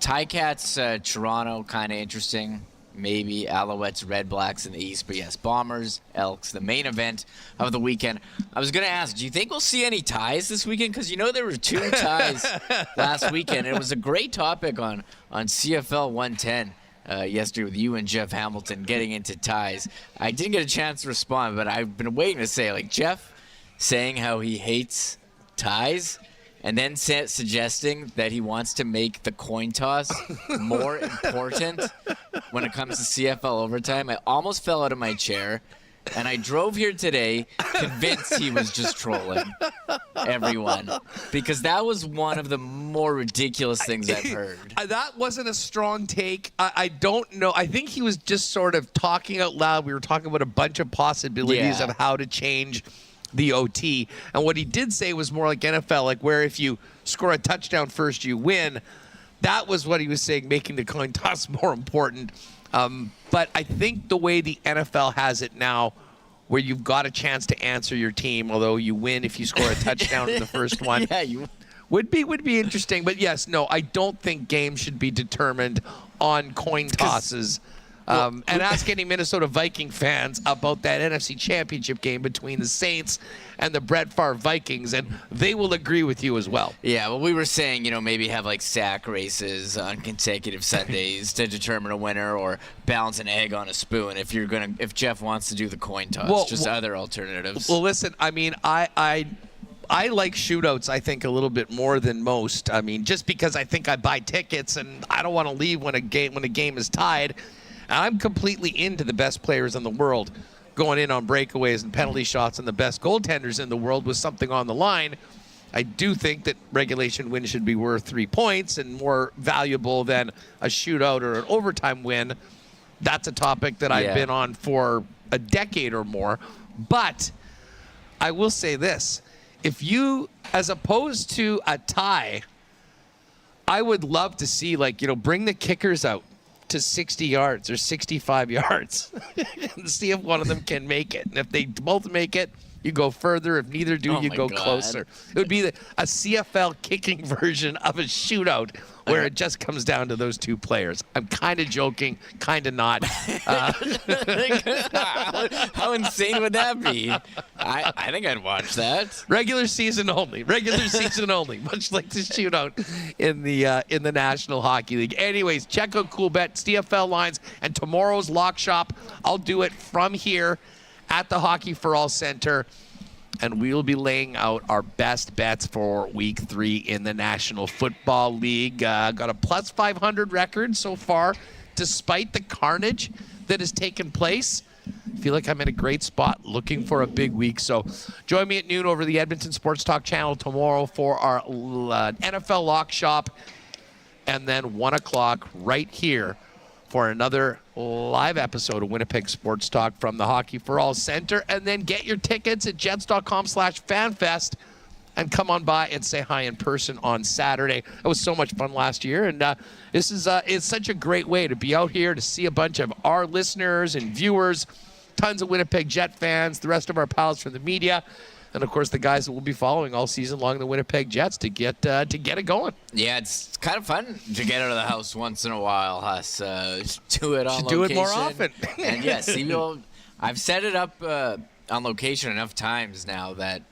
Ticats, Toronto, kind of interesting. Maybe Alouettes, Red Blacks in the East. But yes, Bombers, Elks, the main event of the weekend. I was going to ask, do you think we'll see any ties this weekend? Because there were 2 ties last weekend. It was a great topic on CFL 110 yesterday with you and Jeff Hamilton getting into ties. I didn't get a chance to respond, but I've been waiting to say, Jeff saying how he hates ties and then suggesting that he wants to make the coin toss more important when it comes to CFL overtime. I almost fell out of my chair, and I drove here today convinced he was just trolling everyone, because that was one of the more ridiculous things I've heard. That wasn't a strong take. I don't know. I think he was just sort of talking out loud. We were talking about a bunch of possibilities of how to change the OT. And what he did say was more like NFL, like where if you score a touchdown first, you win. That was what he was saying, making the coin toss more important. But I think the way the NFL has it now, where you've got a chance to answer your team, although you win if you score a touchdown in the first one, would be interesting. But yes, no, I don't think games should be determined on coin tosses. And ask any Minnesota Viking fans about that NFC Championship game between the Saints and the Brett Favre Vikings, and they will agree with you as well. Yeah, well, we were saying, maybe have sack races on consecutive Sundays to determine a winner, or balance an egg on a spoon if Jeff wants to do the coin toss. Other alternatives. Well, listen, I mean, I like shootouts, I think, a little bit more than most. I mean, just because I think I buy tickets and I don't want to leave when a game is tied. I'm completely into the best players in the world going in on breakaways and penalty shots and the best goaltenders in the world with something on the line. I do think that regulation win should be worth 3 points and more valuable than a shootout or an overtime win. That's a topic that I've been on for a decade or more. But I will say this. If you, as opposed to a tie, I would love to see, bring the kickers out to 60 yards or 65 yards and see if one of them can make it. And if they both make it, you go further. If neither do, you go closer. It would be a CFL kicking version of a shootout where it just comes down to those two players. I'm kind of joking, kind of not. How insane would that be? I think I'd watch that. Regular season only, much like the shootout in the National Hockey League. Anyways, check out CoolBet, CFL lines, and tomorrow's lock shop. I'll do it from here at the Hockey for All Center, and we will be laying out our best bets for Week 3 in the National Football League. Got a plus 500 record so far, despite the carnage that has taken place. feel like I'm in a great spot looking for a big week. So join me at noon over the Edmonton Sports Talk channel tomorrow for our NFL Lock Shop. And then 1 o'clock right here for another live episode of Winnipeg Sports Talk from the Hockey for All Center. And then get your tickets at jets.com/fanfest and come on by and say hi in person on Saturday. It was so much fun last year. And this is it's such a great way to be out here to see a bunch of our listeners and viewers, tons of Winnipeg Jet fans, the rest of our pals from the media, and of course the guys that will be following all season long the Winnipeg Jets to get it going. Yeah, it's kind of fun to get out of the house once in a while, Huss. Do it on location. Do it more often. And yes, I've set it up on location enough times now that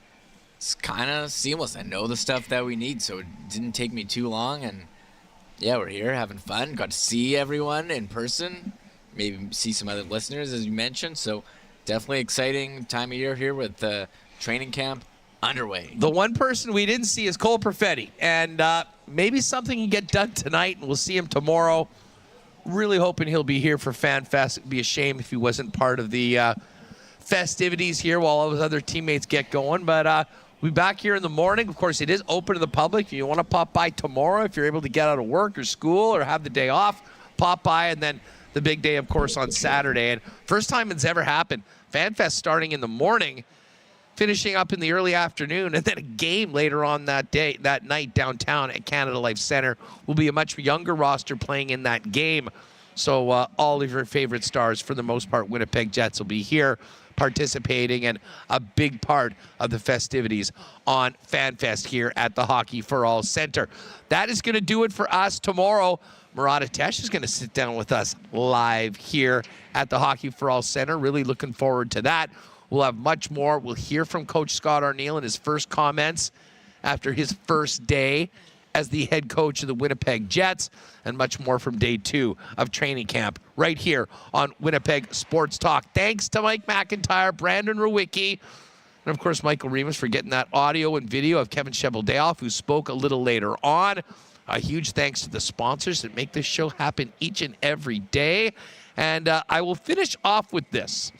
it's kind of seamless. I know the stuff that we need, so it didn't take me too long. And yeah, we're here having fun. Got to see everyone in person. Maybe see some other listeners, as you mentioned. So definitely exciting time of year here with training camp underway. The one person we didn't see is Cole Perfetti. And maybe something can get done tonight, and we'll see him tomorrow. Really hoping he'll be here for FanFest. It'd be a shame if he wasn't part of the festivities here while all his other teammates get going. But we'll be back here in the morning. Of course, it is open to the public. If you want to pop by tomorrow, if you're able to get out of work or school or have the day off, pop by. And then the big day, of course, on Saturday. And first time it's ever happened. FanFest starting in the morning, finishing up in the early afternoon, and then a game later on that night downtown at Canada Life Center. Will be a much younger roster playing in that game. So all of your favorite stars, for the most part, Winnipeg Jets, will be here participating and a big part of the festivities on FanFest here at the Hockey for All Center. That is going to do it for us tomorrow. Murat Atesh is going to sit down with us live here at the Hockey for All Center. Really looking forward to that. We'll have much more. We'll hear from Coach Scott Arniel in his first comments after his first day as the head coach of the Winnipeg Jets, and much more from day 2 of training camp right here on Winnipeg Sports Talk. Thanks to Mike McIntyre, Brandon Rewucki, and of course Michael Remis for getting that audio and video of Kevin Shebeldale, who spoke a little later on. A huge thanks to the sponsors that make this show happen each and every day. And I will finish off with this.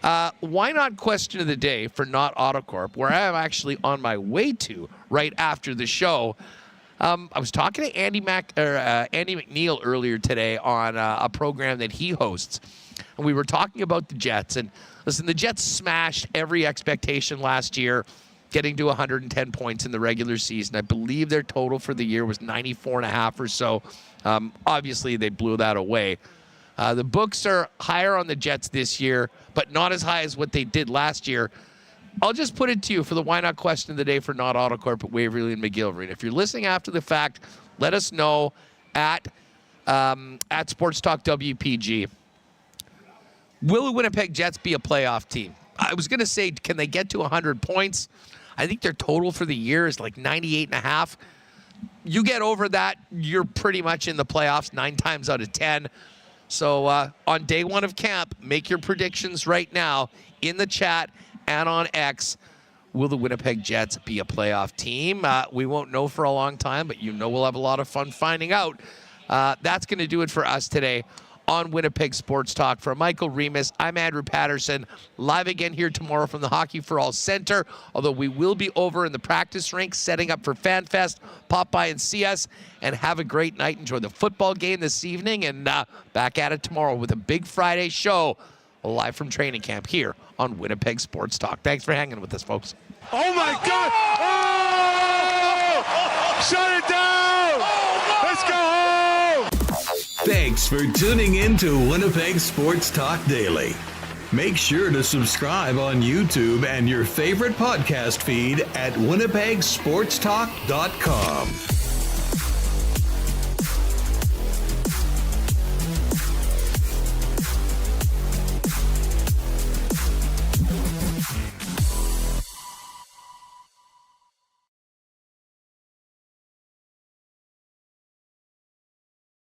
Why not question of the day for Not Autocorp, where I am actually on my way to right after the show. I was talking to Andy McNeil earlier today on a program that he hosts, and we were talking about the Jets. And listen, the Jets smashed every expectation last year, getting to 110 points in the regular season. I believe their total for the year was 94.5 or so. Obviously, they blew that away. The books are higher on the Jets this year, but not as high as what they did last year. I'll just put it to you for the why not question of the day for Not Autocorp at Waverly and McGillivray. And if you're listening after the fact, let us know at Sports Talk WPG. Will the Winnipeg Jets be a playoff team? I was going to say, can they get to 100 points? I think their total for the year is like 98.5. You get over that, you're pretty much in the playoffs 9 times out of 10. So on day 1 of camp, make your predictions right now in the chat and on X. Will the Winnipeg Jets be a playoff team? We won't know for a long time, but we'll have a lot of fun finding out. That's going to do it for us today on Winnipeg Sports Talk. For Michael Remis, I'm Andrew Paterson, live again here tomorrow from the Hockey for All Center, although we will be over in the practice rink setting up for FanFest. Pop by and see us, and have a great night. Enjoy the football game this evening, and back at it tomorrow with a big Friday show live from training camp here on Winnipeg Sports Talk. Thanks for hanging with us, folks. Oh, my God! Oh! Shut it down! Let's go home! Thanks for tuning in to Winnipeg Sports Talk Daily. Make sure to subscribe on YouTube and your favorite podcast feed at winnipegsportstalk.com.